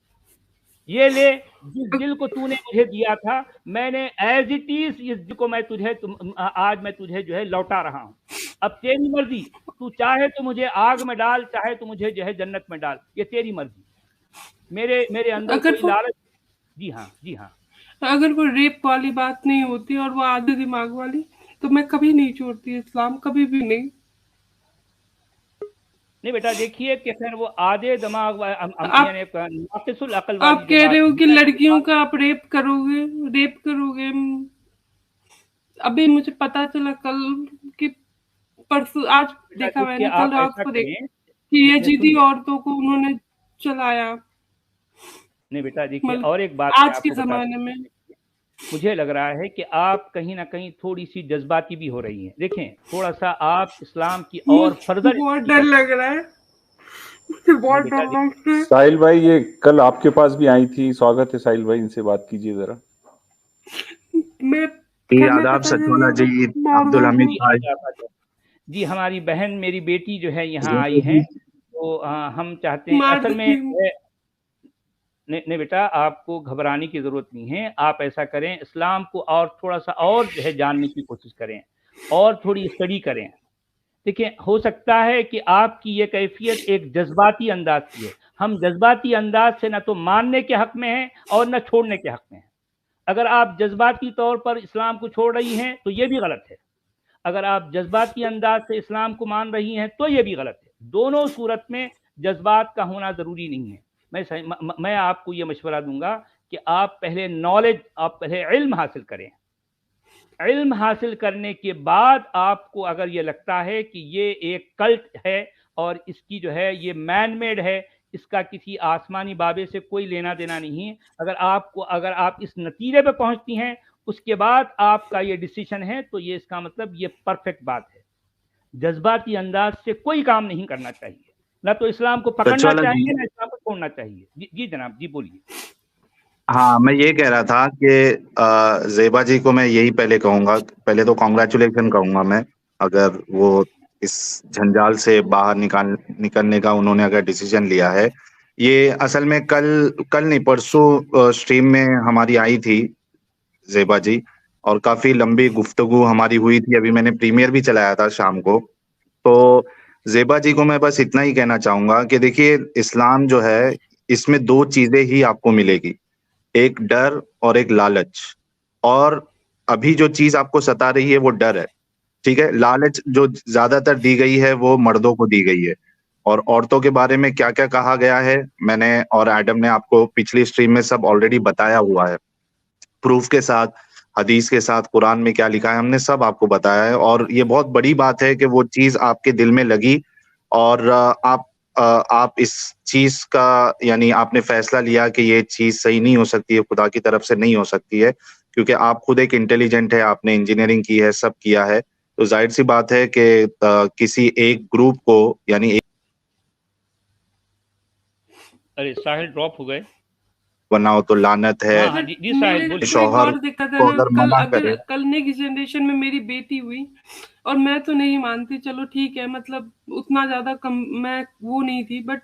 Speaker 7: ये ले, जिस दिल को तूने मुझे दिया था, मैंने एज इट इज इस दिल को आज मैं तुझे जो है लौटा रहा हूँ। अब तेरी मर्जी, तू चाहे तो मुझे आग में डाल, चाहे तो मुझे जो है जन्नत में डाल, ये तेरी मर्जी। मेरे अंदर कोई लालच। जी हाँ, जी हाँ।
Speaker 2: अगर वो रेप वाली बात नहीं होती और वो आधे दिमाग वाली, तो मैं कभी नहीं छोड़ती इस्लाम, कभी भी नहीं।
Speaker 7: नहीं बेटा, देखिए कि फिर वो आधे दिमाग नाकिसुल अक्ल वाली,
Speaker 2: आप कह रहे हो कि लड़कियों का आप रेप करोगे। अभी मुझे पता चला कल कि परसों, आज देखा मैंने, कल रात को देखा कि यजीदी औरतों को उन्होंने चलाया।
Speaker 7: नहीं बेटा, देखिए और एक बात
Speaker 2: आज के जमाने में
Speaker 7: मुझे लग रहा है कि आप कहीं ना कहीं थोड़ी सी जज्बाती भी हो रही हैं। देखें, थोड़ा सा आप इस्लाम की और फर्दर,
Speaker 2: बहुत डर लग रहा है, बहुत डर लग रहा है।
Speaker 6: साहिल भाई ये कल आपके पास भी आई थी, स्वागत है साहिल भाई, इनसे बात कीजिए जरा।
Speaker 8: आदाब सचवाला जी, अब्दुल हमीद भाई
Speaker 7: जी, हमारी बहन, मेरी बेटी जो है यहाँ आई है, तो हम चाहते हैं, असल में नहीं बेटा, आपको घबराने की जरूरत नहीं है। आप ऐसा करें, इस्लाम को और थोड़ा सा और जो है जानने की कोशिश करें, और थोड़ी स्टडी करें। देखिए, हो सकता है कि आपकी ये कैफियत एक जज्बाती अंदाज की है। हम जज्बाती अंदाज से ना तो मानने के हक में हैं और ना छोड़ने के हक में हैं। अगर आप जज्बाती तौर पर इस्लाम को छोड़ रही हैं तो ये भी गलत है, अगर आप जज्बाती अंदाज से इस्लाम को मान रही हैं तो ये भी गलत है। दोनों सूरत में जज्बात का होना ज़रूरी नहीं है। मैं आपको ये मशवरा दूंगा कि आप पहले नॉलेज, आप पहले इल्म हासिल करें। इल्म हासिल करने के बाद आपको अगर ये लगता है कि ये एक कल्ट है और इसकी जो है ये मैन मेड है, इसका किसी आसमानी बाबे से कोई लेना देना नहीं है, अगर आप इस नतीजे पे पहुंचती हैं, उसके बाद आपका ये डिसीजन है, तो ये इसका मतलब ये परफेक्ट बात है। जज्बाती अंदाज से कोई काम नहीं करना चाहिए, ना तो इस्लाम को पकड़ना चाहिए ना इस्लाम को छोड़ना चाहिए। जी जनाब, जी बोलिए।
Speaker 8: हाँ, मैं ये कह रहा था कि ज़ेबा जी को मैं यही पहले कहूंगा, पहले तो कॉन्ग्रेचुलेशन कहूंगा मैं, अगर वो इस झंझाल से बाहर निकलने का उन्होंने अगर डिसीजन लिया है। ये असल में कल नहीं परसों स्ट्रीम में हमारी आई थी ज़ेबा जी, और काफी लंबी गुफ्तगू हमारी हुई थी। अभी मैंने प्रीमियर भी चलाया था शाम को। तो ज़ेबा जी को मैं बस इतना ही कहना चाहूंगा कि देखिए, इस्लाम जो है इसमें दो चीजें ही आपको मिलेगी, एक डर और एक लालच। और अभी जो चीज आपको सता रही है वो डर है, ठीक है। लालच जो ज्यादातर दी गई है वो मर्दों को दी गई है, और औरतों के बारे में क्या क्या कहा गया है मैंने और एडम ने आपको पिछली स्ट्रीम में सब ऑलरेडी बताया हुआ है, प्रूफ के साथ, हदीस के साथ, कुरान में क्या लिखा है हमने सब आपको बताया है। और ये बहुत बड़ी बात है कि वो चीज आपके दिल में लगी और आप इस चीज का यानी आपने फैसला लिया कि ये चीज सही नहीं हो सकती है, खुदा की तरफ से नहीं हो सकती है, क्योंकि आप खुद एक इंटेलिजेंट है, आपने इंजीनियरिंग की है, सब किया है। तो जाहिर सी बात है कि किसी एक ग्रुप को यानी
Speaker 7: अरे साहिल ड्रॉप हो गए,
Speaker 8: बनाओ तो लानत है।
Speaker 7: हाँ, जी साहिल बोलिए।
Speaker 8: शौहर को अगर मना करे,
Speaker 2: कल नेक्स्ट जनरेशन में मेरी बेटी हुई और मैं तो नहीं मानती, चलो ठीक है, मतलब उतना ज्यादा कम मैं वो नहीं थी, बट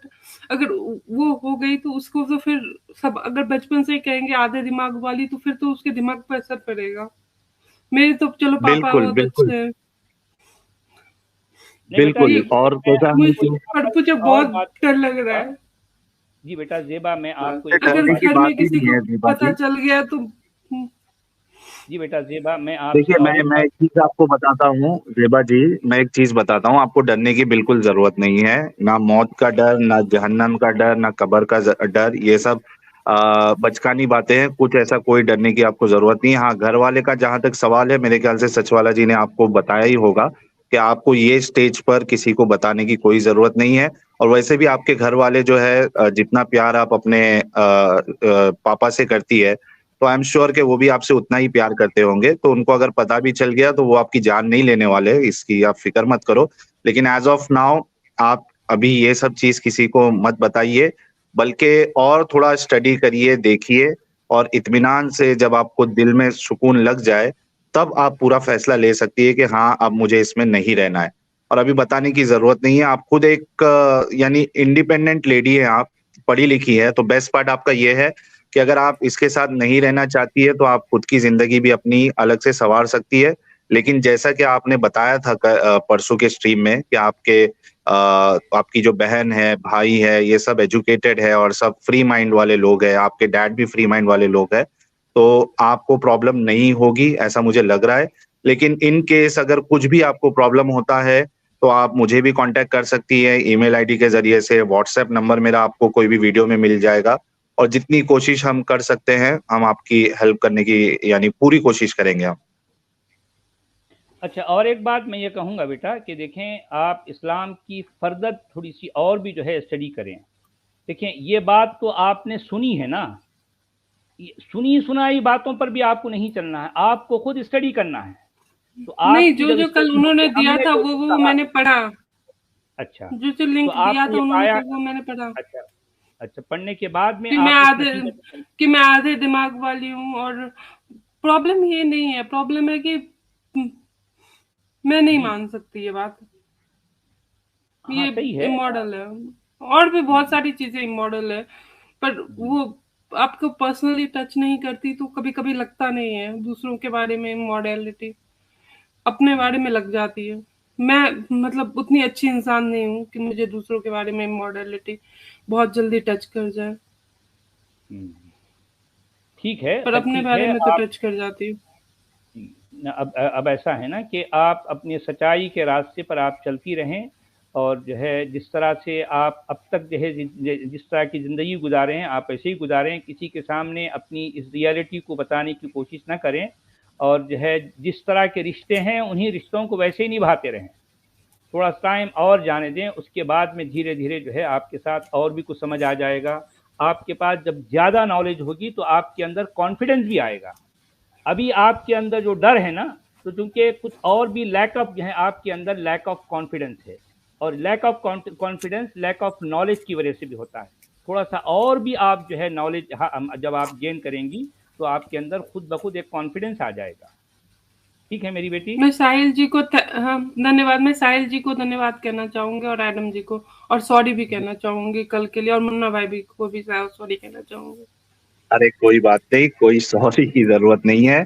Speaker 2: अगर वो हो गई तो उसको तो फिर सब अगर बचपन से कहेंगे आधे दिमाग वाली, तो फिर तो उसके दिमाग पर असर पड़ेगा। मेरे तो चलो पापा बहुत अच्छे हैं,
Speaker 8: बिल्कुल। और
Speaker 2: मुझे बहुत डर लग रहा है।
Speaker 7: जी बेटा ज़ेबा, मैं आपको
Speaker 2: अगर घर में किसी को पता चल गया तो
Speaker 7: जी बेटा ज़ेबा, मैं आप
Speaker 8: देखिए, मैं एक चीज आपको बताता हूँ ज़ेबा जी, मैं एक चीज बताता हूँ, आपको डरने की बिल्कुल जरूरत नहीं है। ना मौत का डर, ना जहन्नम का डर, ना कब्र का डर, ये सब बचकानी बातें हैं। कुछ ऐसा कोई डरने की आपको जरूरत नहीं है। हाँ, घर वाले का जहां तक सवाल है, मेरे ख्याल से सचवाला जी ने आपको बताया ही होगा कि आपको ये स्टेज पर किसी को बताने की कोई जरूरत नहीं है। और वैसे भी आपके घर वाले जो है, जितना प्यार आप अपने पापा से करती है, तो आई एम श्योर कि वो भी आपसे उतना ही प्यार करते होंगे। तो उनको अगर पता भी चल गया तो वो आपकी जान नहीं लेने वाले, इसकी आप फिक्र मत करो। लेकिन एज ऑफ नाउ आप अभी ये सब चीज किसी को मत बताइए, बल्कि और थोड़ा स्टडी करिए, देखिए, और इत्मीनान से जब आपको दिल में सुकून लग जाए तब आप पूरा फैसला ले सकती है कि हाँ, अब मुझे इसमें नहीं रहना है। और अभी बताने की जरूरत नहीं है। आप खुद एक यानी इंडिपेंडेंट लेडी है, आप पढ़ी लिखी है, तो बेस्ट पार्ट आपका ये है कि अगर आप इसके साथ नहीं रहना चाहती है तो आप खुद की जिंदगी भी अपनी अलग से संवार सकती है। लेकिन जैसा कि आपने बताया था परसों के स्ट्रीम में कि आपकी जो बहन है, भाई है, ये सब एजुकेटेड है और सब फ्री माइंड वाले लोग हैं, आपके डैड भी फ्री माइंड वाले लोग हैं, तो आपको प्रॉब्लम नहीं होगी ऐसा मुझे लग रहा है। लेकिन इन केस अगर कुछ भी आपको प्रॉब्लम होता है तो आप मुझे भी कांटेक्ट कर सकती है ईमेल आईडी के जरिए से। व्हाट्सएप नंबर मेरा आपको कोई भी वीडियो में मिल जाएगा, और जितनी कोशिश हम कर सकते हैं हम आपकी हेल्प करने की यानी पूरी कोशिश करेंगे हम।
Speaker 7: अच्छा, और एक बात मैं ये कहूँगा बेटा कि देखें, आप इस्लाम की फर्दर थोड़ी सी और भी जो है स्टडी करें। देखें, ये बात तो आपने सुनी है ना, सुनी सुनाई बातों पर भी आपको नहीं चलना है, आपको खुद स्टडी करना है। तो आप
Speaker 2: नहीं, जो कल उन्होंने दिया था वो मैंने पढ़ा।
Speaker 7: अच्छा,
Speaker 2: जो लिंक
Speaker 7: तो
Speaker 2: दिया था उन्होंने वो मैंने पढ़ा।
Speaker 7: अच्छा, पढ़ने के बाद में
Speaker 2: कि मैं आधे दिमाग वाली हूँ, और प्रॉब्लम ये नहीं है, प्रॉब्लम है कि मैं नहीं मान सकती ये बात। ये इमॉडल है, और भी बहुत सारी चीजें इमॉडल है, पर वो आपको पर्सनली टच नहीं करती तो कभी कभी लगता नहीं है। दूसरों के बारे में इमॉडलिटी अपने बारे में लग जाती है। मैं मतलब उतनी अच्छी इंसान नहीं हूँ कि मुझे दूसरों के बारे में इमॉडलिटी बहुत जल्दी टच कर जाए।
Speaker 7: ठीक है,
Speaker 2: पर अपने
Speaker 7: ठीक
Speaker 2: बारे
Speaker 7: है,
Speaker 2: में तो
Speaker 7: आप
Speaker 2: टच कर जाती हूँ।
Speaker 7: अब ऐसा है ना कि आप अपने सच्चाई के रास्ते पर आप चलती रहें, और जो है जिस तरह से आप अब तक जो है जिस तरह की ज़िंदगी गुजारे हैं आप ऐसे ही गुजारें, किसी के सामने अपनी इस रियलिटी को बताने की कोशिश ना करें, और जो है जिस तरह के रिश्ते हैं उन्हीं रिश्तों को वैसे ही निभाते रहें। थोड़ा टाइम और जाने दें, उसके बाद में धीरे धीरे जो है आपके साथ और भी कुछ समझ आ जाएगा। आपके पास जब ज़्यादा नॉलेज होगी तो आपके अंदर कॉन्फिडेंस भी आएगा। अभी आपके अंदर जो डर है ना, तो चूंकि कुछ और भी लैक ऑफ जो है आपके अंदर लैक ऑफ कॉन्फिडेंस है, और lack of confidence lack of knowledge की वजह से भी होता है। थोड़ा सा और भी आप जो है नॉलेज जब आप गेन करेंगी तो आपके अंदर खुद ब खुद एक कॉन्फिडेंस आ जाएगा। ठीक है मेरी बेटी।
Speaker 2: मैं साहिल जी को हाँ धन्यवाद, मैं साहिल जी को धन्यवाद कहना चाहूंगी और एडम जी को, और सॉरी भी कहना चाहूंगी कल के लिए, और मुन्ना भाई भी को भी सॉरी कहना चाहूंगी।
Speaker 8: अरे कोई बात नहीं, कोई सॉरी की जरूरत नहीं है।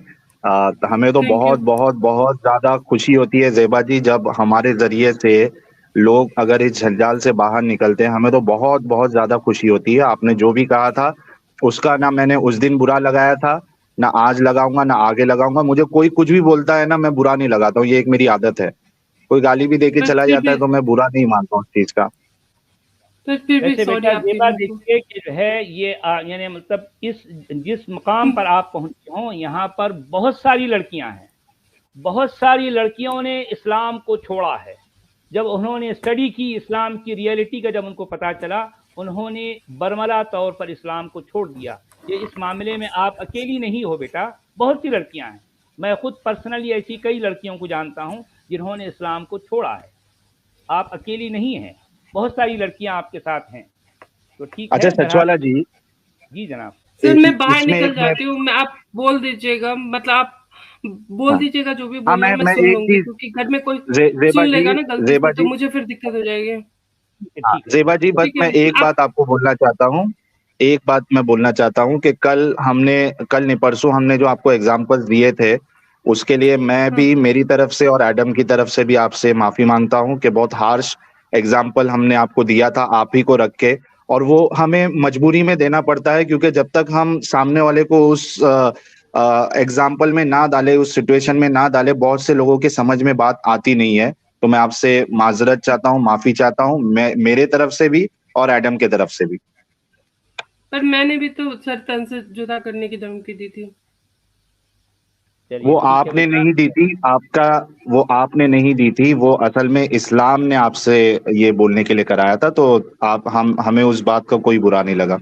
Speaker 8: हमें तो बहुत बहुत बहुत ज्यादा खुशी होती है ज़ेबा जी जब हमारे जरिए से लोग अगर इस झंझाल से बाहर निकलते हैं, हमें तो बहुत बहुत ज्यादा खुशी होती है। आपने जो भी कहा था उसका ना मैंने उस दिन बुरा लगाया था, ना आज लगाऊंगा, ना आगे लगाऊंगा। मुझे कोई कुछ भी बोलता है ना, मैं बुरा नहीं लगाता हूँ, ये एक मेरी आदत है। कोई गाली भी देके चला जाता है तो मैं बुरा नहीं मानता हूँ उस चीज का।
Speaker 2: फिर भी
Speaker 7: वैसे
Speaker 2: सॉरी
Speaker 7: बेटा
Speaker 2: आपकी
Speaker 7: ज़ेबा
Speaker 2: बहन को।
Speaker 7: देखिए कि जो है ये यानी मतलब जिस मकाम पर आप पहुंचे हो, यहाँ पर बहुत सारी लड़कियां हैं, बहुत सारी लड़कियों ने इस्लाम को छोड़ा है। जब उन्होंने स्टडी की इस्लाम की रियलिटी का, जब उनको पता चला, उन्होंने बरमला तौर पर इस्लाम को छोड़ दिया। ये इस मामले में आप अकेली नहीं हो बेटा, बहुत सी लड़कियां हैं। मैं खुद पर्सनली ऐसी कई लड़कियों को जानता हूं जिन्होंने इस्लाम को छोड़ा है। आप अकेली नहीं हैं, बहुत सारी लड़कियां आपके साथ हैं। तो ठीक है।
Speaker 8: अच्छा सचवाला जी।
Speaker 7: जी जनाब।
Speaker 2: सर मैं बाहर निकल जाती हूँ, मैं आप बोल दीजिएगा, मतलब आप बोल दीजिएगा जो भी बोलना है, मैं सुन लूंगी, क्योंकि घर में कोई सुन लेगा ना गलती से तो मुझे फिर दिक्कत हो जाएगी।
Speaker 8: ज़ेबा जी बस मैं एक बात आपको बोलना चाहता हूँ, एक बात मैं बोलना चाहता हूँ कि कल नहीं परसों हमने जो आपको एग्जाम्पल्स दिए थे उसके लिए मैं भी मेरी तरफ से और एडम की तरफ से भी आपसे माफी मांगता हूँ कि बहुत हार्श एग्जाम्पल हमने आपको दिया था आप ही को रख के, और वो हमें मजबूरी में देना पड़ता है क्योंकि जब तक हम सामने वाले को उस एग्जाम्पल में ना डाले, उस सिचुएशन में ना डाले, बहुत से लोगों के समझ में बात आती नहीं है। तो मैं आपसे माजरत चाहता हूँ, माफी चाहता हूँ, मैं मेरे तरफ से भी और एडम के तरफ से भी।
Speaker 2: पर मैंने भी तो सर तन से जुदा करने की धमकी दी थी।
Speaker 8: वो आपने नहीं दी थी, वो आपने नहीं दी थी, वो असल में इस्लाम ने आपसे ये बोलने के लिए कराया था। तो हमें उस बात का कोई बुरा नहीं लगा।